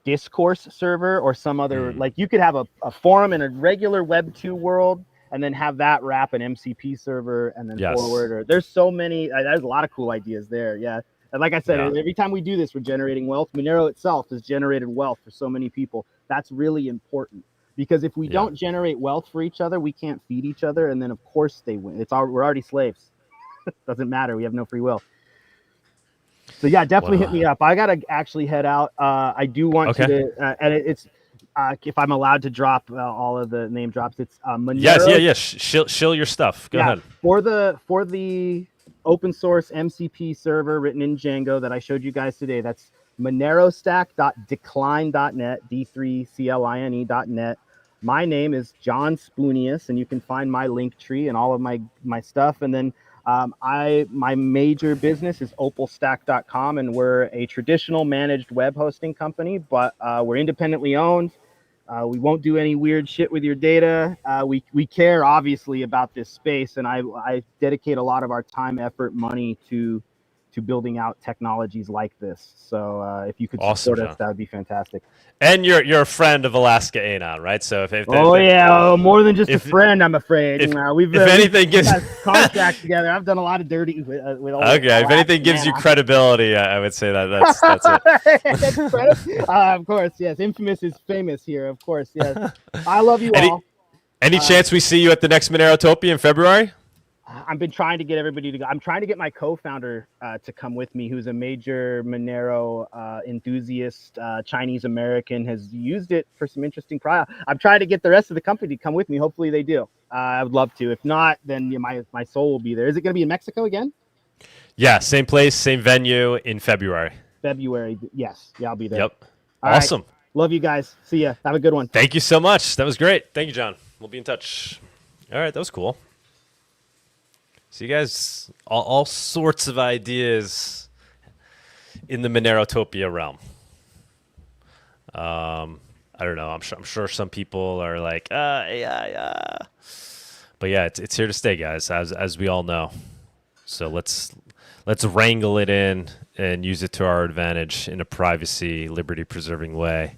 discourse server or some other. Like you could have a forum in a regular Web 2 world, and then have that wrap an MCP server, and then forward. Or there's so many. There's a lot of cool ideas there. Yeah. And like I said, every time we do this, we're generating wealth. Monero itself has generated wealth for so many people. That's really important, because if we don't generate wealth for each other, we can't feed each other. And then, of course, they win. We're already slaves. Doesn't matter. We have no free will. So, yeah, definitely hit me up. I got to actually head out. I do want to, and it's, if I'm allowed to drop all of the name drops, it's Monero. Yes. Shill your stuff. Go ahead. For the open source MCP server written in Django that I showed you guys today. That's monerostack.decline.net, D3CLINE.net. My name is John Spounias, and you can find my link tree and all of my stuff. And then my major business is opalstack.com, and we're a traditional managed web hosting company, but we're independently owned. We won't do any weird shit with your data. We care obviously about this space, and I dedicate a lot of our time, effort, money to building out technologies like this. So if you could support us, that would be fantastic. And you're a friend of Alaska Anon, right? So if more than just a friend, I'm afraid. If anything gives contract together, I've done a lot of dirty with all. Okay, if anything gives you credibility, I would say that's it. Of course, yes. Infamous is famous here. Of course, yes. I love you all. Any chance we see you at the next Monerotopia in February? I've been trying to get everybody to go. I'm trying to get my co-founder to come with me, who's a major Monero enthusiast, Chinese American, has used it for some interesting trial. I'm trying to get the rest of the company to come with me. Hopefully they do. I would love to. If not, then my soul will be there. Is it going to be in Mexico again? Yeah, same place, same venue in February. Yes. Yeah, I'll be there. Yep. All awesome. Right. Love you guys. See ya. Have a good one. Thank you so much. That was great. Thank you, John. We'll be in touch. All right, that was cool. So you guys, all sorts of ideas in the Monerotopia realm. I don't know. I'm sure some people are like, AI. But yeah, it's here to stay, guys, as we all know. So let's wrangle it in and use it to our advantage in a privacy, liberty-preserving way.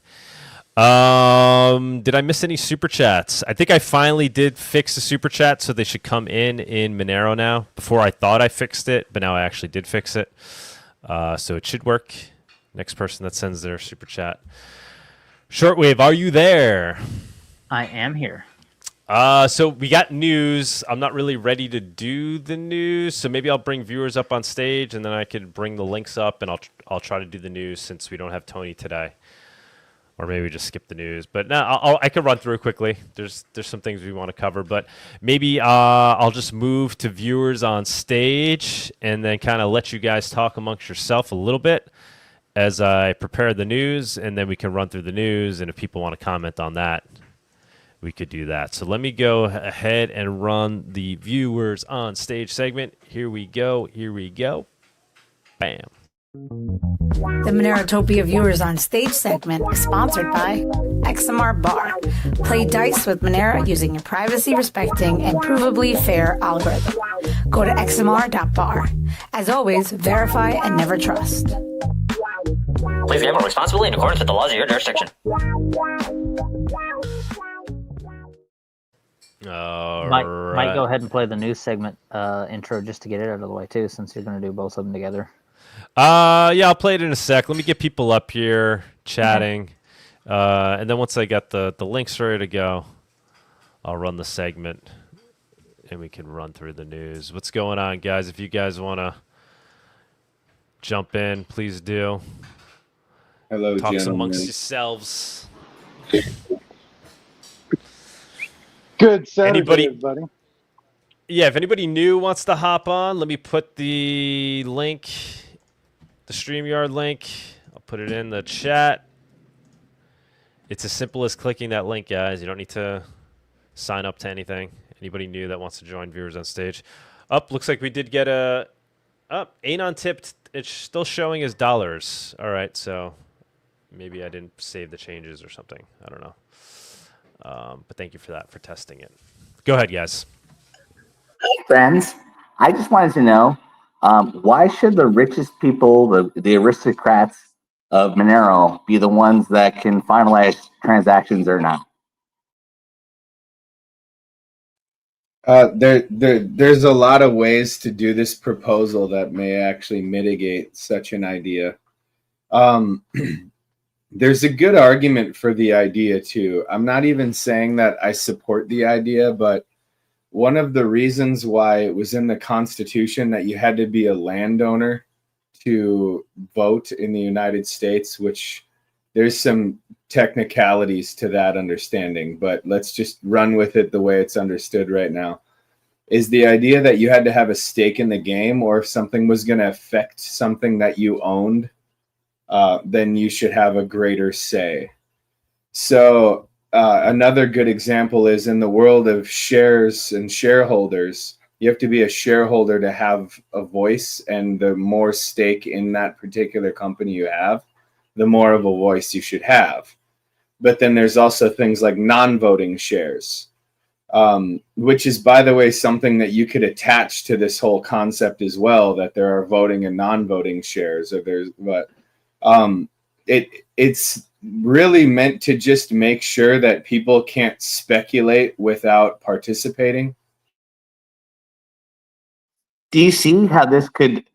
Did I miss any super chats? I think I finally did fix the super chat, so they should come in Monero now. Before I thought I fixed it, but now I actually did fix it. So it should work. Next person that sends their super chat. Shortwave, are you there? I am here. So we got news. I'm not really ready to do the news, so maybe I'll bring viewers up on stage, and then I could bring the links up, and I'll try to do the news since we don't have Tony today. Or maybe we just skip the news. But no, I could run through it quickly. There's some things we want to cover. But maybe I'll just move to viewers on stage and then kind of let you guys talk amongst yourself a little bit as I prepare the news. And then we can run through the news. And if people want to comment on that, we could do that. So let me go ahead and run the viewers on stage segment. Here we go. Here we go. Bam. The Monerotopia Viewers on Stage segment is sponsored by XMR Bar. Play dice with Monero using a privacy-respecting and provably fair algorithm. Go to xmr.bar. As always, verify and never trust. Please gamble responsibly in accordance with the laws of your jurisdiction. Might go ahead and play the news segment intro just to get it out of the way too, since you're going to do both of them together. Yeah, I'll play it in a sec. Let me get people up here chatting, and then once I got the links ready to go, I'll run the segment, and we can run through the news. What's going on, guys? If you guys want to jump in, please do. Hello, Talk gentlemen. amongst yourselves. Good Saturday, Anybody? everybody. Yeah, if anybody new wants to hop on, let me put the link, the StreamYard link. I'll put it in the chat. It's as simple as clicking that link, guys. You don't need to sign up to anything. Anybody new that wants to join viewers on stage. Looks like we did get Anon tipped. It's still showing as dollars. All right, so maybe I didn't save the changes or something. I don't know. But thank you for that, for testing it. Go ahead, guys. Hey, friends. I just wanted to know, why should the richest people, the aristocrats of Monero, be the ones that can finalize transactions or not? There's a lot of ways to do this proposal that may actually mitigate such an idea. There's a good argument for the idea too. I'm not even saying that I support the idea, but one of the reasons why it was in the Constitution that you had to be a landowner to vote in the United States, which there's some technicalities to that understanding, but let's just run with it the way it's understood right now, is the idea that you had to have a stake in the game, or if something was going to affect something that you owned, then you should have a greater say. So another good example is in the world of shares and shareholders, you have to be a shareholder to have a voice, and the more stake in that particular company you have, the more of a voice you should have. But then there's also things like non-voting shares, which is, by the way, something that you could attach to this whole concept as well, that there are voting and non-voting shares. It's really meant to just make sure that people can't speculate without participating. Do you see how this could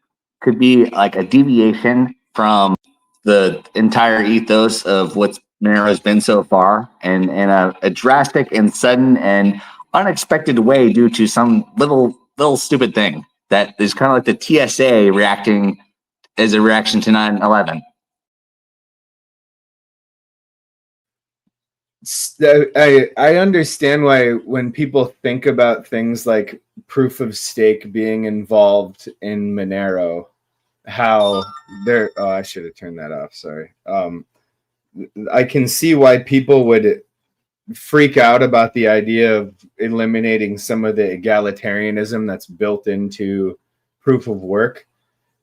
be like a deviation from the entire ethos of what Monero has been so far, and in a drastic and sudden and unexpected way due to some little stupid thing that is kind of like the TSA reacting as a reaction to 9/11? I understand why when people think about things like proof of stake being involved in Monero, how they're, oh, I should have turned that off, sorry. I can see why people would freak out about the idea of eliminating some of the egalitarianism that's built into proof of work.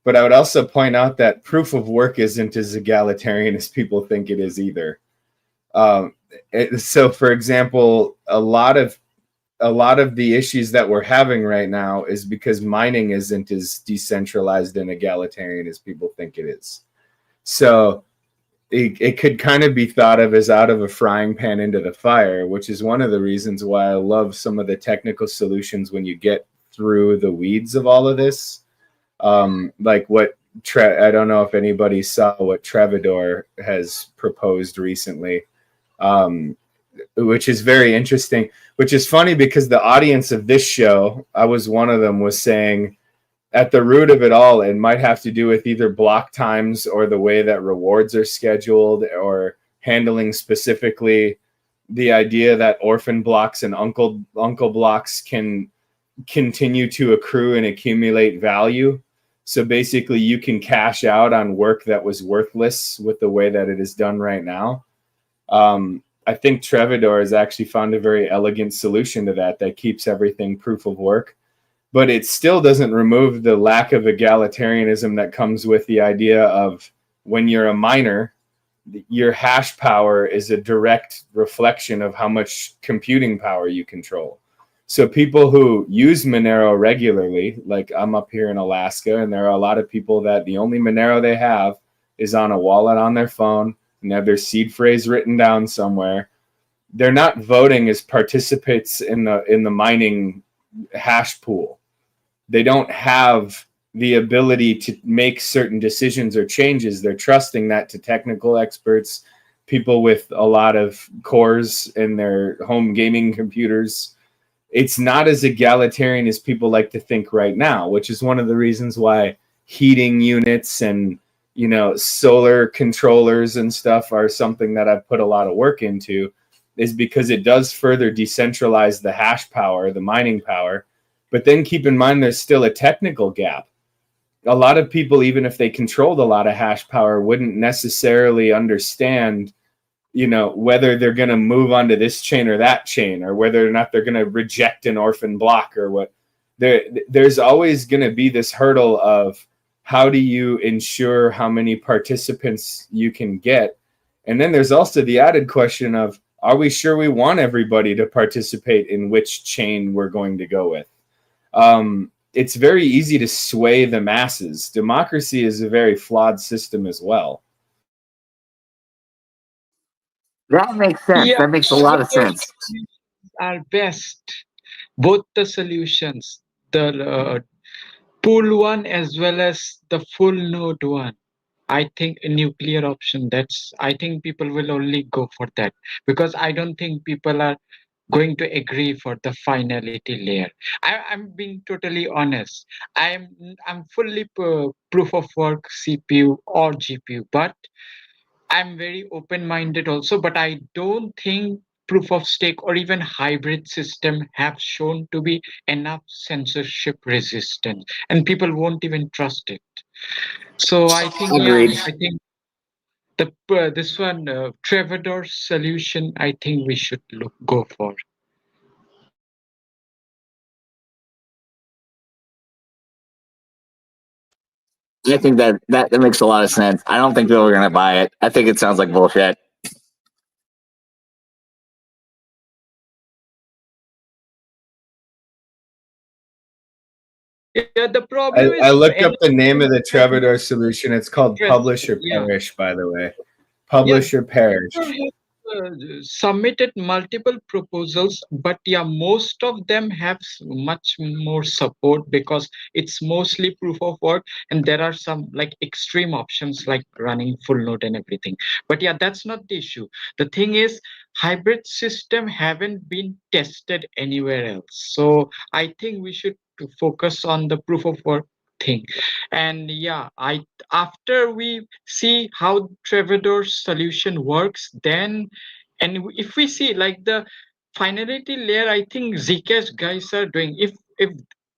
But I would also point out that proof of work isn't as egalitarian as people think it is either. So, for example, a lot of the issues that we're having right now is because mining isn't as decentralized and egalitarian as people think it is. So it could kind of be thought of as out of a frying pan into the fire, which is one of the reasons why I love some of the technical solutions when you get through the weeds of all of this. Like what I don't know if anybody saw what Trevador has proposed recently, which is very interesting, which is funny because the audience of this show, I was one of them, was saying at the root of it all, it might have to do with either block times or the way that rewards are scheduled, or handling specifically the idea that orphan blocks and uncle blocks can continue to accrue and accumulate value. So basically you can cash out on work that was worthless with the way that it is done right now. I think Trevador has actually found a very elegant solution to that keeps everything proof of work. But it still doesn't remove the lack of egalitarianism that comes with the idea of when you're a miner, your hash power is a direct reflection of how much computing power you control. So people who use Monero regularly, like I'm up here in Alaska, and there are a lot of people that the only Monero they have is on a wallet on their phone, and they have their seed phrase written down somewhere. They're not voting as participants in the mining hash pool. They don't have the ability to make certain decisions or changes. They're trusting that to technical experts, people with a lot of cores in their home gaming computers. It's not as egalitarian as people like to think right now, which is one of the reasons why heating units and, you know, solar controllers and stuff are something that I've put a lot of work into, is because it does further decentralize the hash power, the mining power. But then keep in mind, there's still a technical gap. A lot of people, even if they controlled a lot of hash power, wouldn't necessarily understand, you know, whether they're going to move onto this chain or that chain, or whether or not they're going to reject an orphan block or what. There's always going to be this hurdle of how do you ensure how many participants you can get? And then there's also the added question of, are we sure we want everybody to participate in which chain we're going to go with? It's very easy to sway the masses. Democracy is a very flawed system as well. That makes sense. Yeah, That makes a lot of sense. are best. Both the solutions, the pool one as well as the full node one. I think a nuclear option. I think people will only go for that, because I don't think people are going to agree for the finality layer. I'm being totally honest. I'm fully proof of work CPU or GPU, but I'm very open-minded also. But I don't think proof of stake or even hybrid system have shown to be enough censorship resistant, and people won't even trust it. So I think, Agreed. I think this one, Trevador's solution, I think we should go for. I think that makes a lot of sense. I don't think people are going to buy it. I think it sounds like bullshit. Yeah, the problem is I looked up the name of the Trevador solution. It's called Publish or Yeah. Perish, by the way. Publish or Perish. Submitted multiple proposals, but yeah, most of them have much more support because it's mostly proof of work, and there are some like extreme options like running full node and everything. But yeah, that's not the issue. The thing is, hybrid system haven't been tested anywhere else. So I think we should focus on the proof of work thing. And yeah, after we see how Trevador's solution works, then, and if we see like the finality layer, I think Zcash guys are doing, if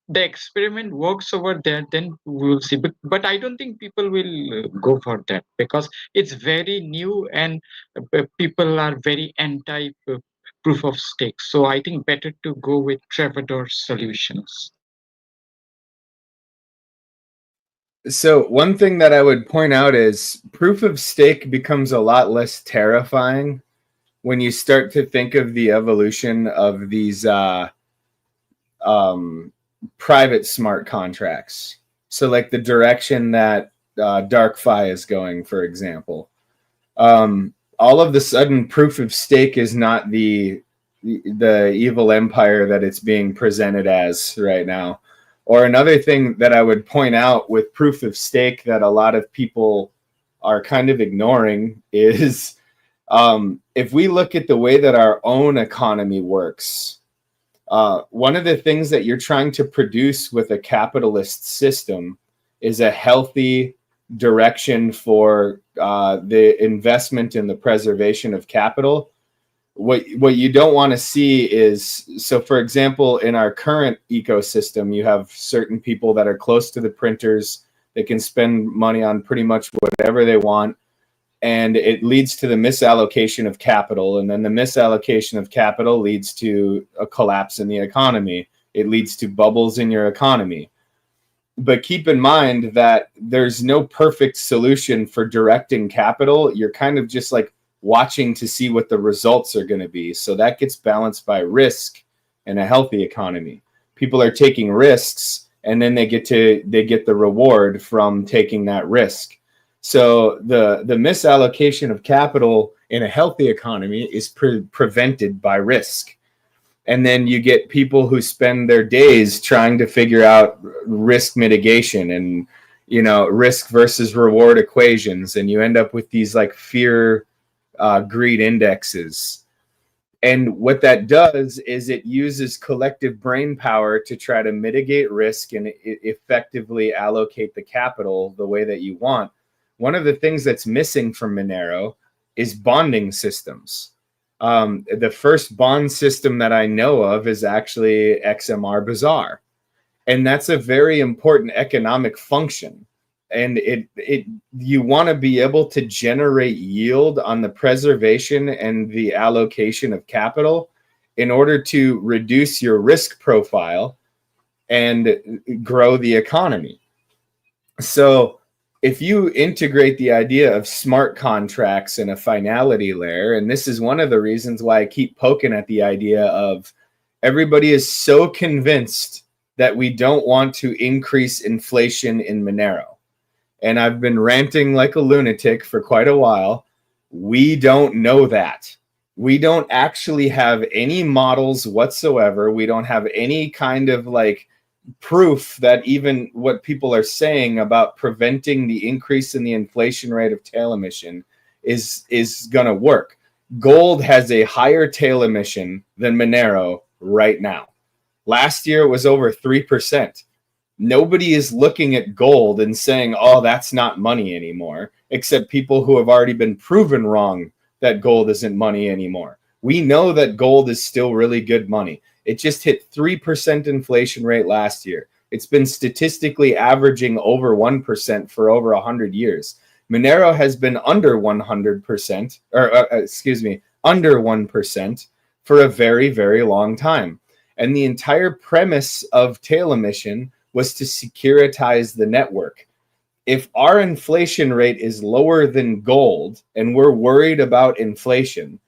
the experiment works over there, then we will see. But I don't think people will go for that, because it's very new and people are very anti proof of stake. So I think better to go with Trevador's solutions. So one thing that I would point out is proof of stake becomes a lot less terrifying when you start to think of the evolution of these private smart contracts. So like the direction that DarkFi is going, for example. All of the sudden, proof of stake is not the evil empire that it's being presented as right now. Or another thing that I would point out with proof of stake that a lot of people are kind of ignoring is if we look at the way that our own economy works, one of the things that you're trying to produce with a capitalist system is a healthy direction for the investment and the preservation of capital. What you don't want to see is, so for example, in our current ecosystem, you have certain people that are close to the printers. They can spend money on pretty much whatever they want. and it leads to the misallocation of capital, and then the misallocation of capital leads to a collapse in the economy. It leads to bubbles in your economy. But keep in mind that there's no perfect solution for directing capital. You're kind of just like watching to see what the results are going to be. So that gets balanced by risk in a healthy economy. People are taking risks, and then they get the reward from taking that risk. So the misallocation of capital in a healthy economy is prevented by risk. And then you get people who spend their days trying to figure out risk mitigation and, risk versus reward equations. And you end up with these like fear, greed indexes. And what that does is it uses collective brain power to try to mitigate risk and effectively allocate the capital the way that you want. One of the things that's missing from Monero is bonding systems. The first bond system that I know of is actually XMR Bazaar. And that's a very important economic function. And you want to be able to generate yield on the preservation and the allocation of capital in order to reduce your risk profile and grow the economy. So if you integrate the idea of smart contracts and a finality layer, and this is one of the reasons why I keep poking at the idea of everybody is so convinced that we don't want to increase inflation in Monero. And I've been ranting like a lunatic for quite a while. We don't know that. We don't actually have any models whatsoever. We don't have any kind of like proof that even what people are saying about preventing the increase in the inflation rate of tail emission is going to work. Gold has a higher tail emission than Monero right now. Last year it was over 3%. Nobody is looking at gold and saying, oh, that's not money anymore, except people who have already been proven wrong that gold isn't money anymore. We know that gold is still really good money. It just hit 3% inflation rate last year. It's been statistically averaging over 1% for over 100 years. Monero has been under 100%, under 1% for a very, very long time. And the entire premise of tail emission was to securitize the network. If our inflation rate is lower than gold and we're worried about inflation,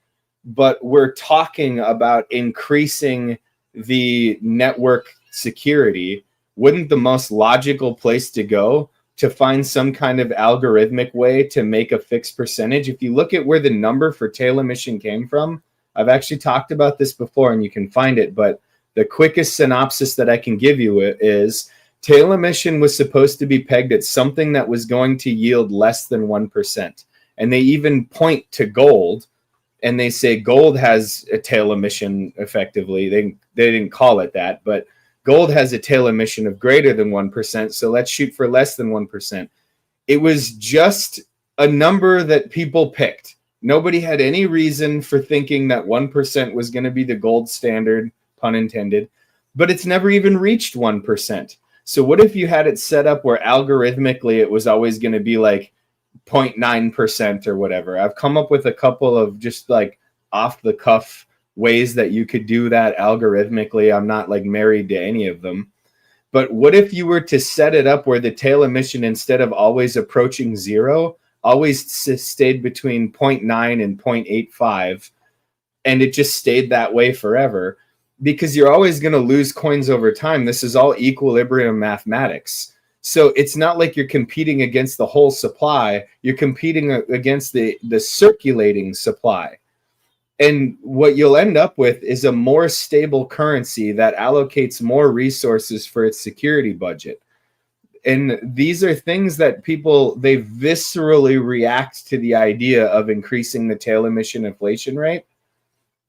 but we're talking about increasing the network security, wouldn't the most logical place to go to find some kind of algorithmic way to make a fixed percentage? If you look at where the number for tail emission came from, I've actually talked about this before and you can find it, but the quickest synopsis that I can give you is tail emission was supposed to be pegged at something that was going to yield less than 1%. And they even point to gold and they say gold has a tail emission effectively. They didn't call it that, but gold has a tail emission of greater than 1%. So let's shoot for less than 1%. It was just a number that people picked. Nobody had any reason for thinking that 1% was going to be the gold standard, pun intended, but it's never even reached 1%. So what if you had it set up where algorithmically it was always going to be like 0.9% or whatever? I've come up with a couple of just like off the cuff ways that you could do that algorithmically. I'm not like married to any of them. But what if you were to set it up where the tail emission, instead of always approaching zero, always stayed between 0.9 and 0.85, and it just stayed that way forever? Because you're always going to lose coins over time. This is all equilibrium mathematics. So it's not like you're competing against the whole supply. You're competing against the circulating supply. And what you'll end up with is a more stable currency that allocates more resources for its security budget. And these are things that people, they viscerally react to the idea of increasing the tail emission inflation rate.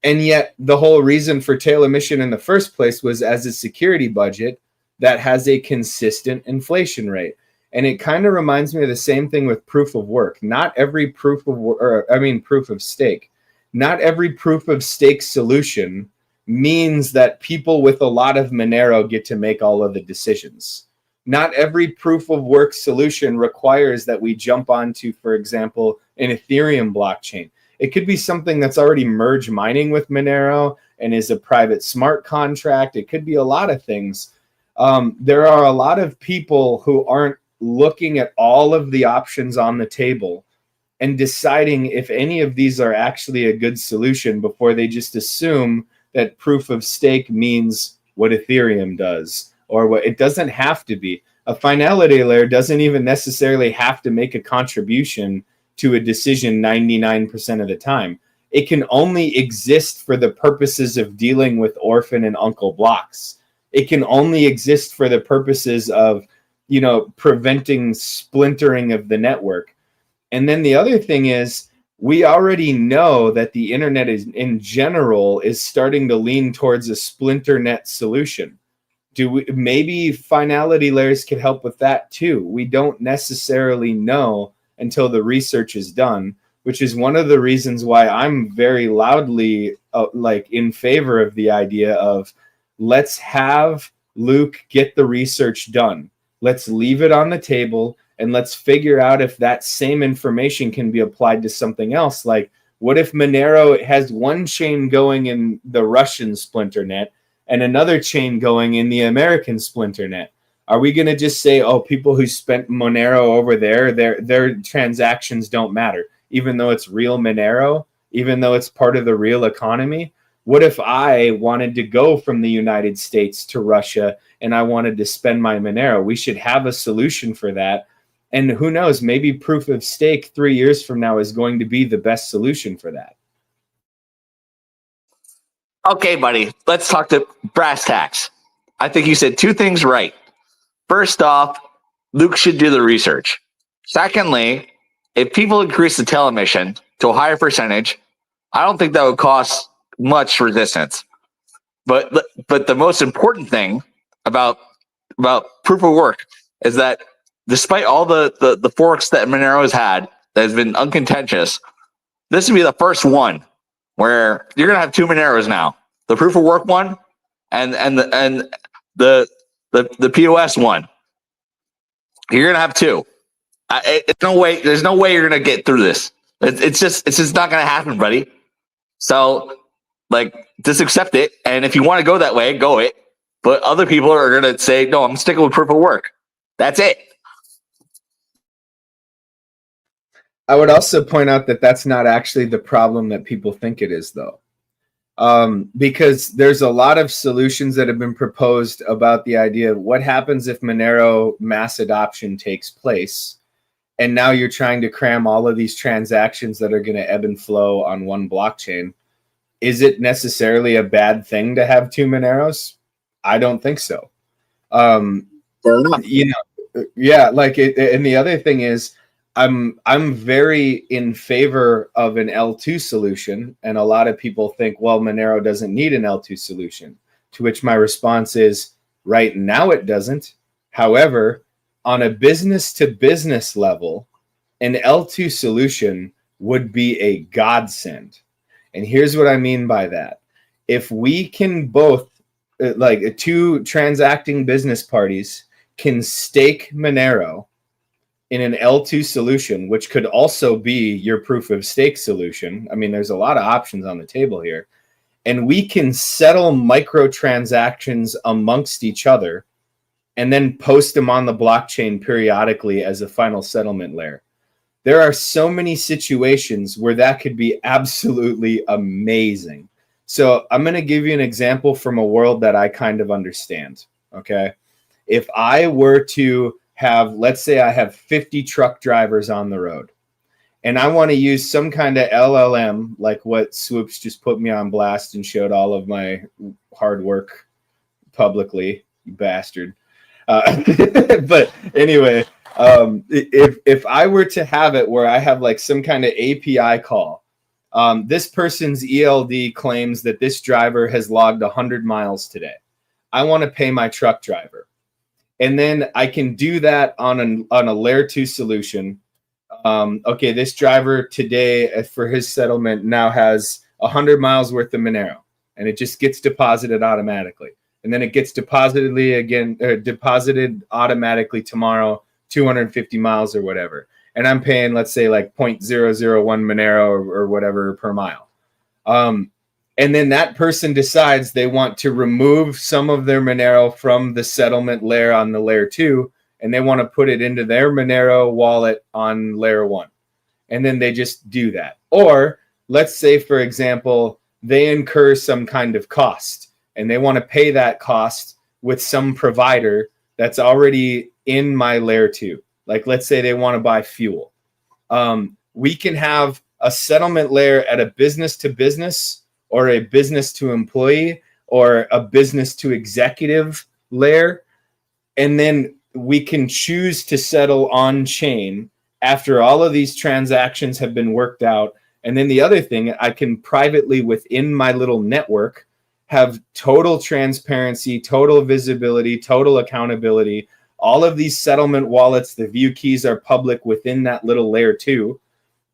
And yet the whole reason for tail emission in the first place was as a security budget that has a consistent inflation rate. And it kind of reminds me of the same thing with proof of work. Not every proof of stake. Not every proof of stake solution means that people with a lot of Monero get to make all of the decisions. Not every proof of work solution requires that we jump onto, for example, an Ethereum blockchain. It could be something that's already merge mining with Monero and is a private smart contract. It could be a lot of things. There are a lot of people who aren't looking at all of the options on the table and deciding if any of these are actually a good solution before they just assume that proof of stake means what Ethereum does, or what it doesn't have to be. A finality layer doesn't even necessarily have to make a contribution to a decision 99% of the time. It can only exist for the purposes of dealing with orphan and uncle blocks. It can only exist for the purposes of, you know, preventing splintering of the network. And then the other thing is, we already know that the internet is, in general, is starting to lean towards a splinter net solution. Maybe finality layers could help with that too. We don't necessarily know until the research is done, which is one of the reasons why I'm very loudly in favor of the idea of, let's have Luke get the research done. Let's leave it on the table and let's figure out if that same information can be applied to something else. Like, what if Monero has one chain going in the Russian splinter net and another chain going in the American splinter net? Are we going to just say, oh, people who spent Monero over there, their transactions don't matter, even though it's real Monero, even though it's part of the real economy? What if I wanted to go from the United States to Russia and I wanted to spend my Monero? We should have a solution for that. And who knows, maybe proof of stake 3 years from now is going to be the best solution for that. Okay, buddy, let's talk to brass tacks. I think you said two things right. First off, Luke should do the research. Secondly, if people increase the telemission to a higher percentage, I don't think that would cost much resistance. But the most important thing about proof of work is that despite all the forks that Monero has had that has been uncontentious, this would be the first one where you're gonna have two Moneros now. The proof of work one and the POS one. You're gonna have two. There's no way you're gonna get through this. It's just not gonna happen, buddy. So, like, just accept it. And if you want to go that way, go it. But other people are gonna say, no, I'm sticking with proof of work. That's it. I would also point out that that's not actually the problem that people think it is, though. Because there's a lot of solutions that have been proposed about the idea of what happens if Monero mass adoption takes place. And now you're trying to cram all of these transactions that are going to ebb and flow on one blockchain. Is it necessarily a bad thing to have two Moneros? I don't think so. You know, yeah, like and the other thing is, I'm very in favor of an L2 solution, and a lot of people think, well, Monero doesn't need an L2 solution, to which my response is, right now it doesn't. However, on a business-to-business level, an L2 solution would be a godsend. And here's what I mean by that. If we can both, like two transacting business parties, can stake Monero in an L2 solution, which could also be your proof of stake solution. I mean, there's a lot of options on the table here. And we can settle microtransactions amongst each other and then post them on the blockchain periodically as a final settlement layer. There are so many situations where that could be absolutely amazing. So I'm going to give you an example from a world that I kind of understand, okay? If I were to have, let's say I have 50 truck drivers on the road, and I want to use some kind of LLM, like what Swoops just put me on blast and showed all of my hard work publicly, you bastard. But anyway, if I were to have it where I have like some kind of API call, this person's ELD claims that this driver has logged 100 miles today. I want to pay my truck driver. And then I can do that on a layer 2 solution. Okay, this driver today for his settlement now has 100 miles worth of Monero, and it just gets deposited automatically. and then it gets deposited automatically tomorrow, 250 miles or whatever. And I'm paying, let's say, like 0.001 Monero or whatever per mile. And then that person decides they want to remove some of their Monero from the settlement layer on the layer 2, and they want to put it into their Monero wallet on layer 1. And then they just do that. Or let's say, for example, they incur some kind of cost, and they want to pay that cost with some provider that's already in my layer 2. Like, let's say they want to buy fuel. We can have a settlement layer at a business to business, or a business to employee, or a business to executive layer. And then we can choose to settle on chain after all of these transactions have been worked out. And then the other thing, I can privately within my little network have total transparency, total visibility, total accountability. All of these settlement wallets, the view keys are public within that little layer 2.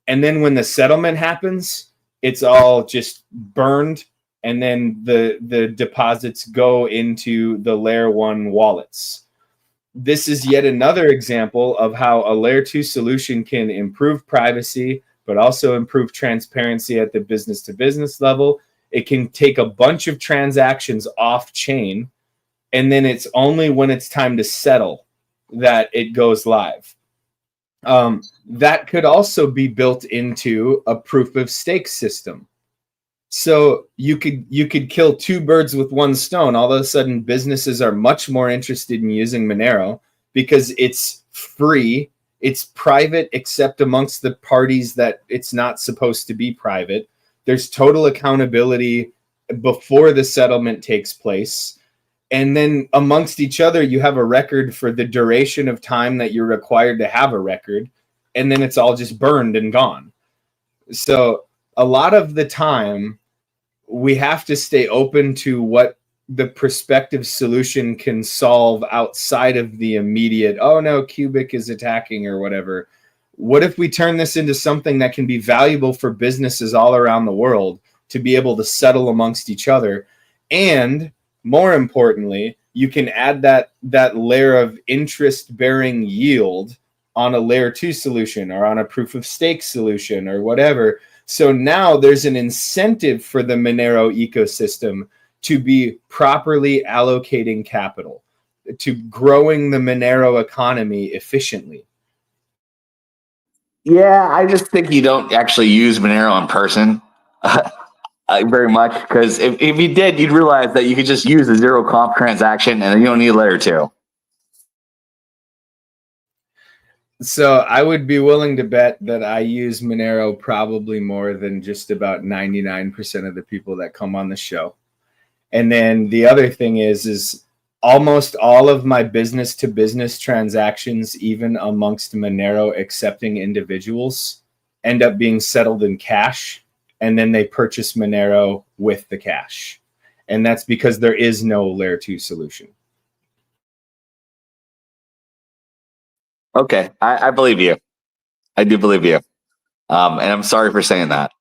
And then when the settlement happens, it's all just burned, and then the deposits go into the layer 1 wallets. This is yet another example of how a layer 2 solution can improve privacy, but also improve transparency at the business to business level. It can take a bunch of transactions off chain, and then it's only when it's time to settle that it goes live. That could also be built into a proof of stake system. So you could kill two birds with one stone. All of a sudden, businesses are much more interested in using Monero because it's free, it's private, except amongst the parties that it's not supposed to be private. There's total accountability before the settlement takes place. And then amongst each other, you have a record for the duration of time that you're required to have a record. And then it's all just burned and gone. So a lot of the time, we have to stay open to what the prospective solution can solve outside of the immediate, oh no, Cubic is attacking or whatever. What if we turn this into something that can be valuable for businesses all around the world to be able to settle amongst each other? And more importantly, you can add that layer of interest-bearing yield on a layer 2 solution or on a proof of stake solution or whatever. So now there's an incentive for the Monero ecosystem to be properly allocating capital, to growing the Monero economy efficiently. Yeah, I just think you don't actually use Monero in person very much, because if you did, you'd realize that you could just use a zero comp transaction and you don't need a layer 2. So I would be willing to bet that I use Monero probably more than just about 99% of the people that come on the show. And then the other thing is almost all of my business to business transactions, even amongst Monero accepting individuals, end up being settled in cash. And then they purchase Monero with the cash. And that's because there is no layer 2 solution. Okay, I believe you. I do believe you. And I'm sorry for saying that.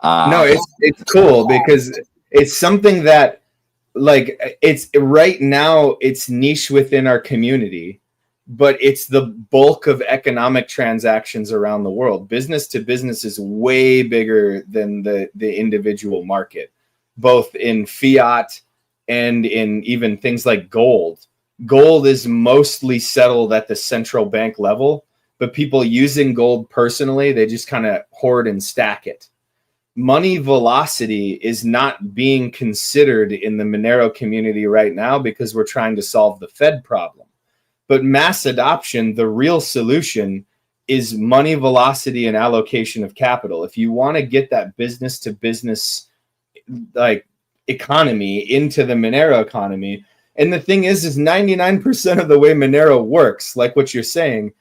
No, it's cool because it's something that, like, it's right now it's niche within our community, but it's the bulk of economic transactions around the world. Business to business is way bigger than the individual market, both in fiat and in even things like gold. Gold is mostly settled at the central bank level, but people using gold personally, they just kind of hoard and stack it. Money velocity is not being considered in the Monero community right now because we're trying to solve the Fed problem. But mass adoption, the real solution, is money velocity and allocation of capital. If you want to get that business to business like economy into the Monero economy, and the thing is 99% of the way Monero works, like what you're saying,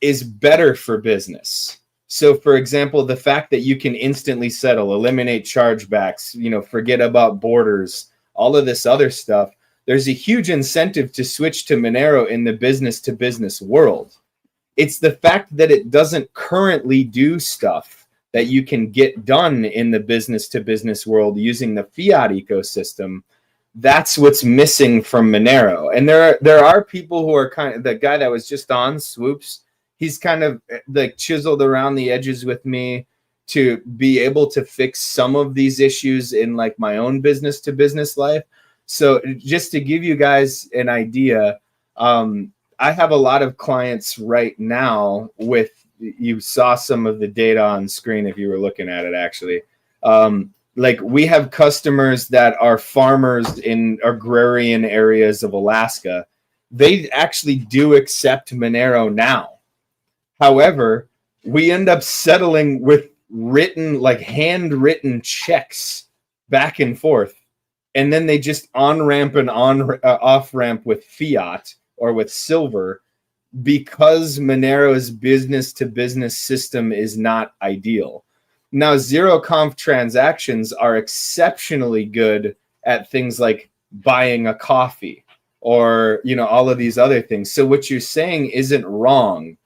is better for business. So, for example, the fact that you can instantly settle, eliminate chargebacks, forget about borders, all of this other stuff, there's a huge incentive to switch to Monero in the business-to-business world. It's the fact that it doesn't currently do stuff that you can get done in the business-to-business world using the fiat ecosystem That's what's missing from Monero. And there are people who are kind of, the guy that was just on Swoops, he's kind of like chiseled around the edges with me to be able to fix some of these issues in like my own business to business life. So just to give you guys an idea, I have a lot of clients right now with, you saw some of the data on screen if you were looking at it actually. Like we have customers that are farmers in agrarian areas of Alaska. They actually do accept Monero now. However, we end up settling with written, like handwritten checks back and forth. And then they just on-ramp and off-ramp with fiat or with silver because Monero's business-to-business system is not ideal. Now, zero-conf transactions are exceptionally good at things like buying a coffee or, you know, all of these other things. So what you're saying isn't wrong.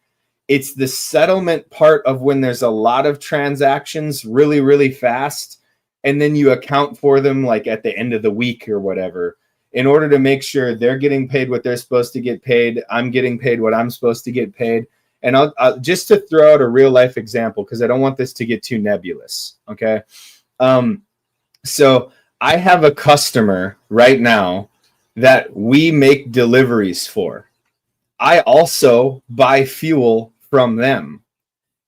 It's the settlement part of when there's a lot of transactions really, really fast, and then you account for them like at the end of the week or whatever, in order to make sure they're getting paid what they're supposed to get paid, I'm getting paid what I'm supposed to get paid. And I'll just to throw out a real life example, because I don't want this to get too nebulous, okay? So I have a customer right now that we make deliveries for. I also buy fuel from them.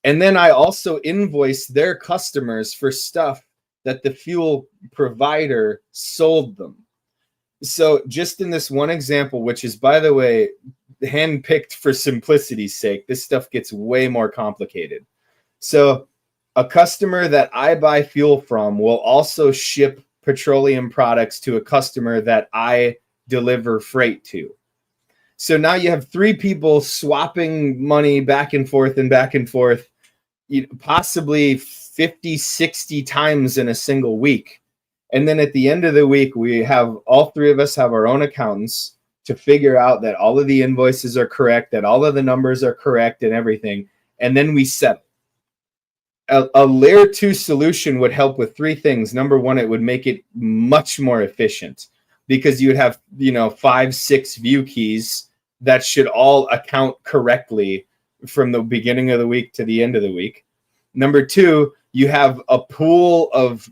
And then I also invoice their customers for stuff that the fuel provider sold them. So just in this one example, which is, by the way, handpicked for simplicity's sake, this stuff gets way more complicated. So a customer that I buy fuel from will also ship petroleum products to a customer that I deliver freight to. So now you have three people swapping money back and forth, possibly 50, 60 times in a single week. And then at the end of the week, we have, all three of us have our own accountants to figure out that all of the invoices are correct, that all of the numbers are correct and everything. And then we settle. A layer 2 solution would help with three things. Number one, it would make it much more efficient because you would have, 5, 6 view keys that should all account correctly from the beginning of the week to the end of the week. Number two, you have a pool of,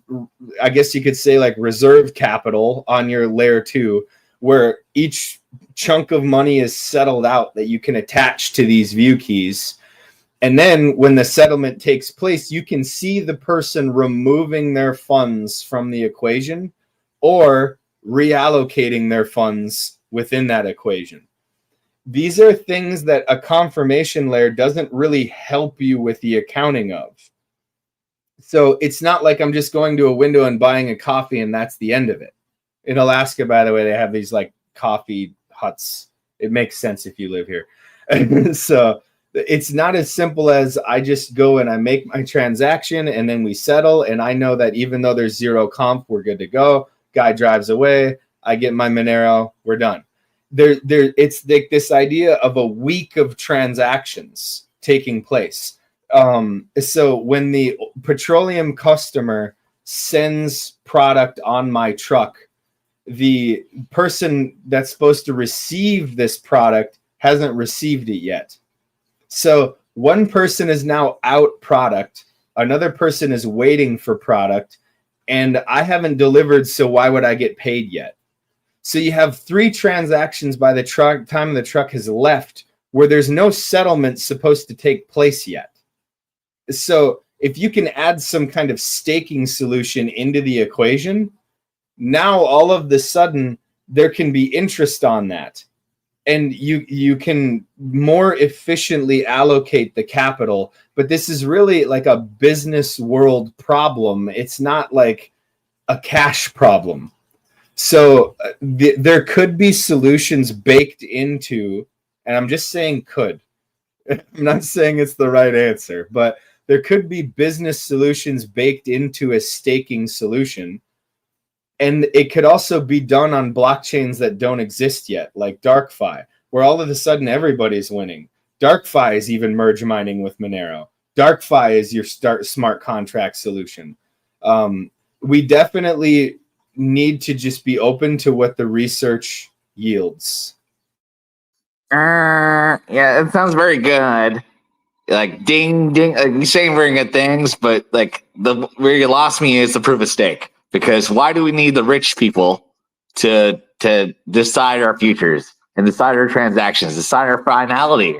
I guess you could say, like reserve capital on your layer 2, where each chunk of money is settled out that you can attach to these view keys. And then when the settlement takes place, you can see the person removing their funds from the equation or reallocating their funds within that equation. These are things that a confirmation layer doesn't really help you with the accounting of. So it's not like I'm just going to a window and buying a coffee and that's the end of it. In Alaska, by the way, they have these like coffee huts. It makes sense if you live here. So it's not as simple as I just go and I make my transaction and then we settle. And I know that even though there's zero comp, we're good to go. Guy drives away. I get my Monero. We're done. It's like this idea of a week of transactions taking place. So when the petroleum customer sends product on my truck, the person that's supposed to receive this product hasn't received it yet. So one person is now out product, another person is waiting for product, and I haven't delivered, so why would I get paid yet? So you have 3 transactions by the time the truck has left where there's no settlement supposed to take place yet. So if you can add some kind of staking solution into the equation, now all of the sudden there can be interest on that. And you can more efficiently allocate the capital. But this is really like a business world problem. It's not like a cash problem. So there could be solutions baked into, and I'm just saying could. I'm not saying it's the right answer, but there could be business solutions baked into a staking solution. And it could also be done on blockchains that don't exist yet, like DarkFi, where all of a sudden everybody's winning. DarkFi is even merge mining with Monero. DarkFi is your smart contract solution. We definitely need to just be open to what the research yields. Yeah, it sounds very good. Like ding ding, you're saying very good things, but like where you lost me is the proof of stake. Because why do we need the rich people to decide our futures and decide our transactions, decide our finality?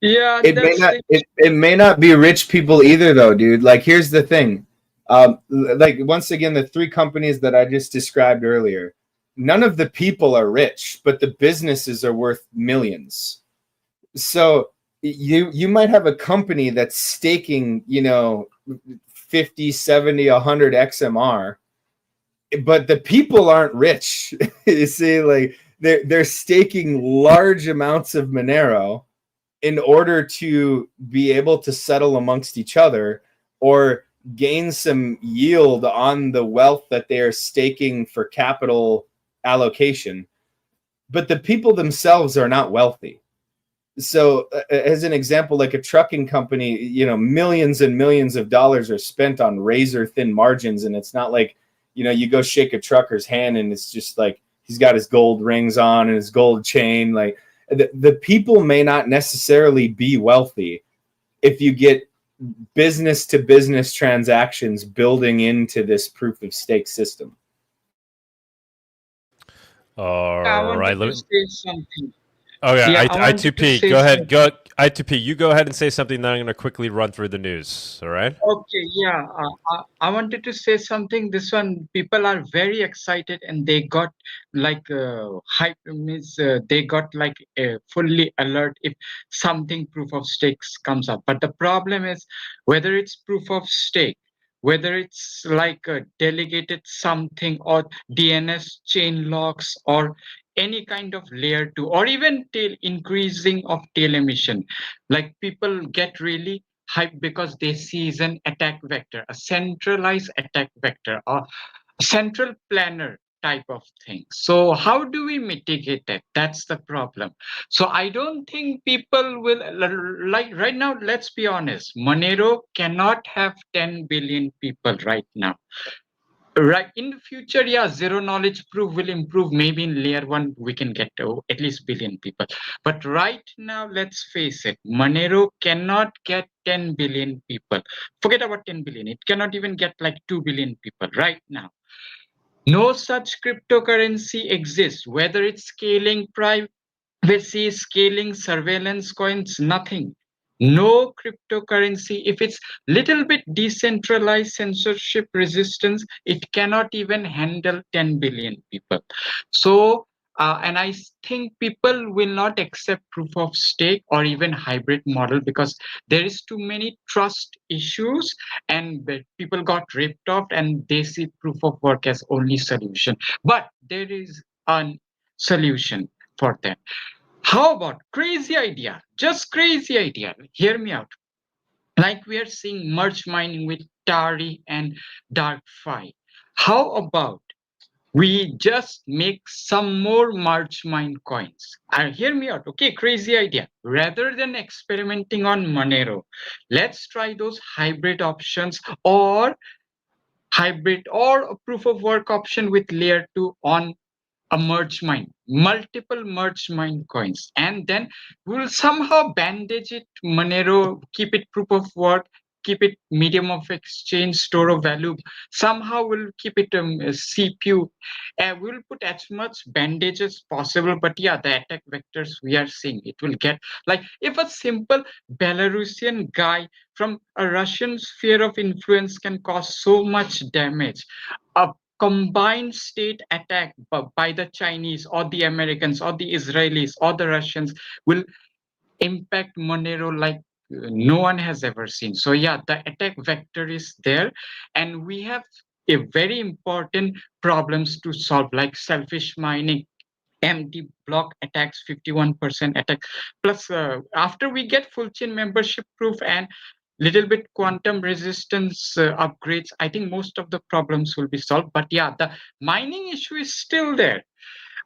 Yeah, It may not be rich people either, though, dude. Like, here's the thing. Like, once again, the three companies that I just described earlier, none of the people are rich, but the businesses are worth millions. So you might have a company that's staking, 50, 70, 100 XMR, but the people aren't rich. You see, like they're staking large amounts of Monero in order to be able to settle amongst each other or gain some yield on the wealth that they are staking for capital allocation. But the people themselves are not wealthy. So as an example, like a trucking company, millions and millions of dollars are spent on razor thin margins. And it's not like, you go shake a trucker's hand and it's just like, he's got his gold rings on and his gold chain. Like the people may not necessarily be wealthy if you get business to business transactions building into this proof of stake system. All I right. wanted to say something. Oh yeah, Yeah, I wanted to I2P. say Go ahead. something. I2P. You go ahead and say something. Then I'm going to quickly run through the news. All right. Okay, yeah, I wanted to say something. This one, people are very excited and they got like hype, means they got like fully alert if something proof of stakes comes up. But the problem is whether it's proof of stake, whether it's like a delegated something or DNS chain locks or any kind of layer 2 or even tail increasing of tail emission, like people get really hype because they see is an attack vector, a centralized attack vector, or a central planner type of thing. So how do we mitigate that? That's the problem. So I don't think people will, like right now, let's be honest, Monero cannot have 10 billion people right now. Right in the future, yeah, zero knowledge proof will improve. Maybe in layer 1 we can get to at least billion people. But right now, let's face it, Monero cannot get 10 billion people. Forget about 10 billion. It cannot even get like 2 billion people right now. No such cryptocurrency exists, whether it's scaling privacy, scaling surveillance coins, nothing. No cryptocurrency, if it's little bit decentralized censorship resistance, it cannot even handle 10 billion people. So, and I think people will not accept proof of stake or even hybrid model because there is too many trust issues and people got ripped off and they see proof of work as only solution. But there is a solution for them. How about crazy idea? Just crazy idea. Hear me out. Like we are seeing merge mining with Tari and DarkFi. How about we just make some more merge mine coins? Hear me out. Okay, crazy idea. Rather than experimenting on Monero, let's try those hybrid options or a proof of work option with layer 2 on a merge mine, multiple merge mine coins, and then we'll somehow bandage it, Monero, keep it proof of work, keep it medium of exchange, store of value. Somehow we'll keep it CPU. We'll put as much bandage as possible. But yeah, the attack vectors we are seeing, it will get like if a simple Belarusian guy from a Russian sphere of influence can cause so much damage. A combined state attack by the Chinese or the Americans or the Israelis or the Russians will impact Monero like no one has ever seen. So yeah, the attack vector is there, and we have a very important problems to solve, like selfish mining, empty block attacks, 51% attack. Plus, after we get full chain membership proof and little bit quantum resistance upgrades, I think most of the problems will be solved. But yeah, the mining issue is still there.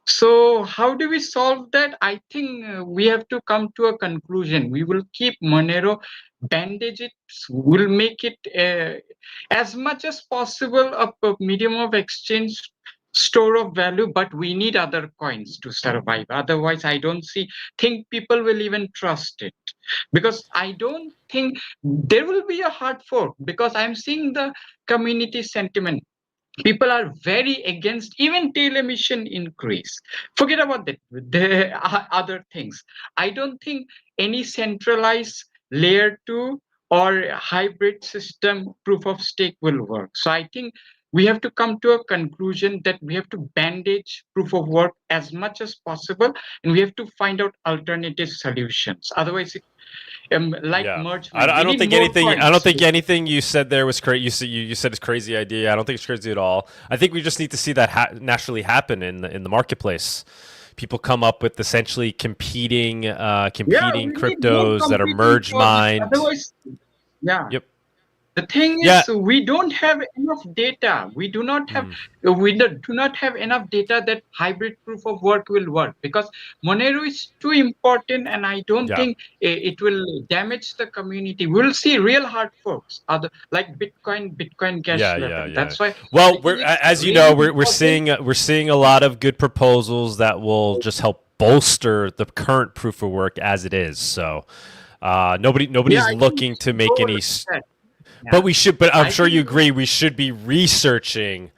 So how do we solve that? I think we have to come to a conclusion. We will keep Monero, bandage it, we'll make it as much as possible a medium of exchange, store of value, but we need other coins to survive. Otherwise, I don't think people will even trust it, because I don't think there will be a hard fork, because I'm seeing the community sentiment. People are very against even tail emission increase. Forget about the other things. I don't think any centralized layer 2 or hybrid system proof of stake will work. So I think we have to come to a conclusion that we have to bandage proof of work as much as possible, and we have to find out alternative solutions. Otherwise, like Yeah, mergement, I we don't need think more anything. I don't coins. think anything you said there was crazy. You said it's a crazy idea. I don't think it's crazy at all. I think we just need to see that naturally happen in the marketplace. People come up with essentially competing Yeah, competing we need more cryptos that are competing merge projects. mined. Otherwise, yeah. Yep. The thing Yeah. is, we don't have enough data. We do not have enough data that hybrid proof of work will work, because Monero is too important, and I don't Yeah. think it will damage the community. We'll see real hard forks, other like Bitcoin Cash Yeah, 11. yeah. That's why. Well, I think it's as you really know, we're important. seeing a lot of good proposals that will just help bolster the current proof of work as it is. So, Yeah, nobody's I think we looking to should make go any. with that. But Yeah, we should. But I'm I sure you think. agree. We should be researching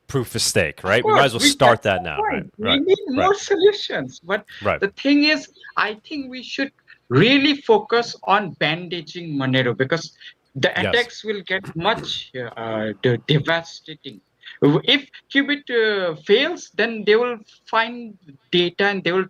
proof of stake, Of right? We might as course, well start that's that the now, right? point. We Right. need Right. more solutions. But Right. the thing is, I think we should really focus on bandaging Monero, because the Yes. attacks will get much devastating. If Qubit fails, then they will find data, and they will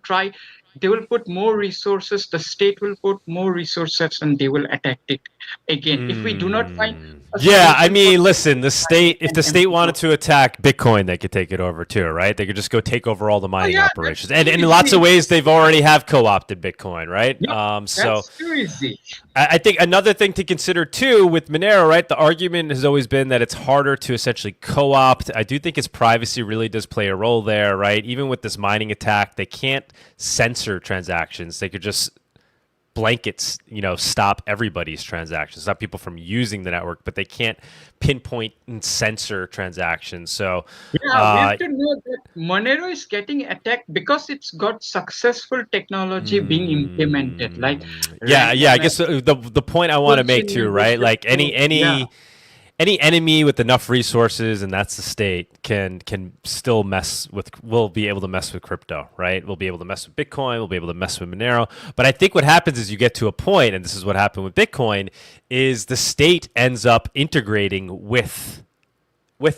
put more resources. The state will put more resources, and they will attack it again. If we do not find a Yeah, I solution for mean, that, listen, if the and state wanted to attack Bitcoin, they could take it over too, right? They could just go take over all the oh mining yeah, that's operations. And too in lots of easy. ways, they've already have co-opted Bitcoin, right? Yep, So that's too easy. I think another thing to consider too with Monero, right? The argument has always been that it's harder to essentially co-opt. I do think its privacy really does play a role there, right? Even with this mining attack, they can't censor transactions. They could just blankets, stop everybody's transactions, stop people from using the network, but they can't pinpoint and censor transactions. So, Yeah, we have to know that Monero is getting attacked because it's got successful technology being implemented, like yeah, I random guess the point I want to make too, expulsion right? Like yeah. any enemy with enough resources, and that's the state, can still will be able to mess with crypto, right? We'll be able to mess with Bitcoin, we'll be able to mess with Monero. But I think what happens is you get to a point, and this is what happened with Bitcoin, is the state ends up integrating with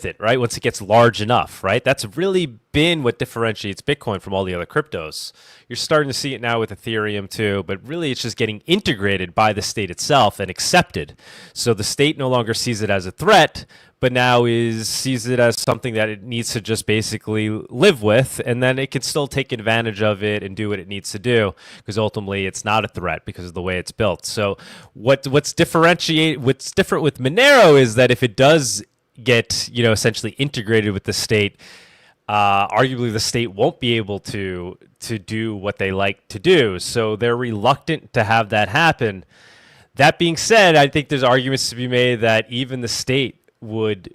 it, right? Once it gets large enough, right? That's really been what differentiates Bitcoin from all the other cryptos. You're starting to see it now with Ethereum too, but really it's just getting integrated by the state itself and accepted. So the state no longer sees it as a threat, but now sees it as something that it needs to just basically live with, and then it can still take advantage of it and do what it needs to do, because ultimately it's not a threat because of the way it's built. So what's different with Monero is that if it does get essentially integrated with the state, arguably the state won't be able to do what they like to do, so they're reluctant to have that happen. That being said, I think there's arguments to be made that even the state would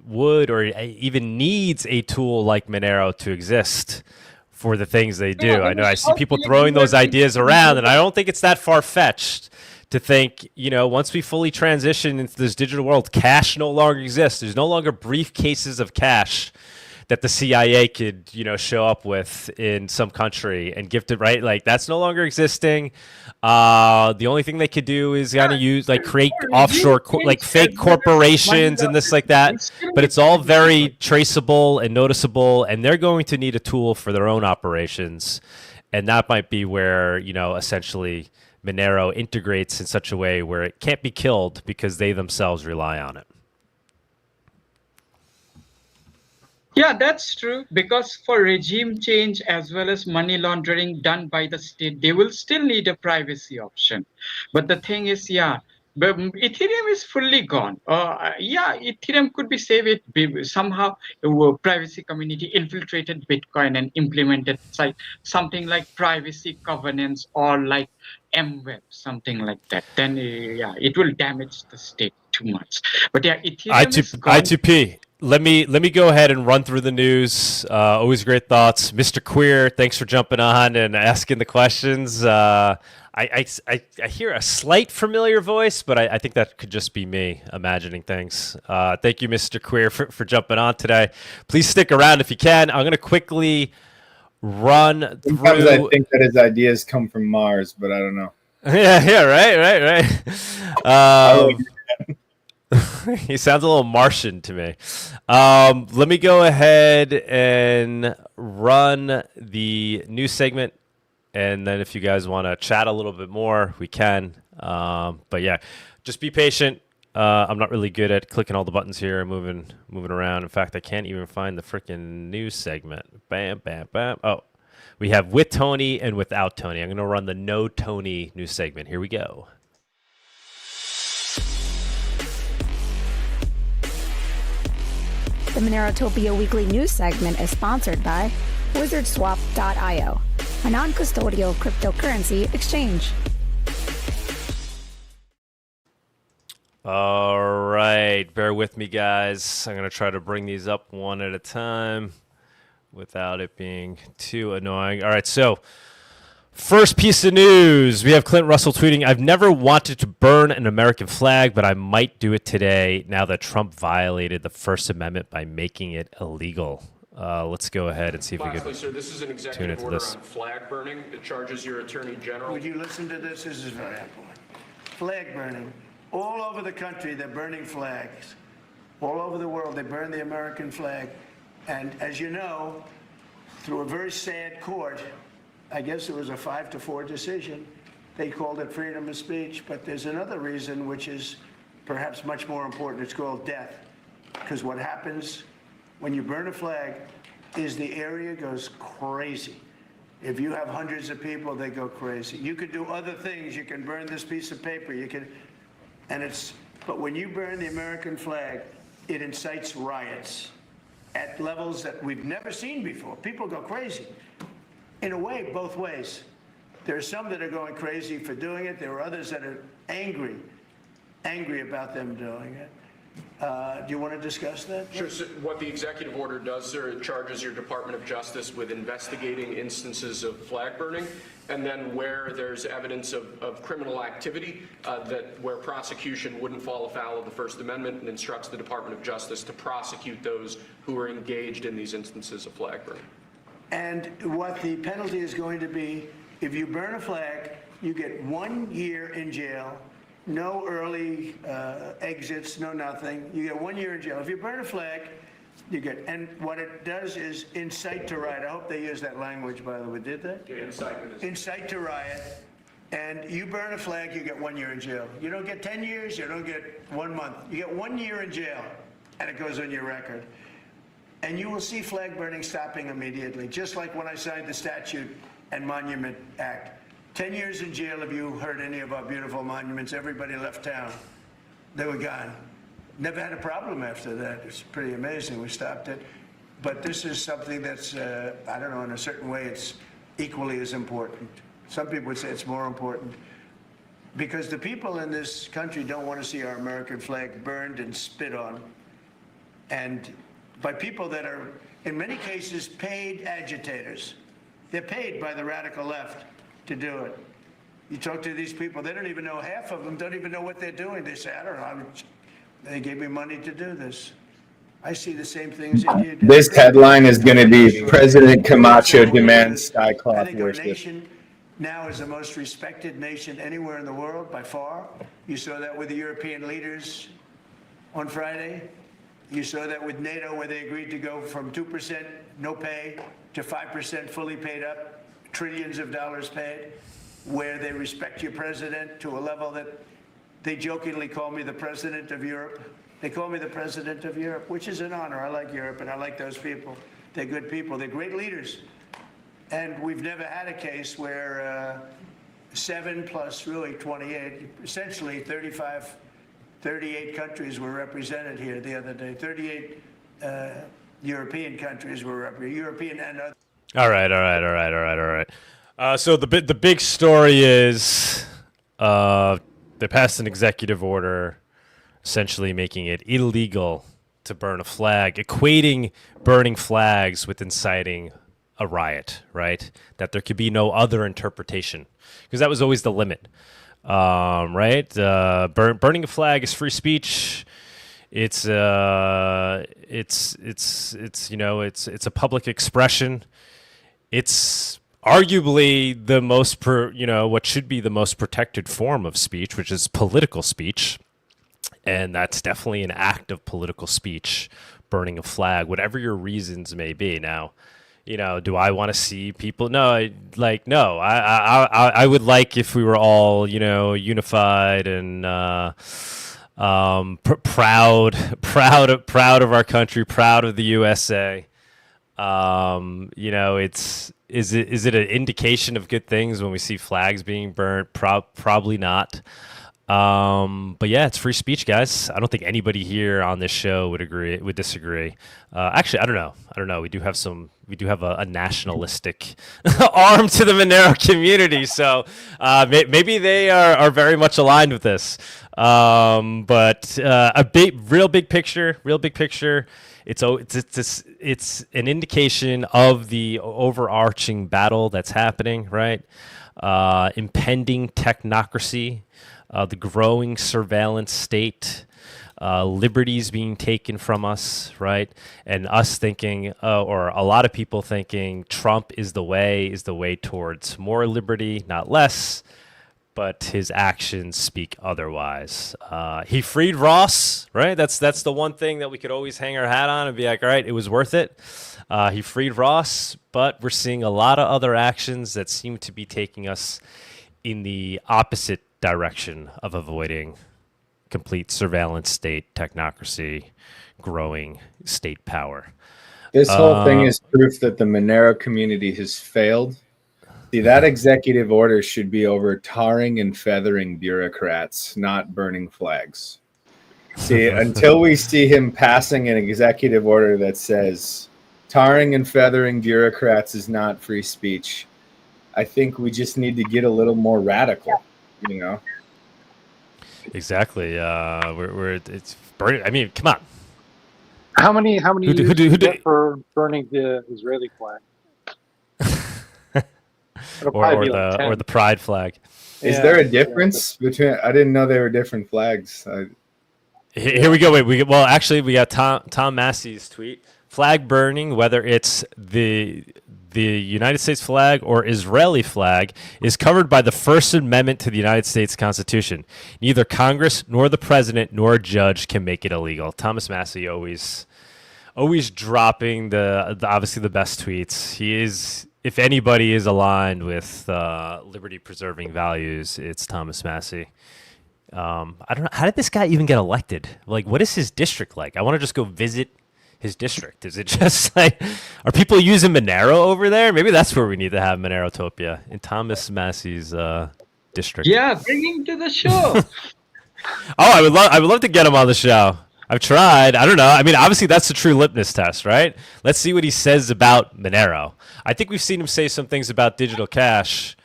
or even needs a tool like Monero to exist for the things they do. I know I see people throwing those ideas around, and I don't think it's that far-fetched to think, once we fully transition into this digital world, cash no longer exists. There's no longer briefcases of cash that the CIA could, show up with in some country and gift it, right? Like, that's no longer existing. The only thing they could do is kind of create offshore, fake corporations and this like that. But it's all very traceable and noticeable, and they're going to need a tool for their own operations. And that might be where, essentially Monero integrates in such a way where it can't be killed because they themselves rely on it. Yeah, that's true, because for regime change as well as money laundering done by the state, they will still need a privacy option. But the thing is, But Ethereum is fully gone. Yeah, Ethereum could be saved if somehow the privacy community infiltrated Bitcoin and implemented something like privacy governance or like MWeb, something like that. Then yeah, it will damage the state too much. But yeah, Ethereum is gone. I2P. Let me go ahead and run through the news. Always great thoughts, Mr. Queer. Thanks for jumping on and asking the questions. I hear a slight familiar voice, but I think that could just be me imagining things. Thank you, Mr. Queer, for jumping on today. Please stick around if you can. I'm going to quickly run Sometimes through. I think that his ideas come from Mars, but I don't know. Yeah, right. He sounds a little Martian to me. Let me go ahead and run the news segment. And then if you guys want to chat a little bit more, we can. But yeah, just be patient. I'm not really good at clicking all the buttons here and moving around. In fact, I can't even find the freaking news segment. Bam. Oh, we have with Tony and without Tony. I'm going to run the no Tony news segment. Here we go. The Monerotopia Weekly News segment is sponsored by WizardSwap.io, a non-custodial cryptocurrency exchange. All right, bear with me, guys. I'm going to try to bring these up one at a time without it being too annoying. All right, so first piece of news. We have Clint Russell tweeting, I've never wanted to burn an American flag, but I might do it today now that Trump violated the First Amendment by making it illegal. Let's go ahead and see if we can sir, this is an executive order on flag burning. It charges your attorney general. Would you listen to this? This is very important. Flag burning. All over the country, they're burning flags. All over the world, they burn the American flag. And as you know, through a very sad court, I guess it was a 5-4 decision. They called it freedom of speech, but there's another reason which is perhaps much more important. It's called death. Because what happens when you burn a flag is the area goes crazy. If you have hundreds of people, they go crazy. You could do other things. You can burn this piece of paper. You can, but when you burn the American flag, it incites riots at levels that we've never seen before. People go crazy. In a way, both ways. There are some that are going crazy for doing it. There are others that are angry about them doing it. Do you want to discuss that? Sure. So what the executive order does, sir, it charges your Department of Justice with investigating instances of flag burning, and then where there's evidence of criminal activity, where prosecution wouldn't fall afoul of the First Amendment, and instructs the Department of Justice to prosecute those who are engaged in these instances of flag burning. And what the penalty is going to be, if you burn a flag, you get 1 year in jail, no early exits, no nothing. You get 1 year in jail. If you burn a flag, you get, and what it does is incite to riot. I hope they use that language, by the way. Did they? Yeah, incitement. Incite to riot. And you burn a flag, you get 1 year in jail. You don't get 10 years, you don't get 1 month. You get 1 year in jail, and it goes on your record. And you will see flag burning stopping immediately, just like when I signed the Statute and Monument Act. 10 years in jail if you hurt any of our beautiful monuments. Everybody left town. They were gone. Never had a problem after that. It's pretty amazing. We stopped it. But this is something that's, I don't know, in a certain way, it's equally as important. Some people would say it's more important. Because the people in this country don't want to see our American flag burned and spit on. And by people that are, in many cases, paid agitators. They're paid by the radical left to do it. You talk to these people, they don't even know, half of them don't even know what they're doing. They say, I don't know, they gave me money to do this. I see the same things that you do. This headline is going to be President Camacho demands skycloth I think our worship. nation now is the most respected nation anywhere in the world by far. You saw that with the European leaders on Friday. You saw that with NATO, where they agreed to go from 2% no pay to 5% fully paid up, trillions of dollars paid, where they respect your president to a level that they jokingly call me the president of Europe. They call me the president of Europe, which is an honor. I like Europe, and I like those people. They're good people. They're great leaders. And we've never had a case where 7 plus really 28, essentially 38 countries were represented here the other day. 38 European countries were represented, European and other. All right. So the big story is they passed an executive order essentially making it illegal to burn a flag, equating burning flags with inciting a riot, right? That there could be no other interpretation, because that was always the limit, right? Burning a flag is free speech. It's you know, it's a public expression. It's arguably the most what should be the most protected form of speech, which is political speech. And that's definitely an act of political speech, burning a flag, whatever your reasons may be. Now, do I want to see people? No. I would like if we were all, unified and proud of our country, proud of the USA. Is it an indication of good things when we see flags being burnt? Probably not. But yeah, it's free speech, guys. I don't think anybody here on this show would disagree. Actually, I don't know. We do have a nationalistic arm to the Monero community, so maybe they are very much aligned with this. But real big picture. It's an indication of the overarching battle that's happening, right? Impending technocracy. The growing surveillance state, liberties being taken from us, right? And us thinking, or a lot of people thinking, Trump is the way towards more liberty, not less. But his actions speak otherwise. He freed Ross, right? That's the one thing that we could always hang our hat on and be like, all right, it was worth it. He freed Ross, but we're seeing a lot of other actions that seem to be taking us in the opposite direction of avoiding complete surveillance state, technocracy, growing state power. This whole thing is proof that the Monero community has failed. See, that executive order should be over tarring and feathering bureaucrats, not burning flags. See, until we see him passing an executive order that says tarring and feathering bureaucrats is not free speech, I think we just need to get a little more radical. Exactly. It's burning. I mean, come on. How many Who years do- get for burning the Israeli flag? or the pride flag. Is there a difference between? I didn't know they were different flags. Here we go. Wait, we got Tom Massie's tweet. Flag burning, whether it's the United States flag or Israeli flag, is covered by the First Amendment to the United States Constitution. Neither Congress nor the president nor a judge can make it illegal. Thomas Massie always dropping the obviously the best tweets. He is, if anybody is aligned with liberty preserving values, it's Thomas Massie. I don't know, how did this guy even get elected? Like, what is his district like? I want to just go visit his district. Is it just like, are people using Monero over there? Maybe that's where we need to have Monerotopia, in Thomas Massie's district. Yeah, bring him to the show. I would love to get him on the show. I've tried. I don't know. I mean, obviously that's the true litmus test, right? Let's see what he says about Monero. I think we've seen him say some things about digital cash,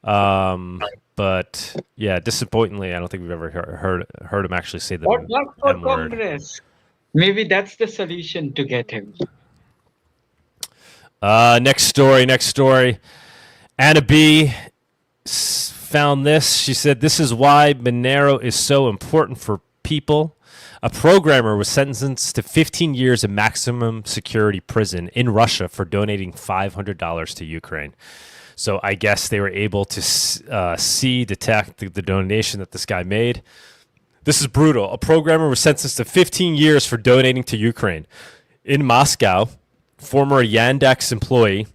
but yeah, disappointingly, I don't think we've ever heard him actually say the What luck for M-word. Congress? Maybe that's the solution to get him. Next story. Anna B found this. She said, "This is why Monero is so important for people." A programmer was sentenced to 15 years in maximum security prison in Russia for donating $500 to Ukraine. So I guess they were able to detect the donation that this guy made. This is brutal. A programmer was sentenced to 15 years for donating to Ukraine. In Moscow, former Yandex employee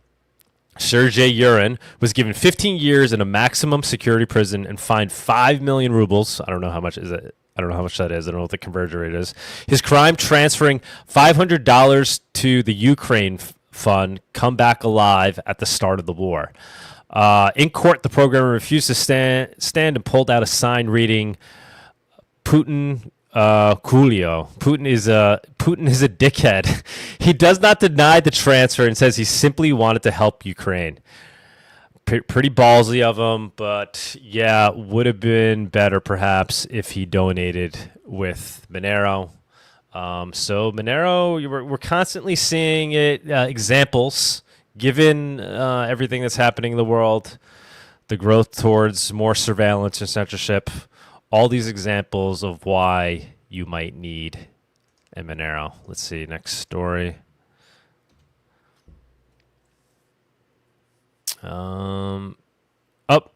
Sergey Urin was given 15 years in a maximum security prison and fined 5 million rubles. I don't know how much is it. I don't know how much that is. I don't know what the conversion rate is. His crime, transferring $500 to the Ukraine fund, Come Back Alive, at the start of the war. In court, the programmer refused to stand and pulled out a sign reading, "Putin, Coolio. Putin is a dickhead. He does not deny the transfer and says he simply wanted to help Ukraine." Pretty ballsy of him, but yeah, would have been better perhaps if he donated with Monero. So Monero, we're constantly seeing it examples, given everything that's happening in the world, the growth towards more surveillance and censorship, all these examples of why you might need a Monero. Let's see, next story.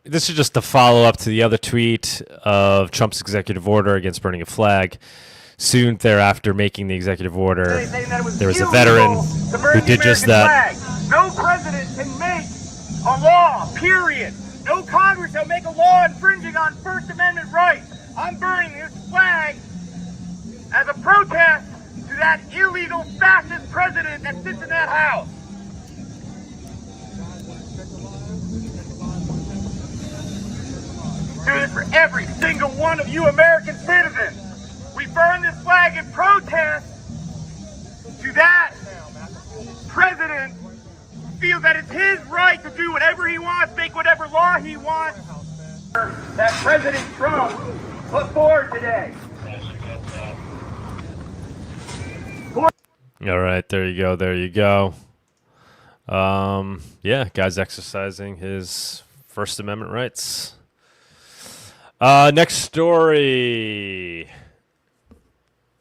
This is just a follow-up to the other tweet of Trump's executive order against burning a flag. Soon thereafter, making the executive order, there was a veteran who did just that. Flag. No president can make a law, period. No Congress shall make a law infringing on First Amendment rights. I'm burning this flag as a protest to that illegal fascist president that sits in that house. Do this for every single one of you American citizens. We burn this flag in protest to that president who feels that it's his right to do whatever he wants, make whatever law he wants. That President Trump put forward today. All right, there you go. There you go. Yeah, guy's exercising his First Amendment rights. Next story.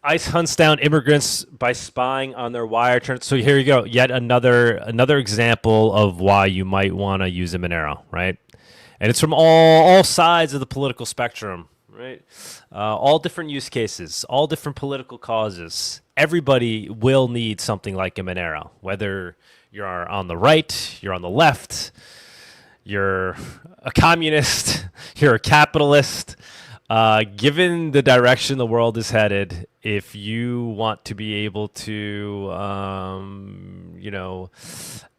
ICE hunts down immigrants by spying on their wire transfers. So here you go. Yet another example of why you might want to use a Monero, right? And it's from all sides of the political spectrum, right? All different use cases, all different political causes. Everybody will need something like a Monero, whether you're on the right, you're on the left, you're a communist, you're a capitalist. Given the direction the world is headed, if you want to be able to,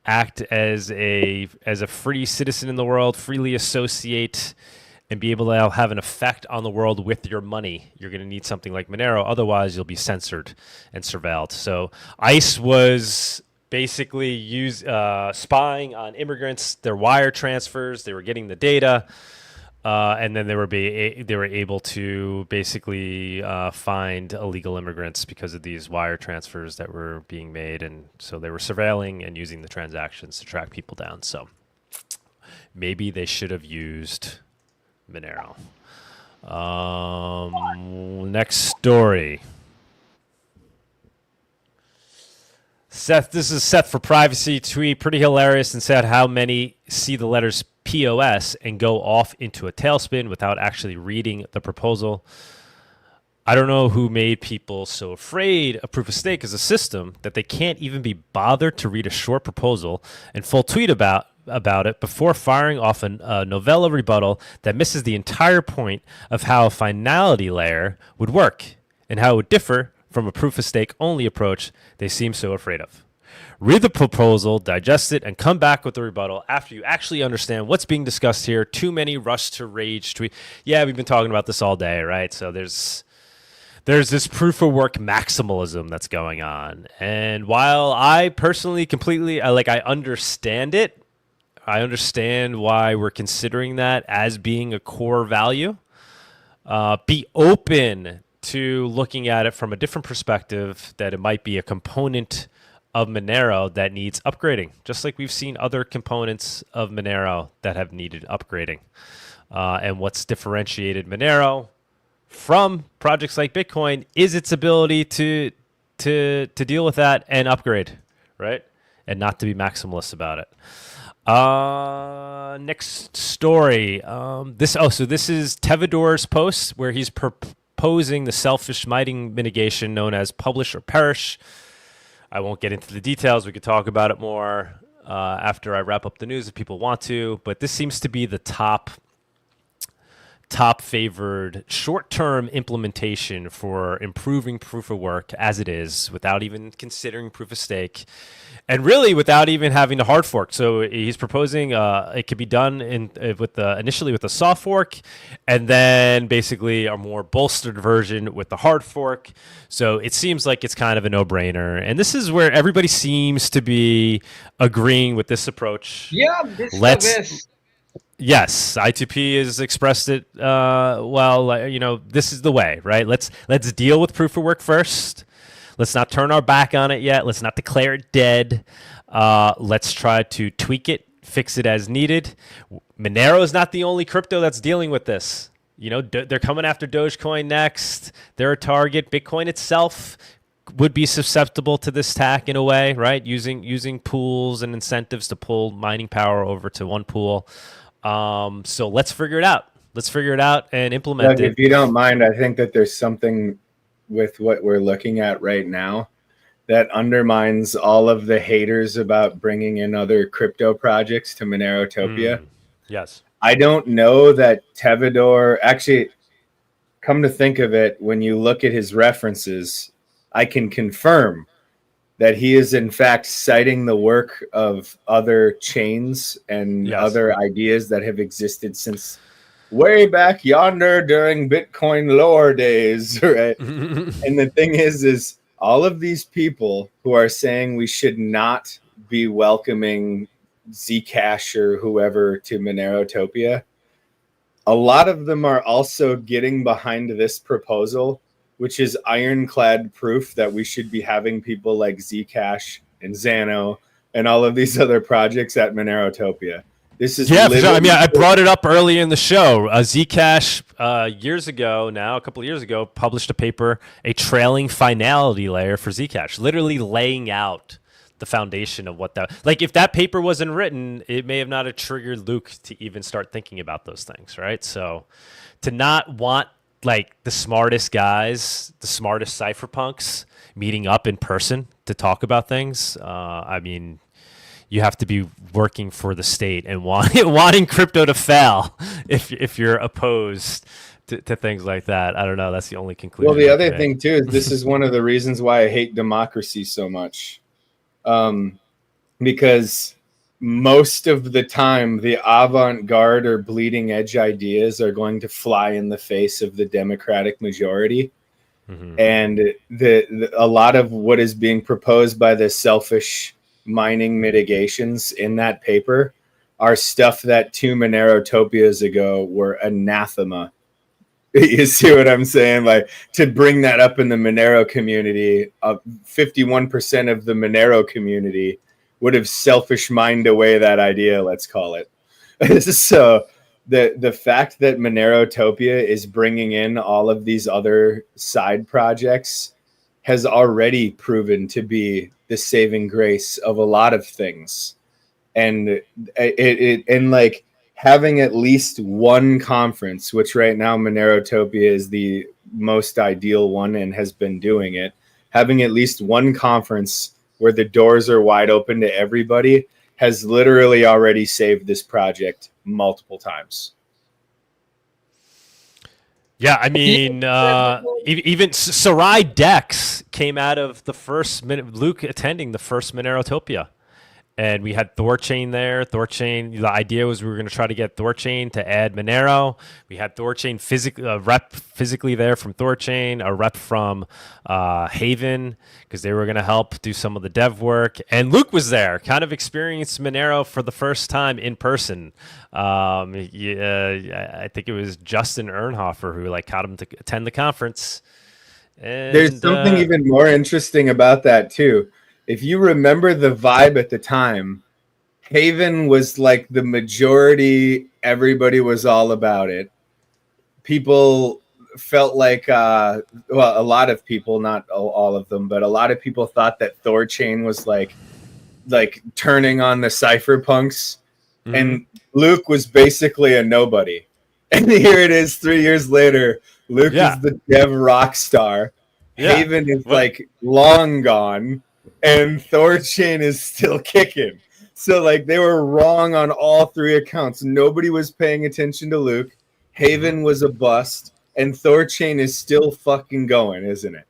act as a free citizen in the world, freely associate, and be able to have an effect on the world with your money, you're going to need something like Monero. Otherwise, you'll be censored and surveilled. So ICE was basically spying on immigrants, their wire transfers. They were getting the data, and then they were able to basically find illegal immigrants because of these wire transfers that were being made, and so they were surveilling and using the transactions to track people down. So maybe they should have used Monero. Next story. Seth, this is SethForPrivacy tweet, pretty hilarious, and said how many see the letters POS and go off into a tailspin without actually reading the proposal. I don't know who made people so afraid of proof of stake as a system that they can't even be bothered to read a short proposal and full tweet about it before firing off a novella rebuttal that misses the entire point of how a finality layer would work and how it would differ from a proof of stake only approach they seem so afraid of. Read the proposal, digest it, and come back with the rebuttal after you actually understand what's being discussed here. Too many rush to rage tweet. Yeah, we've been talking about this all day, right? So there's this proof of work maximalism that's going on. And while I personally completely, I understand it, I understand why we're considering that as being a core value. Be open to looking at it from a different perspective, that it might be a component of Monero that needs upgrading, just like we've seen other components of Monero that have needed upgrading. And what's differentiated Monero from projects like Bitcoin is its ability to deal with that and upgrade, right? And not to be maximalist about it. Next story. This is Tevador's post where he's proposing the selfish mining mitigation known as publish or perish. I won't get into the details. We could talk about it more after I wrap up the news if people want to. But this seems to be the top top favored short-term implementation for improving proof of work as it is, without even considering proof of stake, and really without even having to hard fork. So he's proposing it could be done initially with a soft fork, and then basically a more bolstered version with the hard fork. So it seems like it's kind of a no-brainer, and this is where everybody seems to be agreeing with this approach. Yeah, this is the best. Yes, I2P has expressed it well. This is the way, right? Let's deal with proof of work first. Let's not turn our back on it yet. Let's not declare it dead. Let's try to tweak it, fix it as needed. Monero is not the only crypto that's dealing with this. They're coming after Dogecoin next. They're a target. Bitcoin itself would be susceptible to this attack in a way, right? Using pools and incentives to pull mining power over to one pool. So let's figure it out. Let's figure it out and implement it. If you don't mind, I think that there's something with what we're looking at right now that undermines all of the haters about bringing in other crypto projects to Monerotopia. Yes. I don't know that Tevador, actually, come to think of it, when you look at his references, I can confirm that he is in fact citing the work of other chains and other ideas that have existed since way back yonder during Bitcoin lore days, right? And the thing is all of these people who are saying we should not be welcoming Zcash or whoever to Monerotopia, a lot of them are also getting behind this proposal, which is ironclad proof that we should be having people like Zcash and Xano and all of these other projects at Monerotopia. This is I brought it up early in the show. Zcash a couple of years ago, published a paper, a trailing finality layer for Zcash, literally laying out the foundation of what that. Like, if that paper wasn't written, it may have not have triggered Luke to even start thinking about those things, right? So, to not want like the smartest guys, the smartest cypherpunks meeting up in person to talk about things. You have to be working for the state and wanting crypto to fail if you're opposed to things like that. I don't know. That's the only conclusion. Well, the other thing too is this is one of the reasons why I hate democracy so much, because most of the time the avant-garde or bleeding edge ideas are going to fly in the face of the democratic majority. And a lot of what is being proposed by the selfish mining mitigations in that paper are stuff that 2 Monerotopias ago were anathema. You see what I'm saying? Like, to bring that up in the Monero community, 51% of the Monero community would have selfish mined away that idea, let's call it. So the fact that Monerotopia is bringing in all of these other side projects has already proven to be the saving grace of a lot of things. And like having at least one conference, which right now Monerotopia is the most ideal one and has been doing it, having at least one conference where the doors are wide open to everybody has literally already saved this project multiple times. Yeah, I mean, even Sarai Dex came out of the first Luke attending the first Monerotopia. And we had Thorchain there. Thorchain, the idea was we were going to try to get Thorchain to add Monero. We had Thorchain rep physically there from Thorchain, a rep from Haven, because they were going to help do some of the dev work. And Luke was there, kind of experienced Monero for the first time in person. I think it was Justin Ernhofer who got him to attend the conference. And, there's something even more interesting about that too. If you remember the vibe at the time, Haven was like the majority. Everybody was all about it. People felt like, a lot of people, not all of them, but a lot of people thought that Thorchain was like turning on the cypherpunks. Mm-hmm. And Luke was basically a nobody. And here it is 3 years later. Luke is the dev rock star. Yeah. Haven is long gone. And Thorchain is still kicking. So they were wrong on all three accounts. Nobody was paying attention to Luke. Haven was a bust, and Thorchain is still fucking going, isn't it?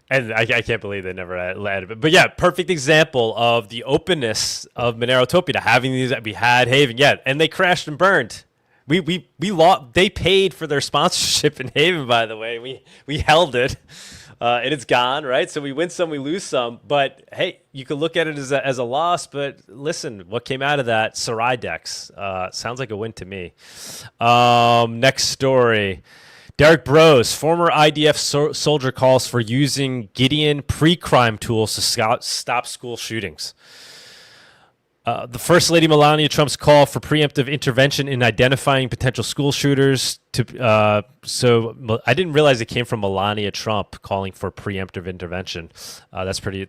And I can't believe they never added it. But yeah, perfect example of the openness of Monerotopia to having these. We had Haven, yeah, and they crashed and burned. We lost. They paid for their sponsorship in Haven, by the way. We held it, and it's gone, right? So we win some, we lose some. But hey, you could look at it as a loss. But listen, what came out of that? Sarai Dex sounds like a win to me. Next story. Derek Bros, former IDF soldier, calls for using Gideon pre-crime tools to stop school shootings. The First Lady Melania Trump's call for preemptive intervention in identifying potential school shooters. So I didn't realize it came from Melania Trump calling for preemptive intervention. That's pretty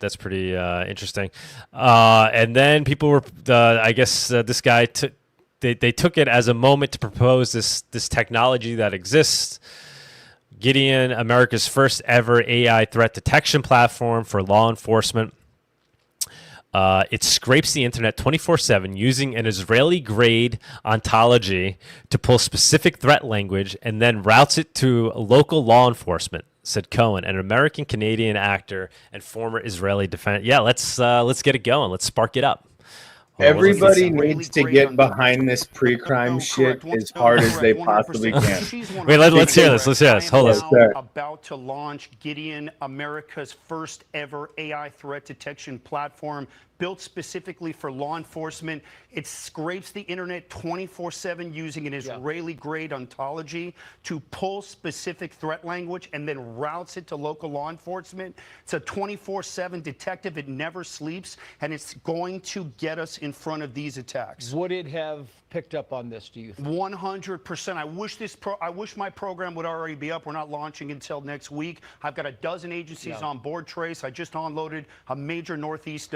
interesting. And then people were, I guess, this guy took. They took it as a moment to propose this technology that exists. Gideon, America's first ever AI threat detection platform for law enforcement. It scrapes the internet 24/7 using an Israeli-grade ontology to pull specific threat language and then routes it to local law enforcement, said Cohen, an American-Canadian actor and former Israeli defense. Yeah, let's get it going. Let's spark it up. Everybody needs to get behind this pre-crime shit as hard as they possibly can. Wait, let's hear this. Let's hear this. Hold on. About to launch Gideon, America's first ever AI threat detection platform built specifically for law enforcement. It scrapes the internet 24/7 using an Israeli-grade ontology to pull specific threat language and then routes it to local law enforcement. It's a 24/7 detective. It never sleeps, and it's going to get us in front of these attacks. Would it have picked up on this, do you think? 100%. I wish my program would already be up. We're not launching until next week. I've got a dozen agencies on board, Trace. I just unloaded a major Northeast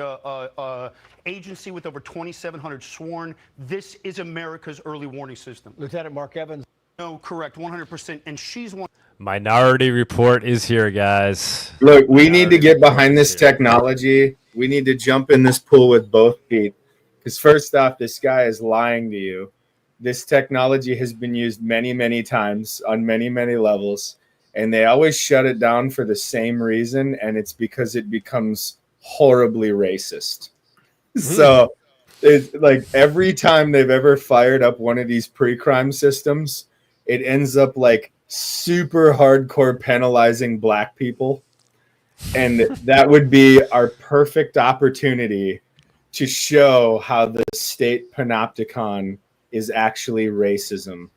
agency with over 2,700 sworn. This is America's early warning system. Lieutenant Mark Evans. No, correct, 100%. And she's one. Minority Report is here, guys. Look, we need to get behind this technology. We need to jump in this pool with both feet. Because first off, this guy is lying to you. This technology has been used many, many times on many, many levels. And they always shut it down for the same reason. And it's because it becomes horribly racist. So it's like every time they've ever fired up one of these pre-crime systems, it ends up like super hardcore penalizing black people. And that would be our perfect opportunity to show how the state panopticon is actually racism.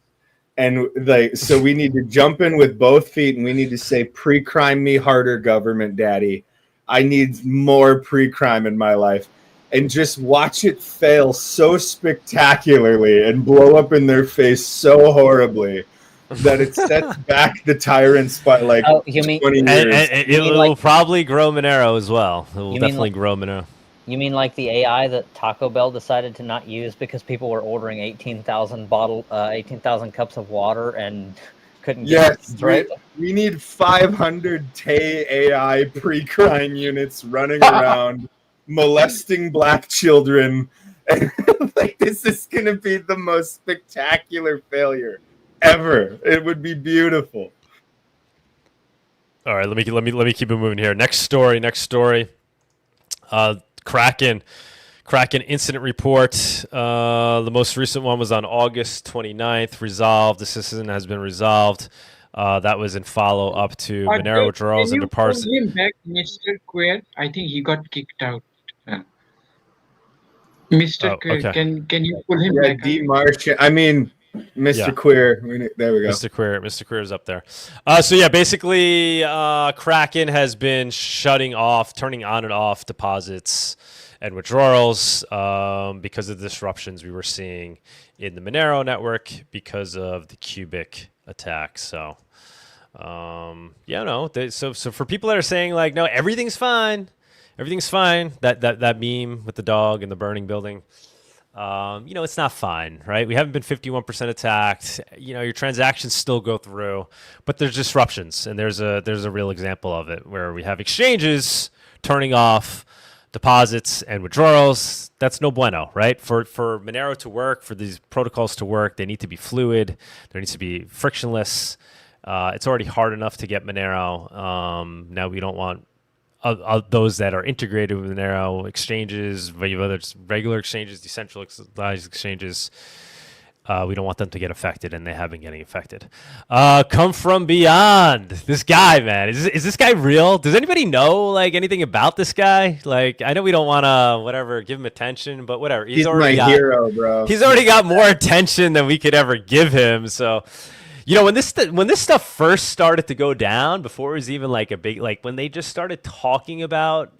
And like, so we need to jump in with both feet and we need to say, pre-crime me harder, government daddy. I need more pre-crime in my life. And just watch it fail so spectacularly and blow up in their face so horribly that it sets back the tyrants by like 20 years. And it will probably grow Monero as well. It will definitely grow Monero. You mean like the AI that Taco Bell decided to not use because people were ordering 18,000 cups of water and couldn't get it right? We need 500 Tay AI pre-crime units running around molesting black children. Like, this is going to be the most spectacular failure ever. It would be beautiful. All right, let me keep it moving here. Next story. Kraken incident report. The most recent one was on August 29th. Resolved. This incident has been resolved. That was in follow up to Monero withdrawals and departments. Can you pull him back, Mr. Queer? I think he got kicked out. Mr. Queer, okay. Can you pull him back? Mr. Queer. There we go. Mr. Queer is up there. So yeah, basically, Kraken has been turning on and off deposits and withdrawals because of the disruptions we were seeing in the Monero network because of the Cubic attack. So, so for people that are saying like, no, everything's fine. That meme with the dog and the burning building. It's not fine, right? We haven't been 51% attacked. Your transactions still go through, but there's disruptions, and there's a real example of it where we have exchanges turning off deposits and withdrawals, that's no bueno, right? For Monero to work, for these protocols to work, they need to be fluid. There needs to be frictionless. It's already hard enough to get Monero. Now we don't want those that are integrated with Monero exchanges, whether it's regular exchanges, decentralized exchanges. We don't want them to get affected, and they have been getting affected. Come from beyond. This guy, man, is this guy real? Does anybody know like anything about this guy? Like, I know we don't want to give him attention, but whatever. He's my hero, bro. He's already got more attention than we could ever give him. So, when this stuff first started to go down, before it was even like a big, like when they just started talking about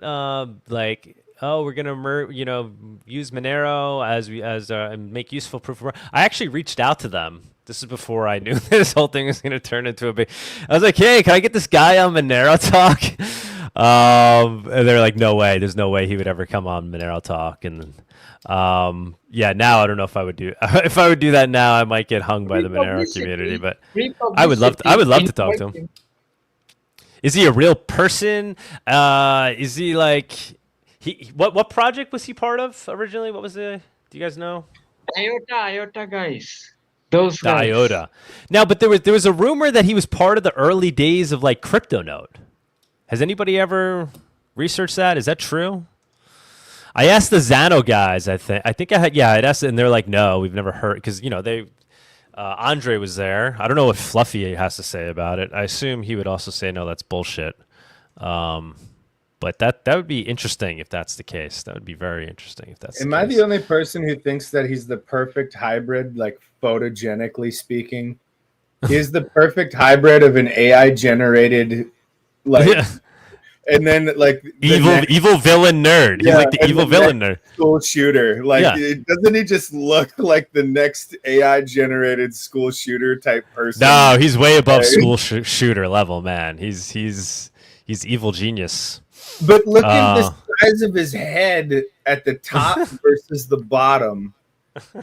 oh, we're gonna use Monero and make useful proof of work. I actually reached out to them. This is before I knew this whole thing was gonna turn into a big. I was like, hey, can I get this guy on Monero Talk? And they're like, no way. There's no way he would ever come on Monero Talk. And now I don't know if I would do if I would do that now. I might get hung by the Monero community, but I would love to talk to him. Is he a real person? Is he like? What project was he part of originally? What was do you guys know? IOTA guys. Those guys. IOTA. Now, but there was a rumor that he was part of the early days of like CryptoNote. Has anybody ever researched that? Is that true? I asked the Xano guys. I'd asked, and they're like, no, we've never heard, because they. Andre was there. I don't know what Fluffy has to say about it. I assume he would also say, no, that's bullshit. But that would be interesting if that's the case. That would be very interesting if that's the case. Am I the only person who thinks that he's the perfect hybrid, like photogenically speaking? He's the perfect hybrid of an AI generated, like, and then like evil villain nerd. He's like the evil villain nerd. School shooter. Like, doesn't he just look like the next AI generated school shooter type person? No, he's way above school shooter level, man. He's evil genius. But look at the size of his head at the top versus the bottom.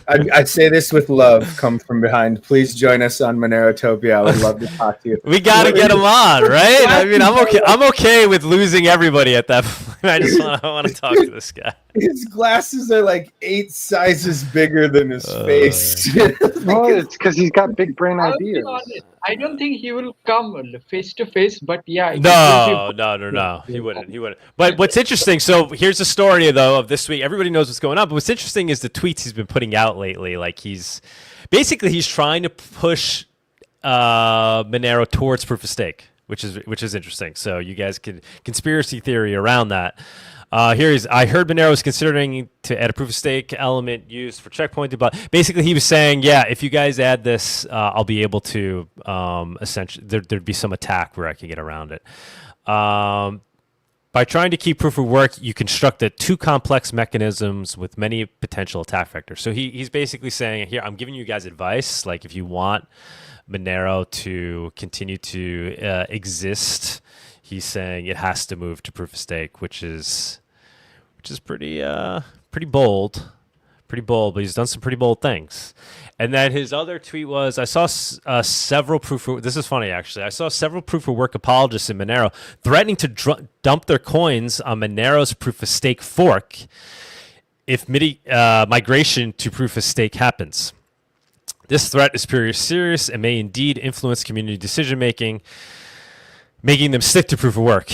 I say this with love. Come from behind. Please join us on Monerotopia. I would love to talk to you. We got to get him on, right? I mean, I'm okay with losing everybody at that point. I want to talk to this guy. His glasses are like 8 sizes bigger than his face. Well, it's because he's got big brain ideas. I don't think he will come face to face, but yeah. No. He wouldn't. But what's interesting, so here's the story though of this week. Everybody knows what's going on, but what's interesting is the tweets he's been putting out lately. Like he's trying to push Monero towards proof of stake, which is interesting. So you guys can conspiracy theory around that. I heard Monero was considering to add a proof of stake element used for checkpointing, but basically he was saying, yeah, if you guys add this, I'll be able to essentially there'd be some attack where I can get around it. By trying to keep proof of work, you constructed 2 complex mechanisms with many potential attack vectors. So he's basically saying, here, I'm giving you guys advice. Like if you want Monero to continue to exist, he's saying it has to move to proof of stake, which is pretty bold, but he's done some pretty bold things. And then his other tweet was, I saw several this is funny actually. I saw several proof of work apologists in Monero threatening to dump their coins on Monero's proof of stake fork if migration to proof of stake happens. This threat is pretty serious and may indeed influence community decision making, making them stick to proof of work.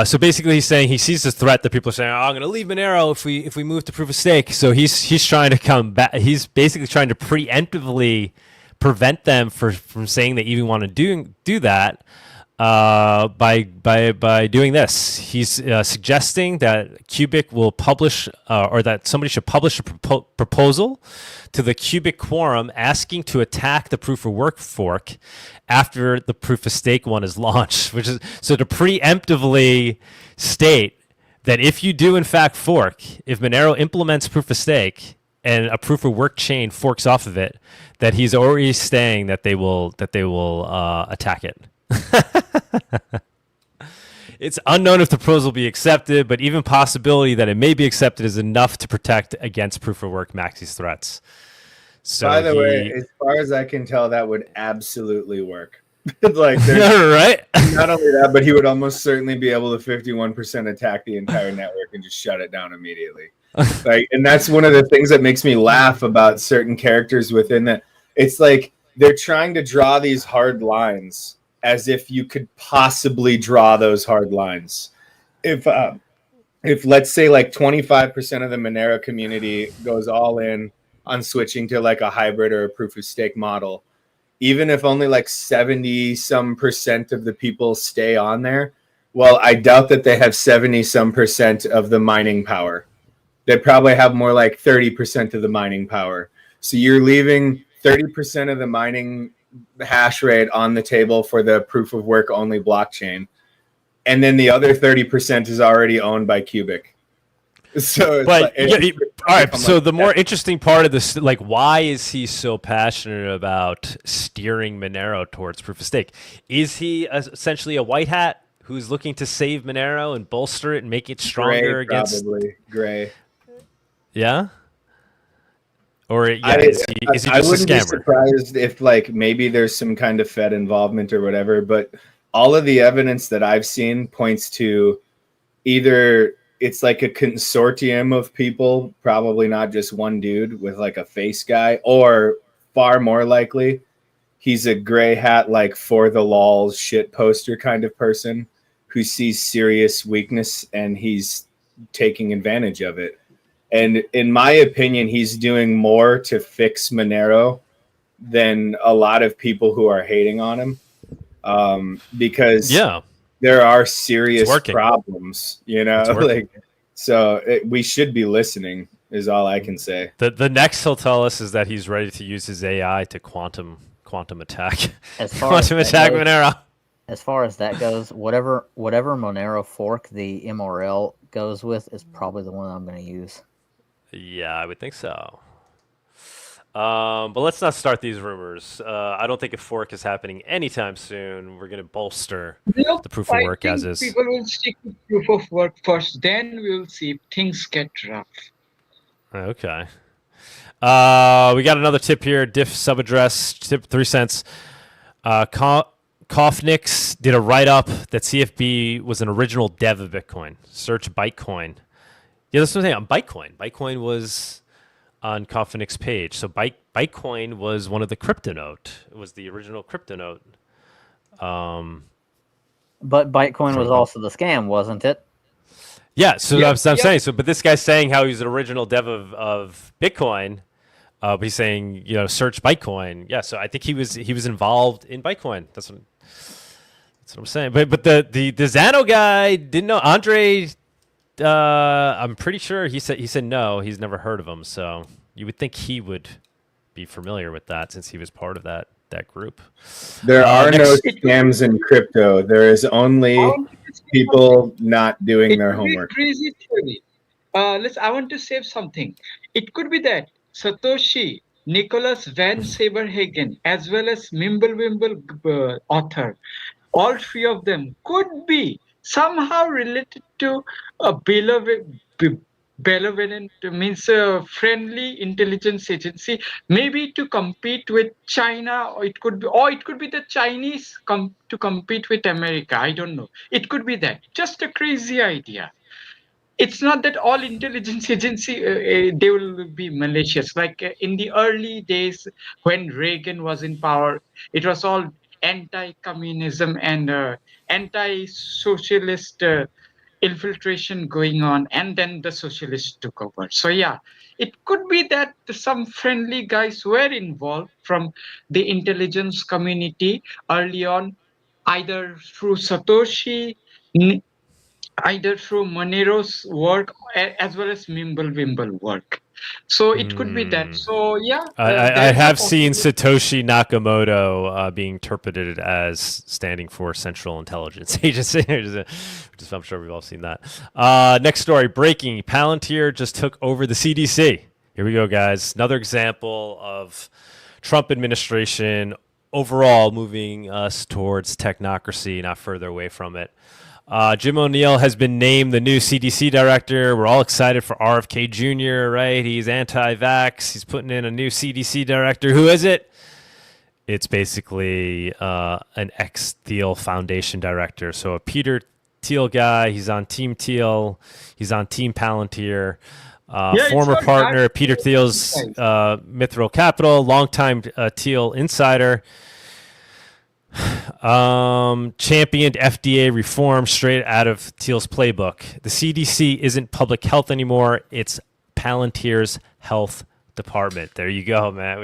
So basically he's saying he sees this threat that people are saying, I'm going to leave Monero if we move to proof of stake. So he's trying to come back. He's basically trying to preemptively prevent them from saying they even want to do that by doing this. He's suggesting that Cubic will publish or that somebody should publish a proposal to the Cubic Quorum asking to attack the proof of work fork after the proof of stake one is launched, which is so to preemptively state that if you do in fact fork, if Monero implements proof of stake and a proof of work chain forks off of it, that he's already saying that they will attack it. It's unknown if the proposal will be accepted, but even possibility that it may be accepted is enough to protect against proof of work Maxi's threats. So by the way, as far as I can tell, that would absolutely work. Like, right? Not only that, but he would almost certainly be able to 51% attack the entire network and just shut it down immediately. Like, and that's one of the things that makes me laugh about certain characters within that. It's like they're trying to draw these hard lines as if you could possibly draw those hard lines. If let's say like 25% of the Monero community goes all in on switching to like a hybrid or a proof of stake model, even if only like 70 some percent of the people stay on there, well, I doubt that they have 70 some percent of the mining power. They probably have more like 30% of the mining power. So you're leaving 30% of the mining hash rate on the table for the proof of work only blockchain. And then the other 30% is already owned by Cubic. So it's all right. So the more interesting part of this, like, why is he so passionate about steering Monero towards proof of stake? Is he essentially a white hat who's looking to save Monero and bolster it and make it stronger against? Probably Gray. Yeah. Or is he just a scammer? I wouldn't be surprised if like maybe there's some kind of Fed involvement or whatever, but all of the evidence that I've seen points to either it's like a consortium of people, probably not just one dude with like a face guy, or far more likely, he's a gray hat, like for the lols shit poster kind of person who sees serious weakness and he's taking advantage of it. And in my opinion, he's doing more to fix Monero than a lot of people who are hating on him. Because there are serious problems, you know, like, so we should be listening is all I can say. The next he'll tell us is that he's ready to use his AI to quantum attack. Quantum attack Monero. As far as that goes, whatever Monero fork the MRL goes with is probably the one I'm going to use. Yeah, I would think so. But let's not start these rumors. I don't think a fork is happening anytime soon. We're going to bolster the proof of work as is. People will stick to proof of work first, then we'll see if things get rough. Okay. We got another tip here. Diff subaddress, tip 3 cents. Kofnix did a write-up that CFB was an original dev of Bitcoin. Search Bytecoin. Yeah, that's what I'm saying. On Bytecoin. Bytecoin was on Kofnix's page. So Bytecoin was one of the CryptoNote. It was the original CryptoNote. But Bytecoin was also the scam, wasn't it? Yeah, so I'm saying. So, but this guy's saying how he's an original dev of Bitcoin. But he's saying, you know, search Bytecoin. Yeah, so I think he was involved in Bytecoin. That's what I'm saying. But the Zano guy didn't know. Andre, I'm pretty sure he said no. He's never heard of him. So you would think he would be familiar with that since he was part of that group. There are no scams in crypto. There is only people not doing their homework. Crazy theory. I want to say something. It could be that Satoshi, Nicholas Van Saberhagen, as well as Mimblewimble author, all three of them could be somehow related to a benevolent, means a friendly intelligence agency, maybe to compete with China, or it could be the Chinese to compete with America. I don't know. It could be that. Just a crazy idea. It's not that all intelligence agency they will be malicious. Like in the early days when Reagan was in power, it was all anti-communism and anti-socialist infiltration going on, and then the socialists took over. So yeah, it could be that some friendly guys were involved from the intelligence community early on, either through Satoshi, either through Monero's work as well as Mimblewimble work. So it could be that. So yeah. I have seen Satoshi Nakamoto being interpreted as standing for Central Intelligence Agency. I'm sure we've all seen that. Next story, breaking. Palantir just took over the CDC. Here we go, guys. Another example of Trump administration overall moving us towards technocracy, not further away from it. Jim O'Neill has been named the new CDC director. We're all excited for RFK Jr., right? He's anti-vax. He's putting in a new CDC director. Who is it? it's basically an ex-Thiel Foundation director. So a Peter Thiel guy. He's on Team Thiel. He's on Team Palantir. Former partner, Peter Thiel's Mithril Capital, longtime Thiel insider. Championed FDA reform straight out of Thiel's playbook. The CDC isn't public health anymore. It's Palantir's health department. There you go, man.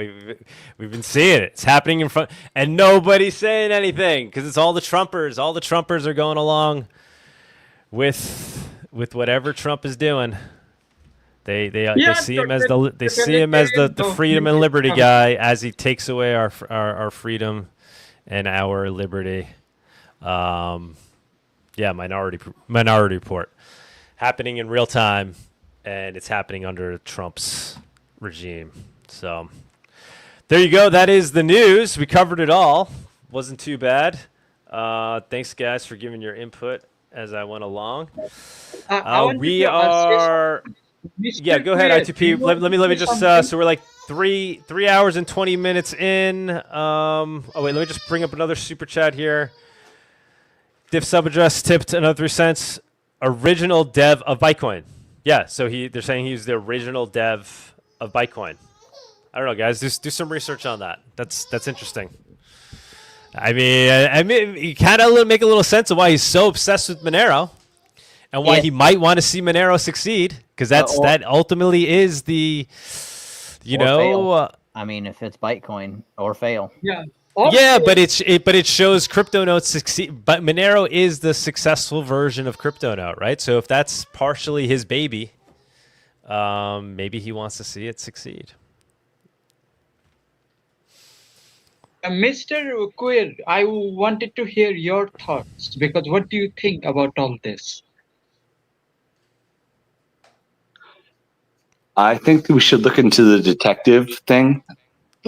We've been seeing it. It's happening in front, and nobody's saying anything because it's all the Trumpers. All the Trumpers are going along with whatever Trump is doing. They see him as the freedom and liberty guy as he takes away our freedom and our liberty. Minority Report happening in real time, and it's happening under Trump's regime. So there you go. That is the news. We covered it all. Wasn't too bad. Thanks, guys, for giving your input as I went along. We are. Yeah, go ahead, I2P. Let me just. So we're like three hours and 20 minutes in. Let me just bring up another super chat here. Diff Subaddress tipped another 3 cents. Original dev of Bitcoin. Yeah, so they're saying he's the original dev of Bitcoin. I don't know, guys. Just do some research on that. That's interesting. I mean, you kind of make a little sense of why he's so obsessed with Monero, and why he might want to see Monero succeed, because that ultimately is the, I mean, if it's Bitcoin or fail. Yeah. Yeah, but it shows CryptoNote succeed. But Monero is the successful version of CryptoNote, right? So if that's partially his baby, maybe he wants to see it succeed. Mr. Queer, I wanted to hear your thoughts, because what do you think about all this? I think we should look into the detective thing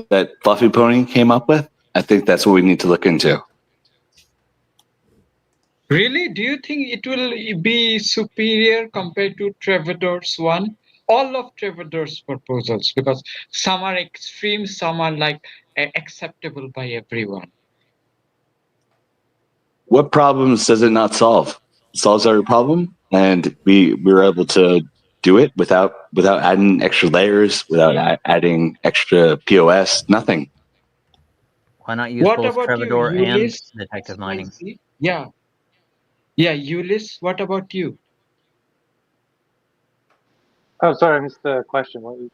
that Fluffy Pony came up with. I think that's what we need to look into. Really? Do you think it will be superior compared to Trevor's one? All of Trevor's proposals, because some are extreme, some are like acceptable by everyone. What problems does it not solve? It solves every problem, and we were able to do it without adding extra layers, without adding extra POS, nothing. Why not use both Trevor and detective mining? Yeah. Yeah, Ulyss, what about you? Oh, sorry, I missed the question. What was...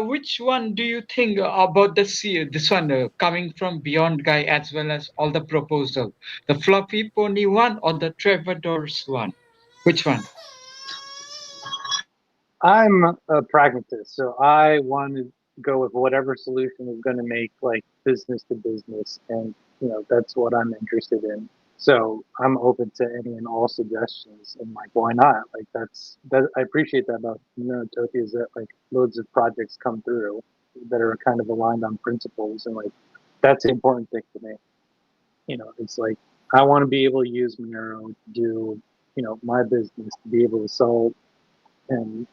Which one do you think about this one coming from Beyond Guy, as well as all the proposal? The Fluffy Pony one or the Trevor's one? Which one? I'm a pragmatist, so I want to go with whatever solution is going to make like business to business, and that's what I'm interested in. So I'm open to any and all suggestions, and like, why not? Like that. I appreciate that about Monerotopia, is that like loads of projects come through that are kind of aligned on principles, and like that's the important thing for me. It's like I want to be able to use Monero to do my business, to be able to sell and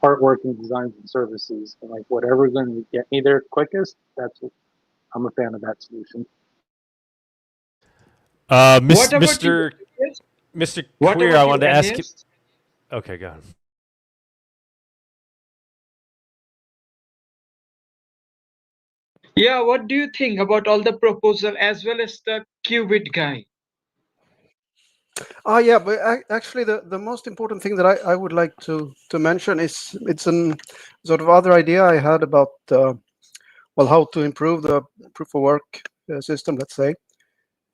artwork and designs and services, and like whatever's going to get me there quickest. I'm a fan of that solution. Mr. Queer, I wanted to ask you. Okay, go ahead. Yeah, what do you think about all the proposal as well as the qubit guy? Yeah, but actually the most important thing that I would like to mention is it's an sort of other idea I had about how to improve the proof of work system, let's say.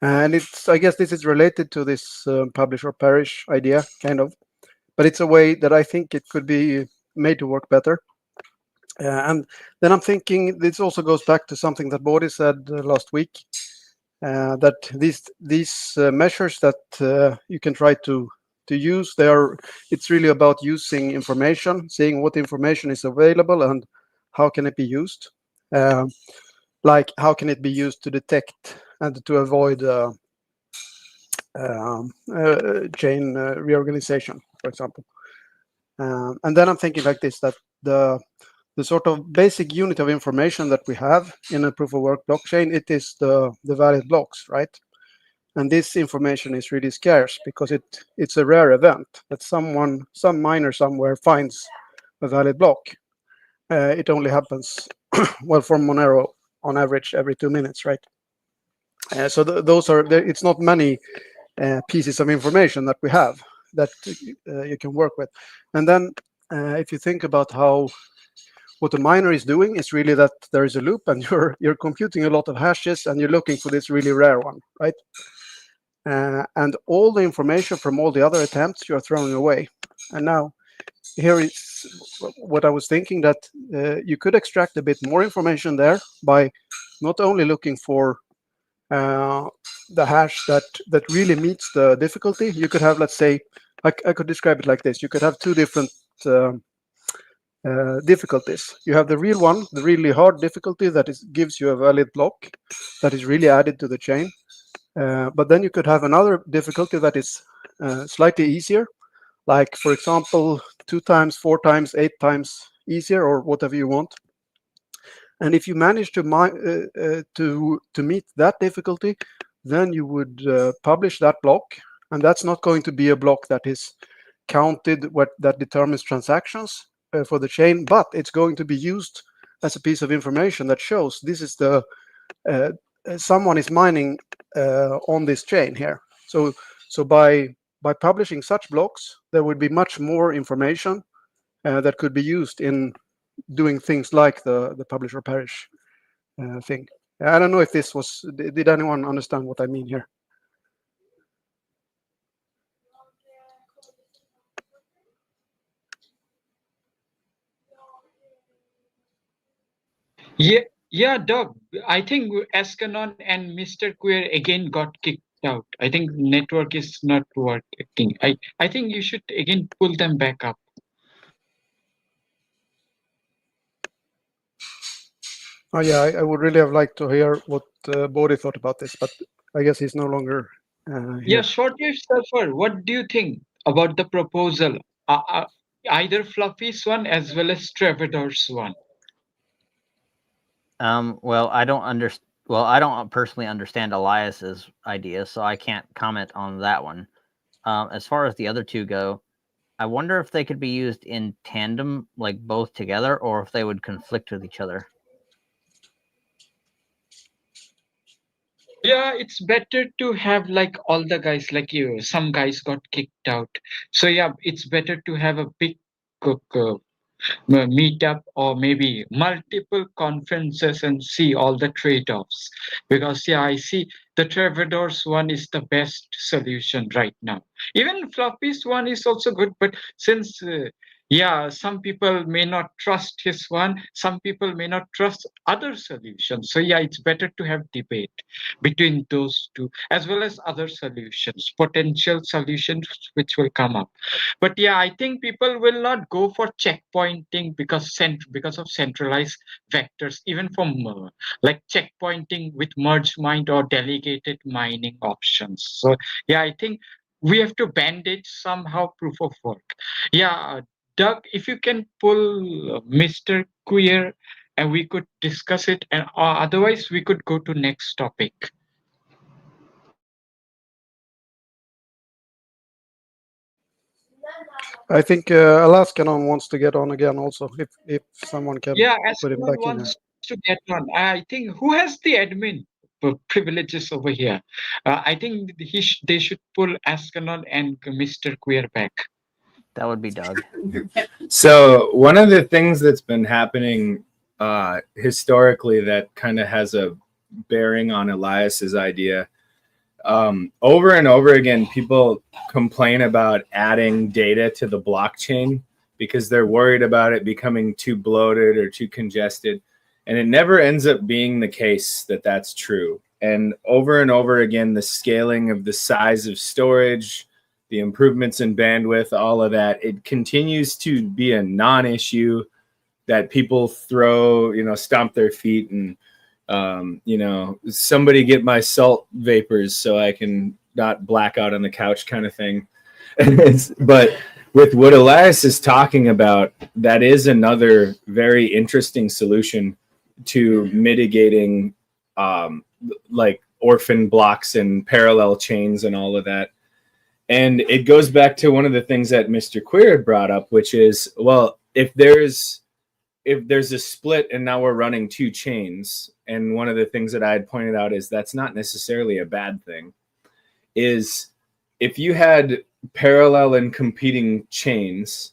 And I guess this is related to this publish or perish idea, kind of. But it's a way that I think it could be made to work better. And then I'm thinking this also goes back to something that Bawdy said last week, that these measures that you can try to use, it's really about using information, seeing what information is available and how can it be used. Like how can it be used to detect and to avoid chain reorganization, for example. And then I'm thinking like this, that the the sort of basic unit of information that we have in a proof of work blockchain, it is the valid blocks, right? And this information is really scarce because it's a rare event that some miner somewhere finds a valid block. It only happens, well, for Monero on average every 2 minutes, right? So those are, it's not many pieces of information that we have that you can work with. And then if you think about what the miner is doing, is really that there is a loop and you're computing a lot of hashes and you're looking for this really rare one, right? And all the information from all the other attempts you're throwing away. And now here is what I was thinking, that you could extract a bit more information there by not only looking for the hash that really meets the difficulty. You could have, let's say, I could describe it like this. You could have two different difficulties. You have the real one, the really hard difficulty that gives you a valid block that is really added to the chain. But then you could have another difficulty that is slightly easier, like, for example, 2 times, 4 times, 8 times easier, or whatever you want. And if you manage to meet that difficulty, then you would publish that block, and that's not going to be a block that is counted, that determines transactions for the chain, but it's going to be used as a piece of information that shows this is the someone is mining on this chain here. So by publishing such blocks, there would be much more information that could be used in doing things like the publish or perish thing. I don't know if this was, did anyone understand what I mean here? Yeah, Doug. I think Escanon and Mr. Queer again got kicked out. I think network is not working. I think you should again pull them back up. Oh yeah, I would really have liked to hear what Bawdy thought about this, but I guess he's no longer here. Yeah, Shortwave Surfer, what do you think about the proposal? Either Fluffy's one as well as Trevor's one. Well, I don't personally understand Elias's idea, so I can't comment on that one. As far as the other two go, I wonder if they could be used in tandem, like both together, or if they would conflict with each other. Yeah, it's better to have like all the guys, like you. Some guys got kicked out, so yeah, it's better to have a big meetup or maybe multiple conferences and see all the trade-offs. Because yeah, I see the Trevor's one is the best solution right now. Even Floppy's one is also good, but since yeah, some people may not trust his one, some people may not trust other solutions. So yeah, it's better to have debate between those two, as well as other solutions, potential solutions which will come up. But yeah, I think people will not go for checkpointing because of centralized vectors, even from like checkpointing with merge mind or delegated mining options. So yeah, I think we have to bandage somehow proof of work. Yeah, Doug, if you can pull Mr. Queer and we could discuss it, and otherwise we could go to next topic. I think Alaskanon wants to get on again also, if someone can put him back in there. Wants to get on. I think who has the admin privileges over here? I think they should pull Ascanon and Mr. Queer back. That would be Doug. So one of the things that's been happening historically that kind of has a bearing on Elias's idea, over and over again, people complain about adding data to the blockchain because they're worried about it becoming too bloated or too congested. And it never ends up being the case that that's true. And over again, the scaling of the size of storage, the improvements in bandwidth, all of that, it continues to be a non-issue that people throw, stomp their feet and, somebody get my salt vapors so I can not black out on the couch kind of thing. But with what Elias is talking about, that is another very interesting solution to mitigating like orphan blocks and parallel chains and all of that. And it goes back to one of the things that Mr. Queer had brought up, which is, well, if there's a split and now we're running two chains, and one of the things that I had pointed out is that's not necessarily a bad thing, is if you had parallel and competing chains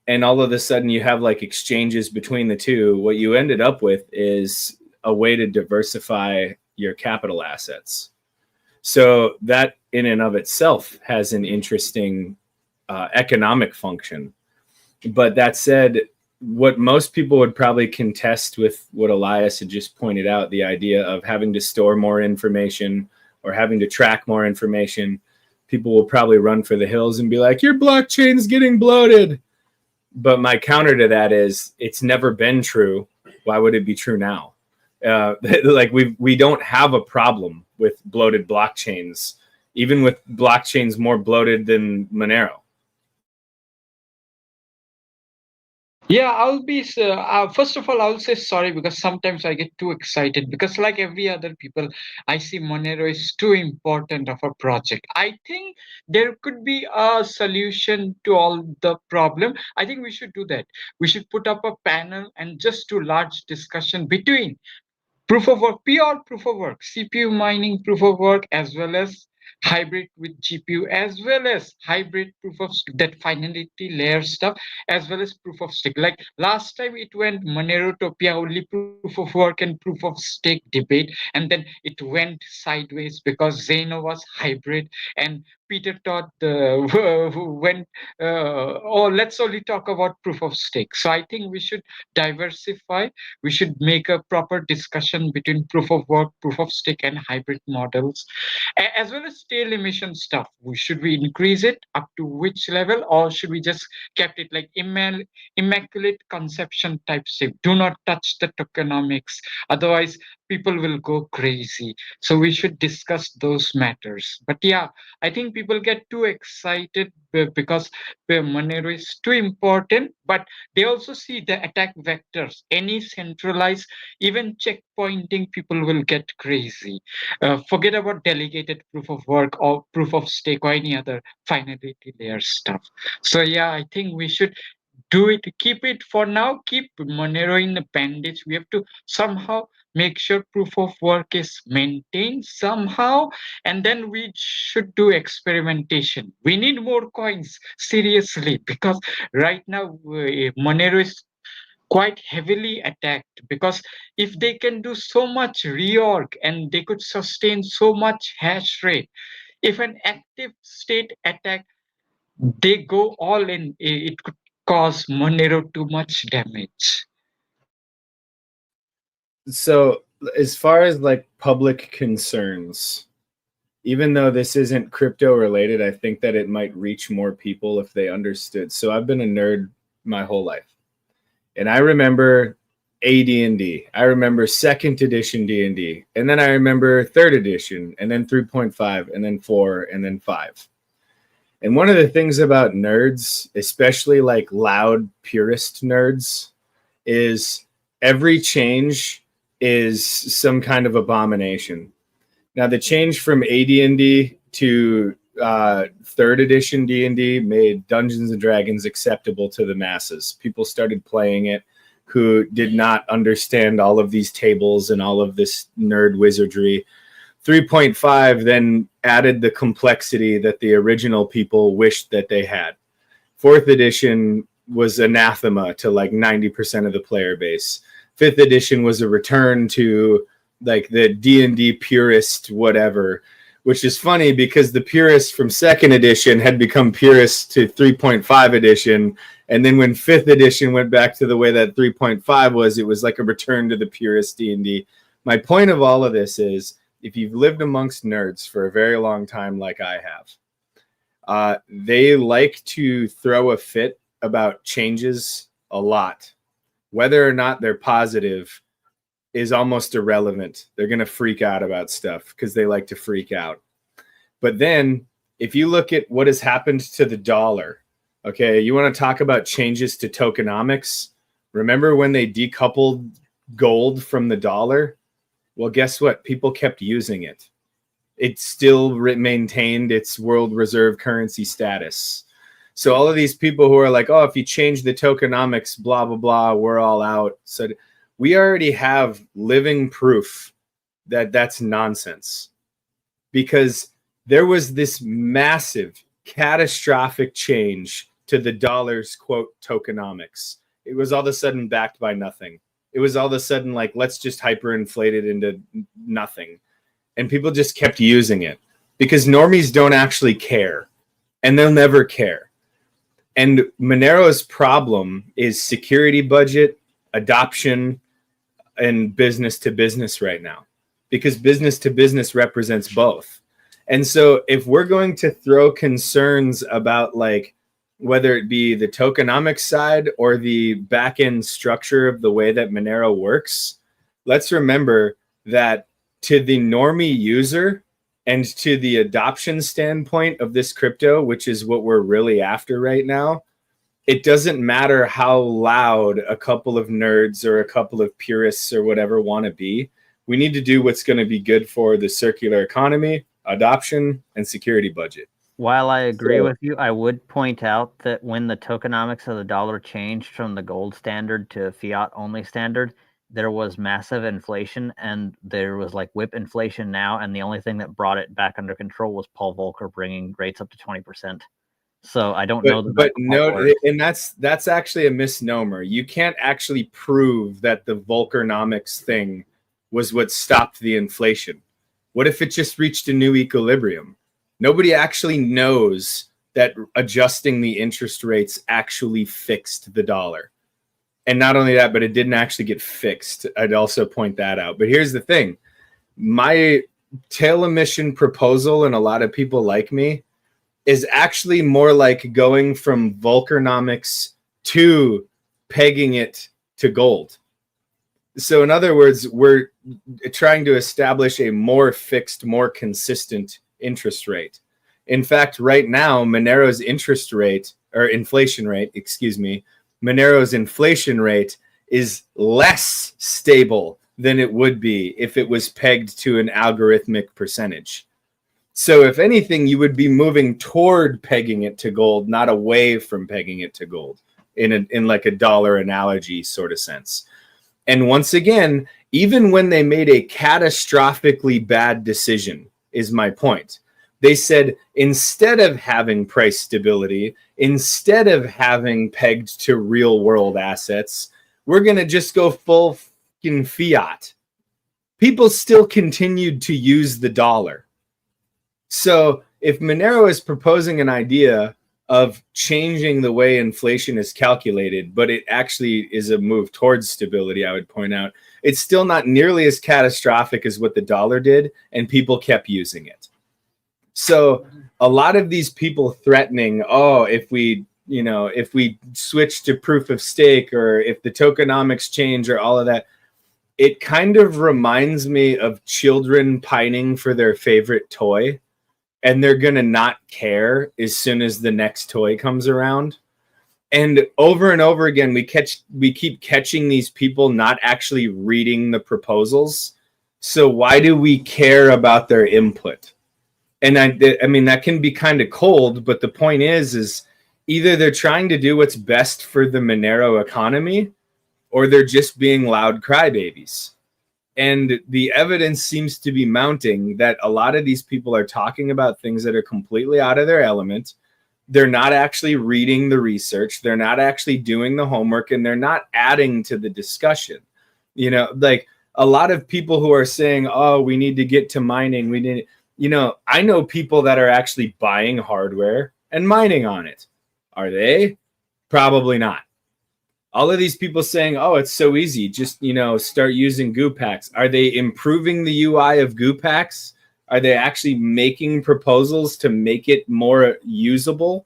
and all of a sudden you have like exchanges between the two, what you ended up with is a way to diversify your capital assets. So that in and of itself has an interesting economic function. But that said, what most people would probably contest with what Elias had just pointed out, the idea of having to store more information or having to track more information, people will probably run for the hills and be like, your blockchain's getting bloated. But my counter to that is, it's never been true. Why would it be true now? Like we don't have a problem with bloated blockchains, even with blockchains more bloated than Monero. Yeah, I'll be, first of all, I'll say sorry because sometimes I get too excited because like every other people, I see Monero is too important of a project. I think there could be a solution to all the problem. I think we should do that. We should put up a panel and just do large discussion between proof of work, pure proof of work, CPU mining proof of work, as well as hybrid with GPU, as well as hybrid proof of that finality layer stuff, as well as proof of stake. Like last time it went Monerotopia only proof of work and proof of stake debate, and then it went sideways because Zeno was hybrid and Peter Todd went, oh, let's only talk about proof of stake. So I think we should diversify. We should make a proper discussion between proof of work, proof of stake, and hybrid models, as well as tail emission stuff. Should we increase it up to which level, or should we just kept it like immaculate conception type shape? Do not touch the tokenomics, otherwise people will go crazy. So we should discuss those matters. But yeah, I think people get too excited because Monero is too important, but they also see the attack vectors. Any centralized, even checkpointing, people will get crazy. Forget about delegated proof of work or proof of stake or any other finality layer stuff. So yeah, I think we should do it, keep it for now, keep Monero in the bandage. We have to somehow make sure proof of work is maintained somehow, and then we should do experimentation. We need more coins, seriously, because right now Monero is quite heavily attacked, because if they can do so much reorg and they could sustain so much hash rate, if an active state attack, they go all in, it could cause Monero too much damage. So as far as like public concerns, even though this isn't crypto related, I think that it might reach more people if they understood. So I've been a nerd my whole life. And I remember AD&D. I remember 2nd edition D&D. And then I remember 3rd edition, and then 3.5, and then 4, and then 5. And one of the things about nerds, especially like loud purist nerds, is every change is some kind of abomination. Now, the change from AD&D to 3rd edition D&D made Dungeons and Dragons acceptable to the masses. People started playing it who did not understand all of these tables and all of this nerd wizardry. 3.5 then added the complexity that the original people wished that they had. 4th edition was anathema to like 90% of the player base. 5th edition was a return to like the D&D purist whatever, which is funny because the purists from 2nd edition had become purists to 3.5 edition. And then when 5th edition went back to the way that 3.5 was, it was like a return to the purist D&D. My point of all of this is, if you've lived amongst nerds for a very long time like I have, they like to throw a fit about changes a lot. Whether or not they're positive is almost irrelevant. They're going to freak out about stuff because they like to freak out. But then if you look at what has happened to the dollar Okay, you want to talk about changes to tokenomics? Remember when they decoupled gold from the dollar? Well, guess what? People kept using it. It still maintained its world reserve currency status. So all of these people who are like, oh, if you change the tokenomics, blah, blah, blah, we're all out. So we already have living proof that that's nonsense, because there was this massive catastrophic change to the dollar's, quote, tokenomics. It was all of a sudden backed by nothing. It was all of a sudden like, let's just hyperinflate it into nothing. And people just kept using it because normies don't actually care, and they'll never care. And Monero's problem is security budget, adoption, and business to business right now, because business to business represents both. And so if we're going to throw concerns about like whether it be the tokenomics side or the back end structure of the way that Monero works, let's remember that to the normie user and to the adoption standpoint of this crypto, which is what we're really after right now, it doesn't matter how loud a couple of nerds or a couple of purists or whatever want to be. We need to do what's going to be good for the circular economy, adoption, and security budget. While I agree with you, I would point out that when the tokenomics of the dollar changed from the gold standard to fiat only standard, there was massive inflation, and there was like whip inflation now, and the only thing that brought it back under control was Paul Volcker bringing rates up to 20%. So I don't know that. But no, and that's actually a misnomer. You can't actually prove that the Volckernomics thing was what stopped the inflation. What if it just reached a new equilibrium? Nobody actually knows that adjusting the interest rates actually fixed the dollar. And not only that, but it didn't actually get fixed. I'd also point that out. But here's the thing. My tail emission proposal, and a lot of people like me, is actually more like going from Volckernomics to pegging it to gold. So in other words, we're trying to establish a more fixed, more consistent interest rate. In fact, right now, Monero's interest rate, or inflation rate, excuse me, Monero's inflation rate is less stable than it would be if it was pegged to an algorithmic percentage. So if anything, you would be moving toward pegging it to gold, not away from pegging it to gold in like a dollar analogy sort of sense. And once again, even when they made a catastrophically bad decision, is my point. They said, instead of having price stability, instead of having pegged to real world assets, we're going to just go full fucking fiat. People still continued to use the dollar. So if Monero is proposing an idea of changing the way inflation is calculated, but it actually is a move towards stability, I would point out, it's still not nearly as catastrophic as what the dollar did, and people kept using it. So a lot of these people threatening, oh, if we switch to proof of stake, or if the tokenomics change, or all of that, it kind of reminds me of children pining for their favorite toy, and they're going to not care as soon as the next toy comes around. And over again, we keep catching these people not actually reading the proposals. So why do we care about their input? And I mean, that can be kind of cold, but the point is either they're trying to do what's best for the Monero economy, or they're just being loud crybabies. And the evidence seems to be mounting that a lot of these people are talking about things that are completely out of their element. They're not actually reading the research. They're not actually doing the homework, and they're not adding to the discussion. You know, like a lot of people who are saying, oh, we need to get to mining. I know people that are actually buying hardware and mining on it. Are they? Probably not. All of these people saying, oh, it's so easy, just, start using goo packs. Are they improving the UI of goo packs? Are they actually making proposals to make it more usable?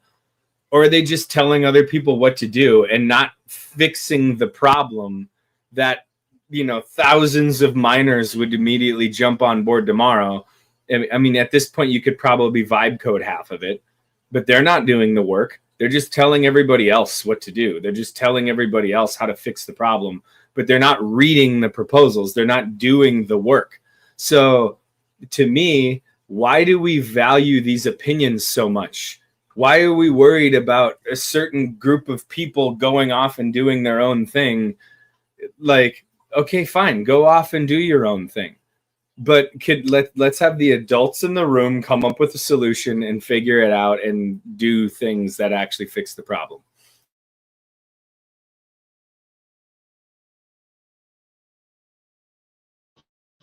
Or are they just telling other people what to do and not fixing the problem that, thousands of miners would immediately jump on board tomorrow? I mean, at this point, you could probably vibe code half of it, but they're not doing the work. They're just telling everybody else what to do. They're just telling everybody else how to fix the problem, but they're not reading the proposals. They're not doing the work. So to me, why do we value these opinions so much? Why are we worried about a certain group of people going off and doing their own thing? Like, okay, fine, go off and do your own thing. But let's have the adults in the room come up with a solution and figure it out and do things that actually fix the problem.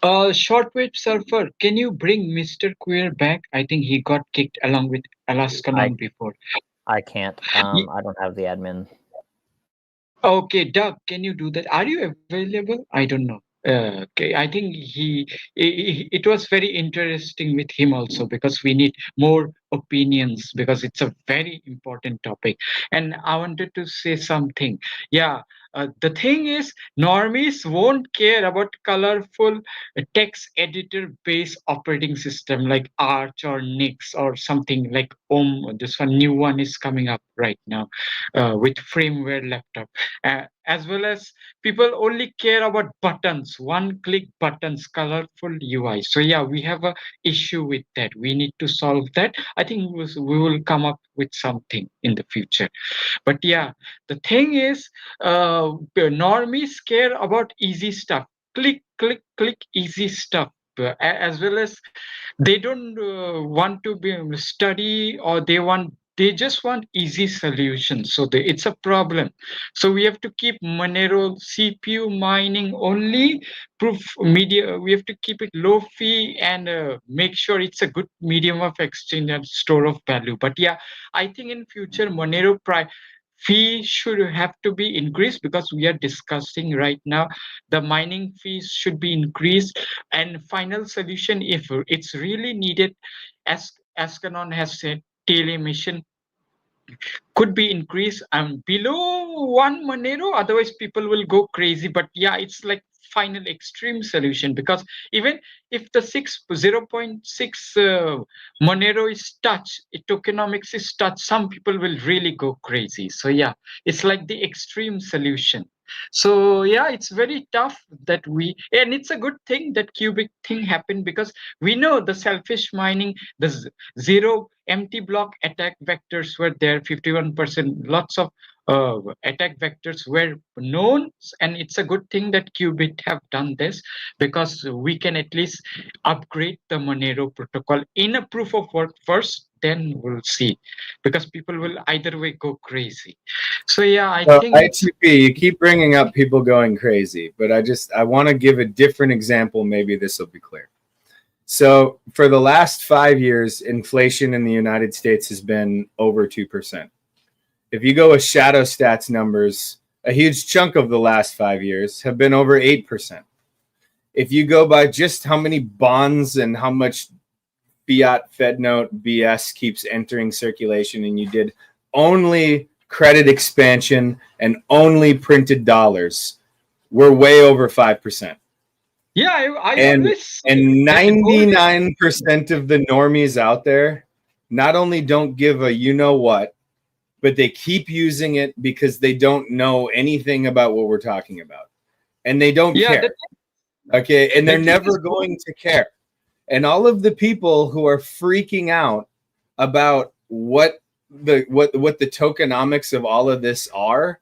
Shortwave surfer, can you bring Mr. Queer back? I think he got kicked along with Alaska Non before. I can't. I don't have the admin. Okay, Doug, can you do that? Are you available? I don't know. Okay, I think it was very interesting with him also, because we need more opinions, because it's a very important topic. And I wanted to say something. Yeah, the thing is, normies won't care about colorful text editor based operating system like Arch or Nix or something like this one new one is coming up right now with firmware laptop. As well as people only care about buttons, one-click buttons, colorful UI. So yeah, we have a issue with that. We need to solve that. I think we will come up with something in the future. But yeah, the thing is, normies care about easy stuff. Click, click, click, easy stuff. As well as they don't want to be study, or they just want easy solutions. So it's a problem. So we have to keep Monero CPU mining only, proof media. We have to keep it low fee and make sure it's a good medium of exchange and store of value. But yeah, I think in future Monero fee should have to be increased, because we are discussing right now the mining fees should be increased. And final solution, if it's really needed, as Canon has said, tail emission could be increased below 1 Monero, otherwise people will go crazy. But yeah, it's like final extreme solution, because even if the 0.6 Monero is touched, tokenomics is touched, some people will really go crazy. So yeah, it's like the extreme solution. So yeah, it's very tough that and it's a good thing that cubic thing happened, because we know the selfish mining, the zero empty block attack vectors were there, 51%, lots of attack vectors were known. And it's a good thing that Qubit have done this, because we can at least upgrade the Monero protocol in a proof of work first, then we'll see, because people will either way go crazy. So yeah, I think ITP, you keep bringing up people going crazy, but I want to give a different example. Maybe this will be clear. So for the last 5 years, inflation in the United States has been over 2%. If you go with Shadow Stats numbers, a huge chunk of the last 5 years have been over 8%. If you go by just how many bonds and how much fiat Fed note BS keeps entering circulation, and you did only credit expansion and only printed dollars, we're way over 5%. Yeah, and 99% of the normies out there not only don't give a you know what, but they keep using it because they don't know anything about what we're talking about, and they don't care. Okay, and they're never going to care. And all of the people who are freaking out about what the tokenomics of all of this are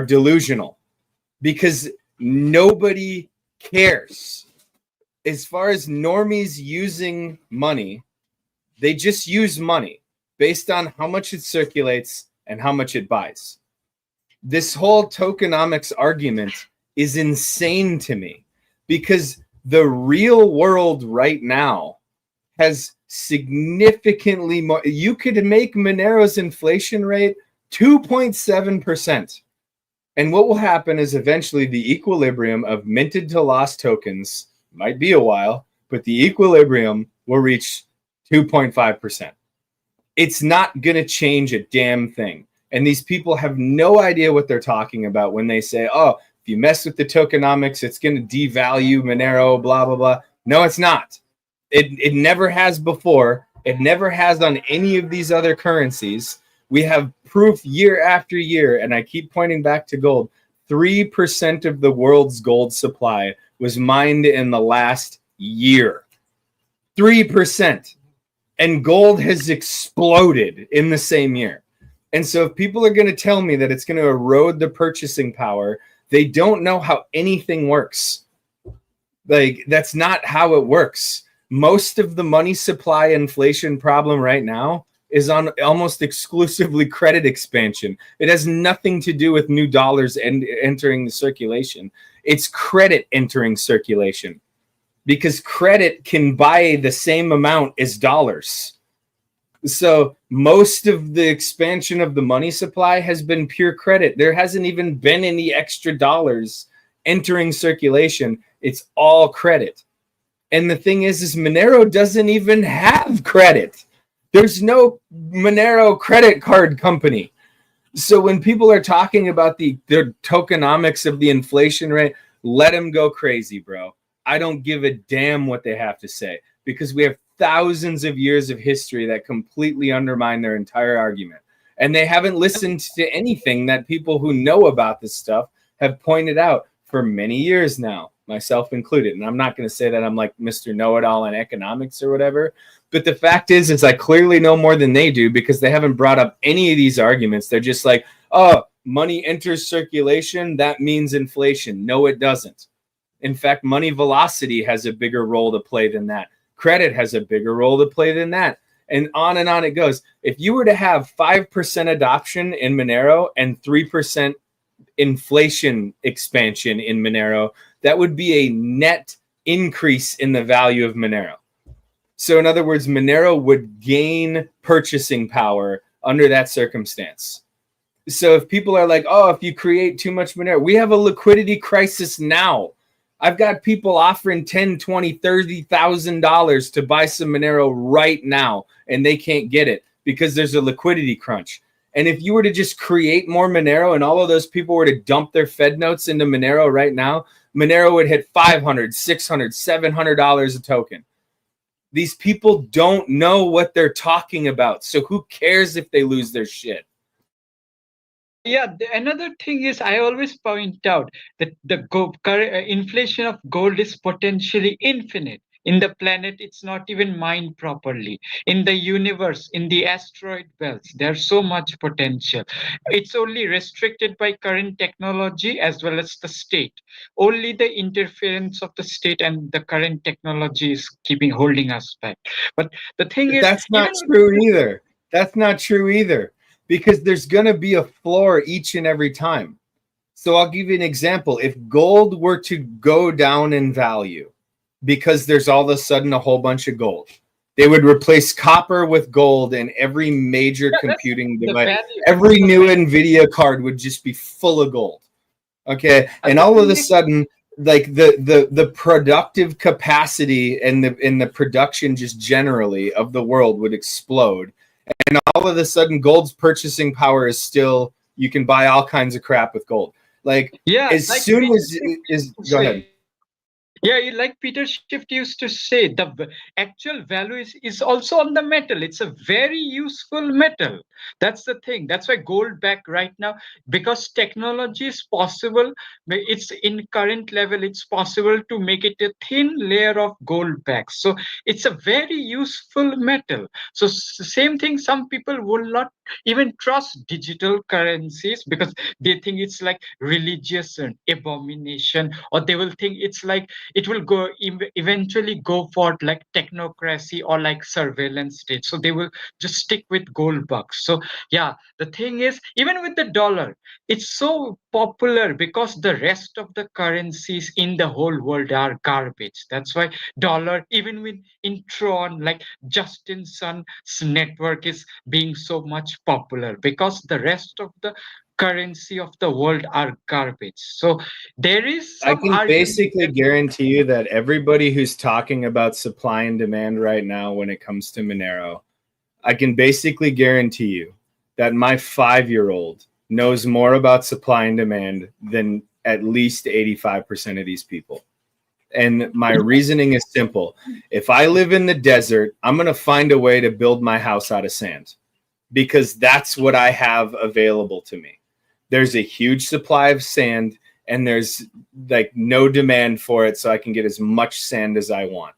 delusional, because nobody cares. As far as normies using money, they just use money based on how much it circulates and how much it buys. This whole tokenomics argument is insane to me, because the real world right now has significantly more. You could make Monero's inflation rate 2.7%. And what will happen is eventually the equilibrium of minted to lost tokens, might be a while, but the equilibrium will reach 2.5%. It's not going to change a damn thing. And these people have no idea what they're talking about when they say, oh, if you mess with the tokenomics, it's going to devalue Monero, blah, blah, blah. No, it's not. It never has before. It never has on any of these other currencies. We have proof year after year, and I keep pointing back to gold. 3% of the world's gold supply was mined in the last year. 3%. And gold has exploded in the same year. And so if people are going to tell me that it's going to erode the purchasing power, they don't know how anything works. Like, that's not how it works. Most of the money supply inflation problem right now is on almost exclusively credit expansion. It has nothing to do with new dollars entering the circulation. It's credit entering circulation, because credit can buy the same amount as dollars. So most of the expansion of the money supply has been pure credit. There hasn't even been any extra dollars entering circulation. It's all credit. And the thing is Monero doesn't even have credit. There's no Monero credit card company. So when people are talking about the tokenomics of the inflation rate, let them go crazy, bro. I don't give a damn what they have to say, because we have thousands of years of history that completely undermine their entire argument. And they haven't listened to anything that people who know about this stuff have pointed out for many years now, myself included. And I'm not going to say that I'm like Mr. Know-it-all in economics or whatever, but the fact is I clearly know more than they do, because they haven't brought up any of these arguments. They're just like, oh, money enters circulation, that means inflation. No, it doesn't. In fact, money velocity has a bigger role to play than that. Credit has a bigger role to play than that. And on it goes. If you were to have 5% adoption in Monero and 3% inflation expansion in Monero, that would be a net increase in the value of Monero. So in other words, Monero would gain purchasing power under that circumstance. So if people are like, oh, if you create too much Monero, we have a liquidity crisis now. I've got people offering $10,000, $20,000, $30,000 to buy some Monero right now, and they can't get it because there's a liquidity crunch. And if you were to just create more Monero and all of those people were to dump their Fed notes into Monero right now, Monero would hit $500, $600, $700 a token. These people don't know what they're talking about. So who cares if they lose their shit? Yeah, another thing is I always point out that the inflation of gold is potentially infinite. In the planet, it's not even mined properly. In the universe, in the asteroid belts, there's so much potential. It's only restricted by current technology as well as the state. Only the interference of the state and the current technology is holding us back. But the thing is, that's not true either. That's not true either, because there's going to be a floor each and every time. So I'll give you an example. If gold were to go down in value, because there's all of a sudden a whole bunch of gold, they would replace copper with gold in every major computing device. Every new NVIDIA card would just be full of gold. Okay. And all of a sudden, like the productive capacity and the production just generally of the world would explode. And all of a sudden, gold's purchasing power is still, you can buy all kinds of crap with gold. Like, as soon as go ahead. Yeah, like Peter Schiff used to say, the actual value is also on the metal. It's a very useful metal. That's the thing. That's why gold back right now, because technology is possible. It's in current level, it's possible to make it a thin layer of gold back. So it's a very useful metal. So same thing, some people will not even trust digital currencies because they think it's like religious abomination, or they will think it's like it will go eventually go for like technocracy or like surveillance state. So they will just stick with gold bucks. So yeah, the thing is, even with the dollar, it's so popular because the rest of the currencies in the whole world are garbage. That's why dollar, even with Intron, like Justin Sun's network is being so much popular, because the rest of the currency of the world are garbage. So there is some I can basically guarantee you that everybody who's talking about supply and demand right now when it comes to Monero, I can basically guarantee you that my 5-year-old knows more about supply and demand than at least 85% of these people. And my reasoning is simple. If I live in the desert, I'm going to find a way to build my house out of sand. because that's what I have available to me. There's a huge supply of sand and there's like no demand for it, so I can get as much sand as I want.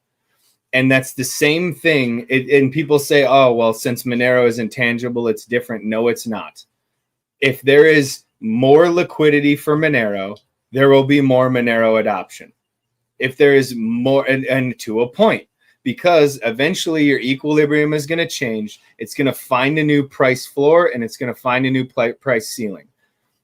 And that's the same thing. And people say, oh, well, since Monero is intangible, it's different. No, it's not. If there is more liquidity for Monero, there will be more Monero adoption. If there is more, and to a point, because eventually your equilibrium is going to change. It's going to find a new price floor and it's going to find a new price ceiling.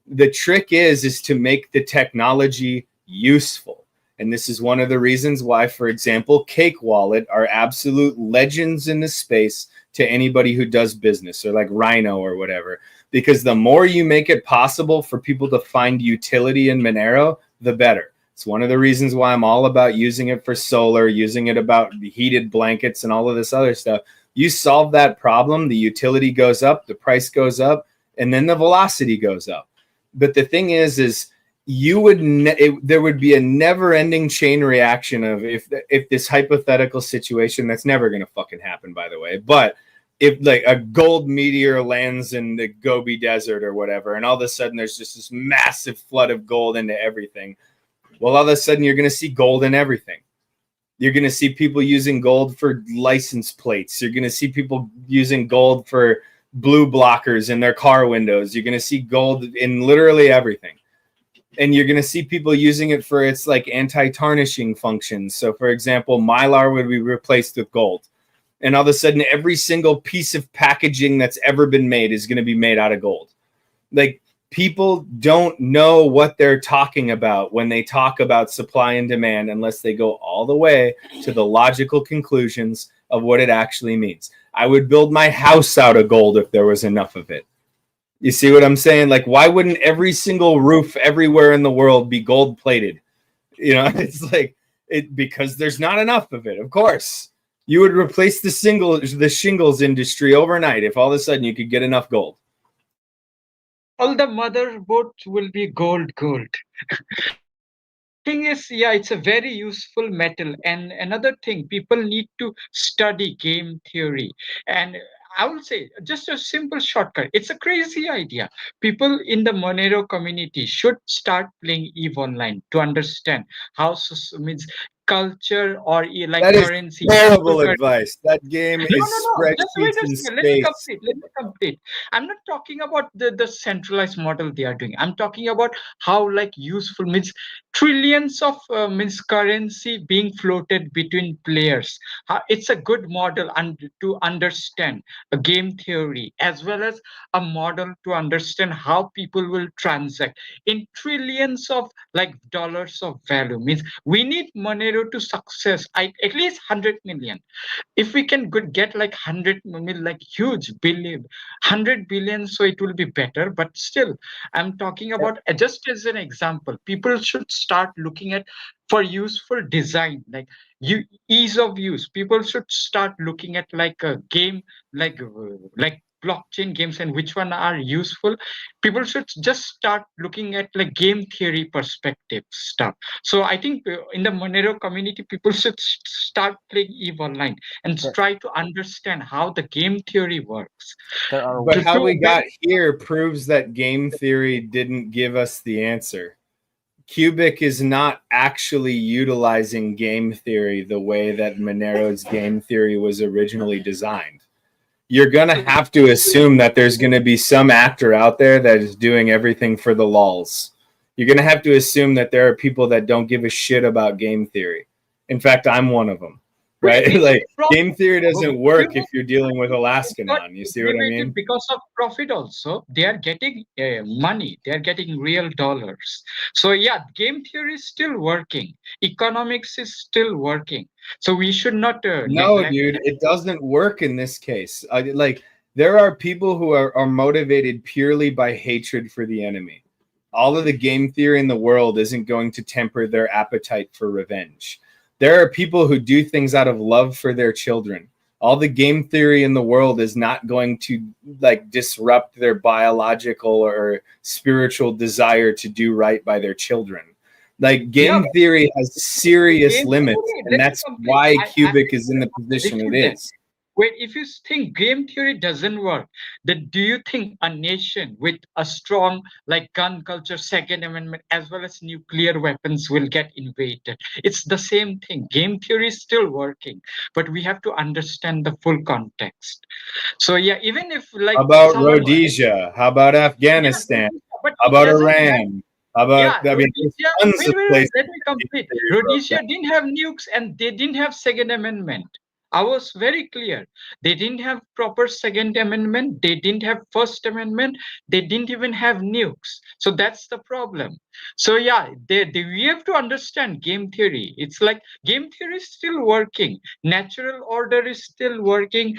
The trick is to make the technology useful. And this is one of the reasons why, for example, Cake Wallet are absolute legends in the space to anybody who does business, or like Rhino or whatever. Because the more you make it possible for people to find utility in Monero, the better. It's one of the reasons why I'm all about using it for solar, using it about heated blankets and all of this other stuff. You solve that problem, the utility goes up, the price goes up, and then the velocity goes up. But the thing is you would there would be a never-ending chain reaction of if this hypothetical situation, that's never going to fucking happen, by the way, but if like a gold meteor lands in the Gobi Desert or whatever, and all of a sudden there's just this massive flood of gold into everything, well, all of a sudden you're going to see gold in everything. You're going to see people using gold for license plates. You're going to see people using gold for blue blockers in their car windows. You're going to see gold in literally everything. And you're going to see people using it for its like anti-tarnishing functions. So, for example, Mylar would be replaced with gold. And all of a sudden, every single piece of packaging that's ever been made is going to be made out of gold. Like, people don't know what they're talking about when they talk about supply and demand unless they go all the way to the logical conclusions of what it actually means. I would build my house out of gold if there was enough of it. You see what I'm saying? Like, why wouldn't every single roof everywhere in the world be gold plated? You know, it's like because there's not enough of it. Of course, you would replace the shingles industry overnight if all of a sudden you could get enough gold. All the motherboards will be gold. Thing is, yeah, it's a very useful metal. And another thing, people need to study game theory. And I will say just a simple shortcut. It's a crazy idea. People in the Monero community should start playing EVE Online to understand how means culture or like that currency. Is terrible advice. That game is spreadsheets in Let me complete. I'm not talking about the centralized model they are doing. I'm talking about how like useful means trillions of means currency being floated between players. It's a good model and to understand a game theory as well as a model to understand how people will transact in trillions of like dollars of value. Means we need Monero to success at least 100 million. If we can get like 100 million, like huge billion, 100 billion, so it will be better. But still, I'm talking about just as an example, people should start looking at for useful design, like ease of use. People should start looking at like a game, like blockchain games and which one are useful. People should just start looking at like game theory perspective stuff. So I think in the Monero community, people should start playing EVE Online and try to understand how the game theory works. But how we got here proves that game theory didn't give us the answer. Cubic is not actually utilizing game theory the way that Monero's game theory was originally designed. You're going to have to assume that there's going to be some actor out there that is doing everything for the lulz. You're going to have to assume that there are people that don't give a shit about game theory. In fact, I'm one of them. Right? Like, game theory doesn't work if you're dealing with Alaskanon. You see what I mean? Because of profit also. They are getting money. They are getting real dollars. So yeah, game theory is still working. Economics is still working. So we should not no, dude, it doesn't work in this case. Like, there are people who are motivated purely by hatred for the enemy. All of the game theory in the world isn't going to temper their appetite for revenge. There are people who do things out of love for their children. All the game theory in the world is not going to like disrupt their biological or spiritual desire to do right by their children. Like, game theory has serious limits, and that's why Cubic is in the position it is. wait, if you think game theory doesn't work, then do you think a nation with a strong like gun culture, Second Amendment, as well as nuclear weapons will get invaded? It's the same thing. Game theory is still working, but we have to understand the full context. So yeah, even if like How about someone, Rhodesia? How about Afghanistan? but How it about doesn't have. Iran? How about, Yeah, I mean, there's Rhodesia. tons Wait, of wait, wait. places. Let me complete. Rhodesia didn't have nukes, and they didn't have Second Amendment. I was very clear. They didn't have proper Second Amendment. They didn't have First Amendment. They didn't even have nukes. So that's the problem. So yeah, we have to understand game theory. It's like game theory is still working. Natural order is still working.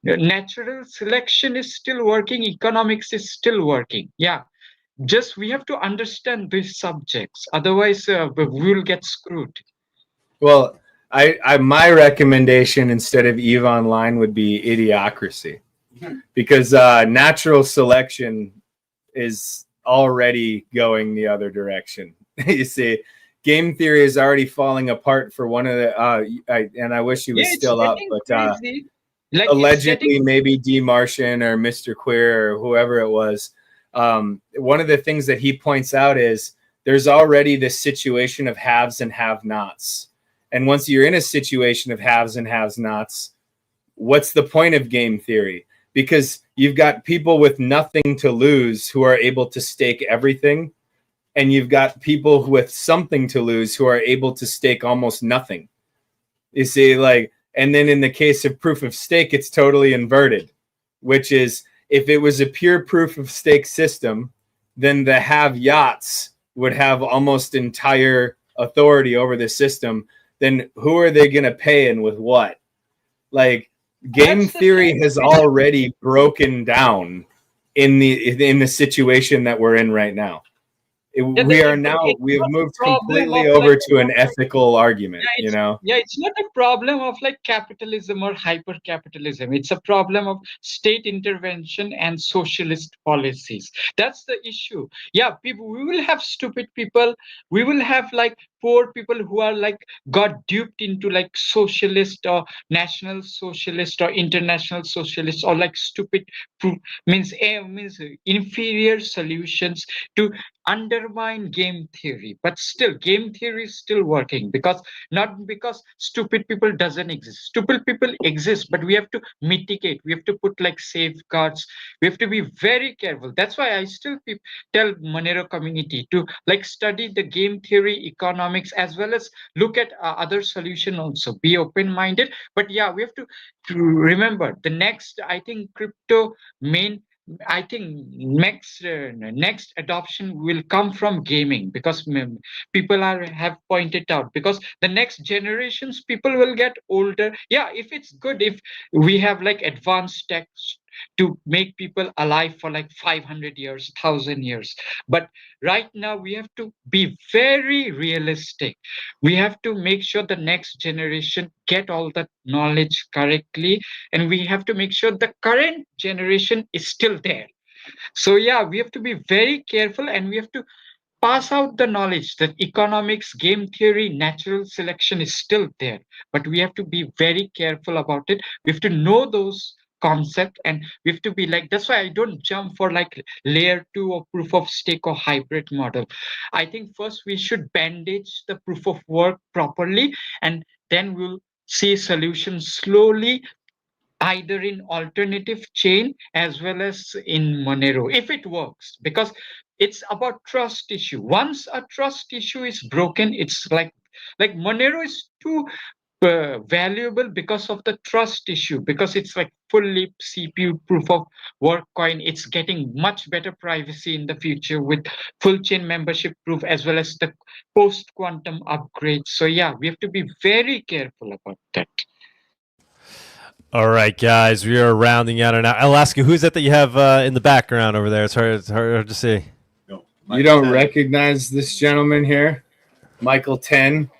Natural selection is still working. Economics is still working. Yeah. Just we have to understand these subjects. Otherwise, we will get screwed. Well, my recommendation instead of EVE Online would be Idiocracy, because natural selection is already going the other direction. You see, game theory is already falling apart for one of the. And I wish he was still up, but allegedly maybe D. Martian or Mr. Queer or whoever it was. One of the things that he points out is there's already this situation of haves and have-nots. And once you're in a situation of haves and have-nots, what's the point of game theory? Because you've got people with nothing to lose who are able to stake everything. And you've got people with something to lose who are able to stake almost nothing. You see, like, and then in the case of proof of stake, it's totally inverted, which is if it was a pure proof of stake system, then the have-yachts would have almost entire authority over the system. Then who are they going to pay and with what? Like, game theory has already broken down in the situation that we're in right now. We have moved completely over to an ethical argument, you know? Yeah, it's not a problem of like capitalism or hyper capitalism. It's a problem of state intervention and socialist policies. That's the issue. Yeah, we will have stupid people. We will have like poor people who are like got duped into like socialist or national socialist or international socialist or like stupid means inferior solutions to undermine game theory. But still game theory is still working, because not because stupid people doesn't exist. Stupid people exist, but we have to mitigate. We have to put like safeguards. We have to be very careful. That's why I still tell Monero community to like study the game theory, economics, as well as look at other solution also. Be open-minded. But yeah, we have to remember the next, I think, crypto main, I think next adoption will come from gaming, because people have pointed out, because the next generations people will get older. Yeah, if it's good, if we have like advanced tech to make people alive for like 500 years, 1,000 years. But right now we have to be very realistic. We have to make sure the next generation get all that knowledge correctly, and we have to make sure the current generation is still there. So yeah, we have to be very careful, and we have to pass out the knowledge that economics, game theory, natural selection is still there, but we have to be very careful about it. We have to know those concept, and we have to be like, that's why I don't jump for like layer 2 or proof of stake or hybrid model. I think first we should bandage the proof of work properly, and then we'll see solutions slowly, either in alternative chain as well as in Monero, if it works, because it's about trust issue. Once a trust issue is broken, it's like Monero is too valuable because of the trust issue, because it's like fully CPU proof of work coin. It's getting much better privacy in the future with full chain membership proof as well as the post quantum upgrades. So yeah, we have to be very careful about that. All right, guys, we are rounding out. And I'll ask you, who's that you have in the background over there? It's hard to see. You don't recognize this gentleman here, Michael 10.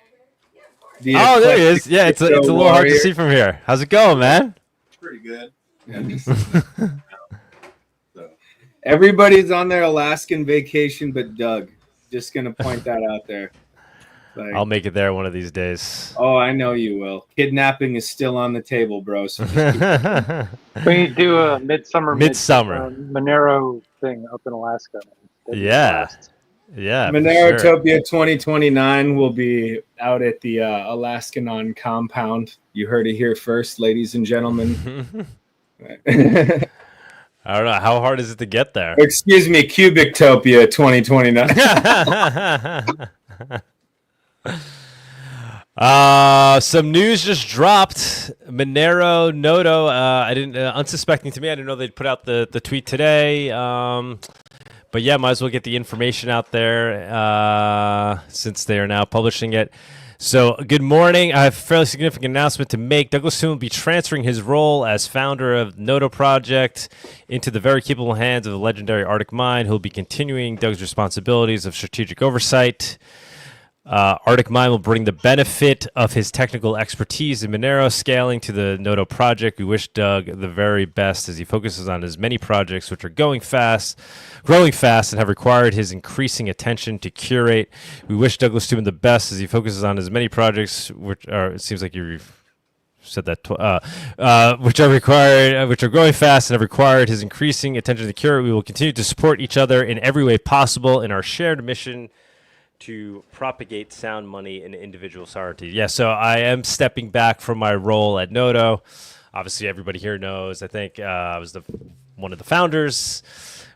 Oh, there he is. Yeah, it's a little hard to see from here. How's it going, man? Pretty good. Everybody's on their Alaskan vacation but Doug. Just going to point that out there. Like, I'll make it there one of these days. oh, I know you will. Kidnapping is still on the table, bro. So We do a midsummer Monero thing up in Alaska. That'd be a Yeah. blast. Yeah. Monerotopia 2029 will be out at the Alaskanon compound. You heard it here first, ladies and gentlemen. I don't know. How hard is it to get there? Excuse me, Cubictopia 2029. Some news just dropped. Monero Nodo. I didn't unsuspecting to me. I didn't know they'd put out the tweet today. But yeah, might as well get the information out there since they are now publishing it. So, good morning. I have a fairly significant announcement to make. Douglas Soon will be transferring his role as founder of Nodo Project into the very capable hands of the legendary Arctic Mind, who will be continuing Doug's responsibilities of strategic oversight. Arctic Mind will bring the benefit of his technical expertise in Monero scaling to the Nodo project. We wish Doug the very best as he focuses on his many projects which are growing fast, and have required his increasing attention to curate. We wish Douglas Stewart the best as he focuses on his many projects which are, it seems like you said that, which are growing fast and have required his increasing attention to curate. We will continue to support each other in every way possible in our shared mission to propagate sound money and individual sovereignty. Yeah, so I am stepping back from my role at Nodo. Obviously, everybody here knows. I think I was one of the founders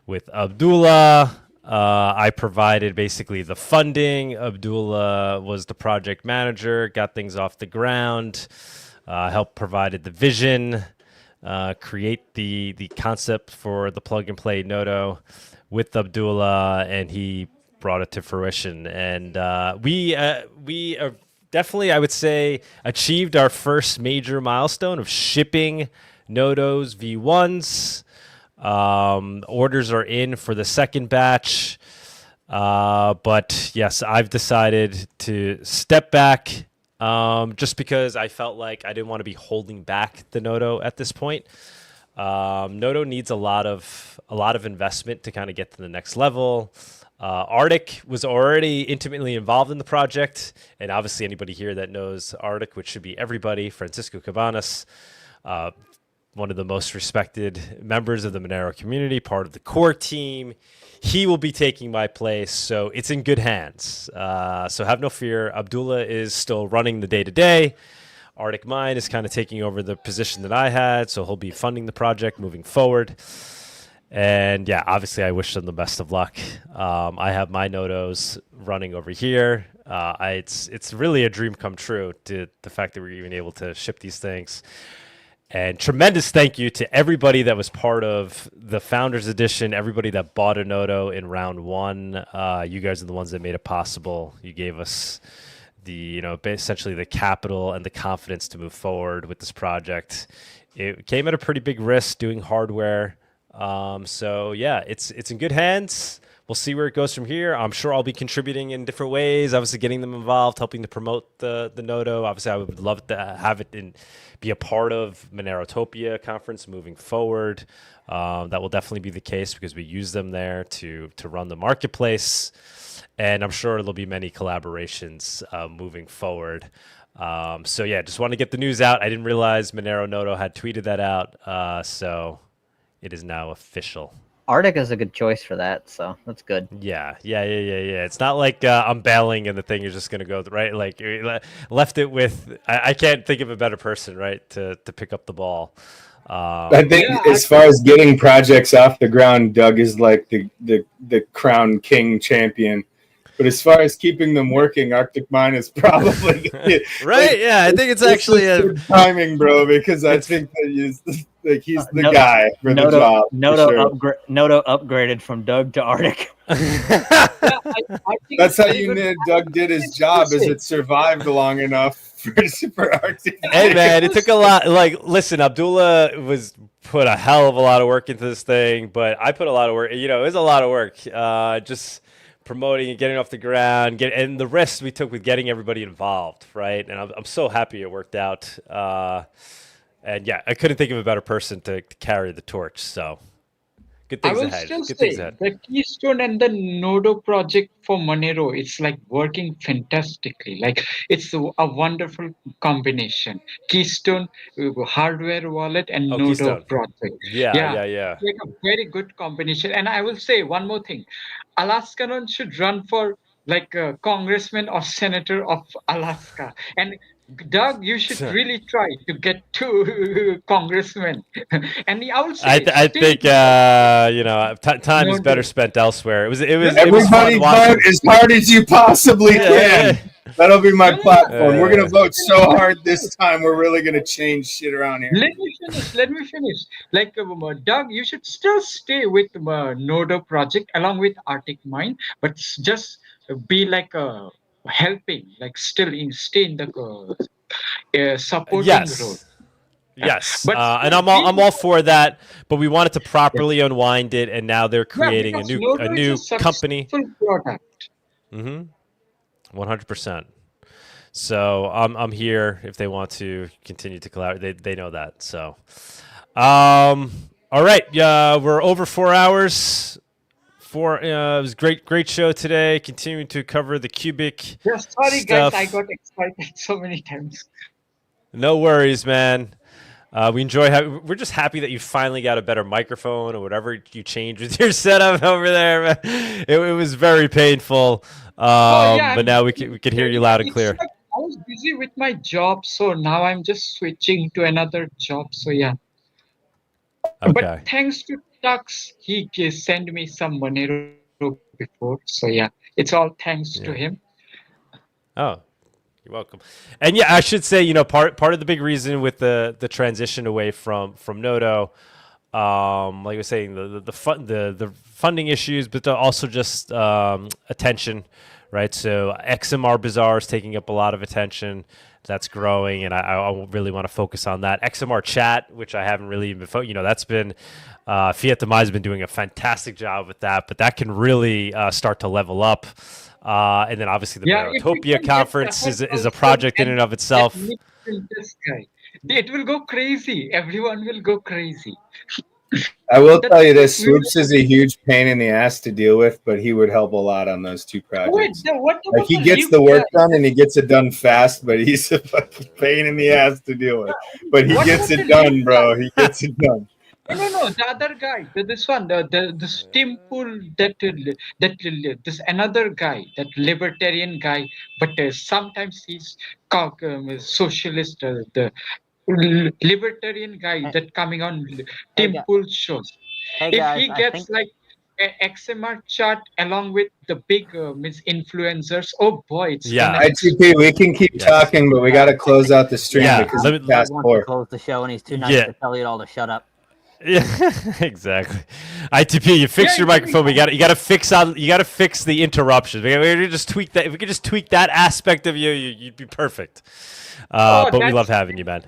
with Abdullah. I provided basically the funding. Abdullah was the project manager, got things off the ground, helped provided the vision, create the concept for the plug-and-play Nodo with Abdullah, and he brought it to fruition, and we are definitely, I would say, achieved our first major milestone of shipping Nodos V1s. Orders are in for the second batch, but yes, I've decided to step back just because I felt like I didn't want to be holding back the Nodo at this point. Nodo needs a lot of investment to kind of get to the next level. Arctic was already intimately involved in the project, and obviously anybody here that knows Arctic, which should be everybody, Francisco Cabanas, one of the most respected members of the Monero community, part of the core team. He will be taking my place, so it's in good hands. So have no fear. Abdullah is still running the day-to-day. Arctic Mind is kind of taking over the position that I had, so he'll be funding the project moving forward. And yeah, obviously I wish them the best of luck. I have my Nodos running over here. It's really a dream come true, to the fact that we're even able to ship these things. And tremendous thank you to everybody that was part of the Founders Edition, everybody that bought a Nodo in round one. You guys are the ones that made it possible. You gave us essentially the capital and the confidence to move forward with this project. It came at a pretty big risk doing hardware. So yeah, it's in good hands. We'll see where it goes from here. I'm sure I'll be contributing in different ways, obviously getting them involved, helping to promote the Nodo. Obviously, I would love to have it be a part of Monerotopia conference moving forward. That will definitely be the case because we use them there to run the marketplace. And I'm sure there'll be many collaborations moving forward. So yeah, just want to get the news out. I didn't realize Monero Nodo had tweeted that out. So it is now official. Arctic is a good choice for that, so that's good. Yeah. It's not like I'm bailing and the thing is just going to go, right? Like, left it with, I can't think of a better person, right, to pick up the ball. I think as far as getting projects off the ground, Doug is like the crown king champion. But as far as keeping them working, Arctic Mind is probably right. Like, yeah, I think it's actually a good timing, bro, because I think that he's the guy for the job. Nodo upgraded from Doug to Arctic. That's how you knew Doug did his job, is it survived long enough for Arctic. Hey man, it took a lot. Like, listen, Abdullah put a hell of a lot of work into this thing, but I put a lot of work. It was a lot of work. Just promoting and getting off the ground, and the rest we took with getting everybody involved, right? And I'm so happy it worked out. And yeah, I couldn't think of a better person to carry the torch. So Good I things will ahead. still Good say things ahead. the Keystone and the Nodo project for Monero, it's like working fantastically. Like it's a wonderful combination. Keystone hardware wallet and Oh, Nodo Keystone. project. Yeah. It's like a very good combination. And I will say one more thing. Alaskanon should run for like a congressman or senator of Alaska. And Doug, you should really try to get to congressman. And I will say, I think time is better spent elsewhere. It was Everybody vote as hard as you possibly can. That'll be my platform. We're gonna vote so hard this time. We're really gonna change shit around here. Let me finish. Like Doug, you should still stay with Nodo project along with Arctic Mind, but just be like helping, like still stay in the supporting role. Yes, and I'm all for that. But we wanted to properly unwind it, and now they're creating a new company. Product. 100%. So I'm here if they want to continue to collaborate. They know that. So, all right. We're over 4 hours. It was a great show today. Continuing to cover the Cubic. Yeah, sorry stuff. guys, I got excited so many times. No worries, man. We enjoy. We're just happy that you finally got a better microphone or whatever you changed with your setup over there. It was very painful, but now we could hear you loud and clear. Like I was busy with my job, so now I'm just switching to another job. So yeah. Okay. But thanks to Tux, he sent me some Monero before. So yeah, it's all thanks to him. Oh. You're welcome. And yeah, I should say, part of the big reason with the transition away from Nodo, like I was saying, the funding issues, but also just attention, right? So XMR Bazaar is taking up a lot of attention. That's growing, and I really want to focus on that. XMR Chat, which I haven't really even that's been Fiat Demise has been doing a fantastic job with that, but that can really start to level up. And then obviously the Monerotopia conference is a project in and of itself. It will go crazy. Everyone will go crazy. I will tell you this, Swoops is a huge pain in the ass to deal with, but he would help a lot on those two projects. Like he gets the work done and he gets it done fast, but he's a fucking pain in the ass to deal with. But he gets it done, bro. He gets it done. No, the other guy, this one, the Steam pool, this another guy, that libertarian guy, but sometimes he's socialist, the libertarian guy that coming on Tim Pool shows. If he gets like a XMR chart along with the big influencers, oh boy, it's ITP, we can keep talking, but we got to close out the stream because it's past 4. To close the show, and he's too nice to tell you all to shut up. Yeah, exactly. ITP, you fix your microphone. You got to fix the interruptions. We could just tweak that. If we could just tweak that aspect of you'd be perfect. But we love having you, man.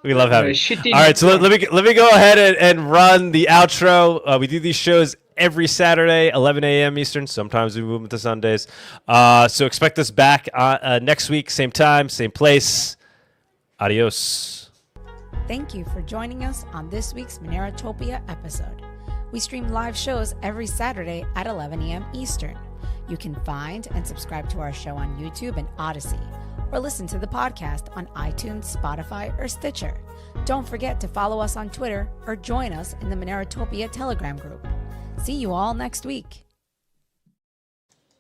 We love having you. All right, so let me go ahead and run the outro. We do these shows every Saturday, 11 a.m. Eastern. Sometimes we move them to Sundays. So expect us back next week, same time, same place. Adios. Thank you for joining us on this week's Monerotopia episode. We stream live shows every Saturday at 11 a.m. Eastern. You can find and subscribe to our show on YouTube and Odyssey, or listen to the podcast on iTunes, Spotify, or Stitcher. Don't forget to follow us on Twitter or join us in the Monerotopia Telegram group. See you all next week.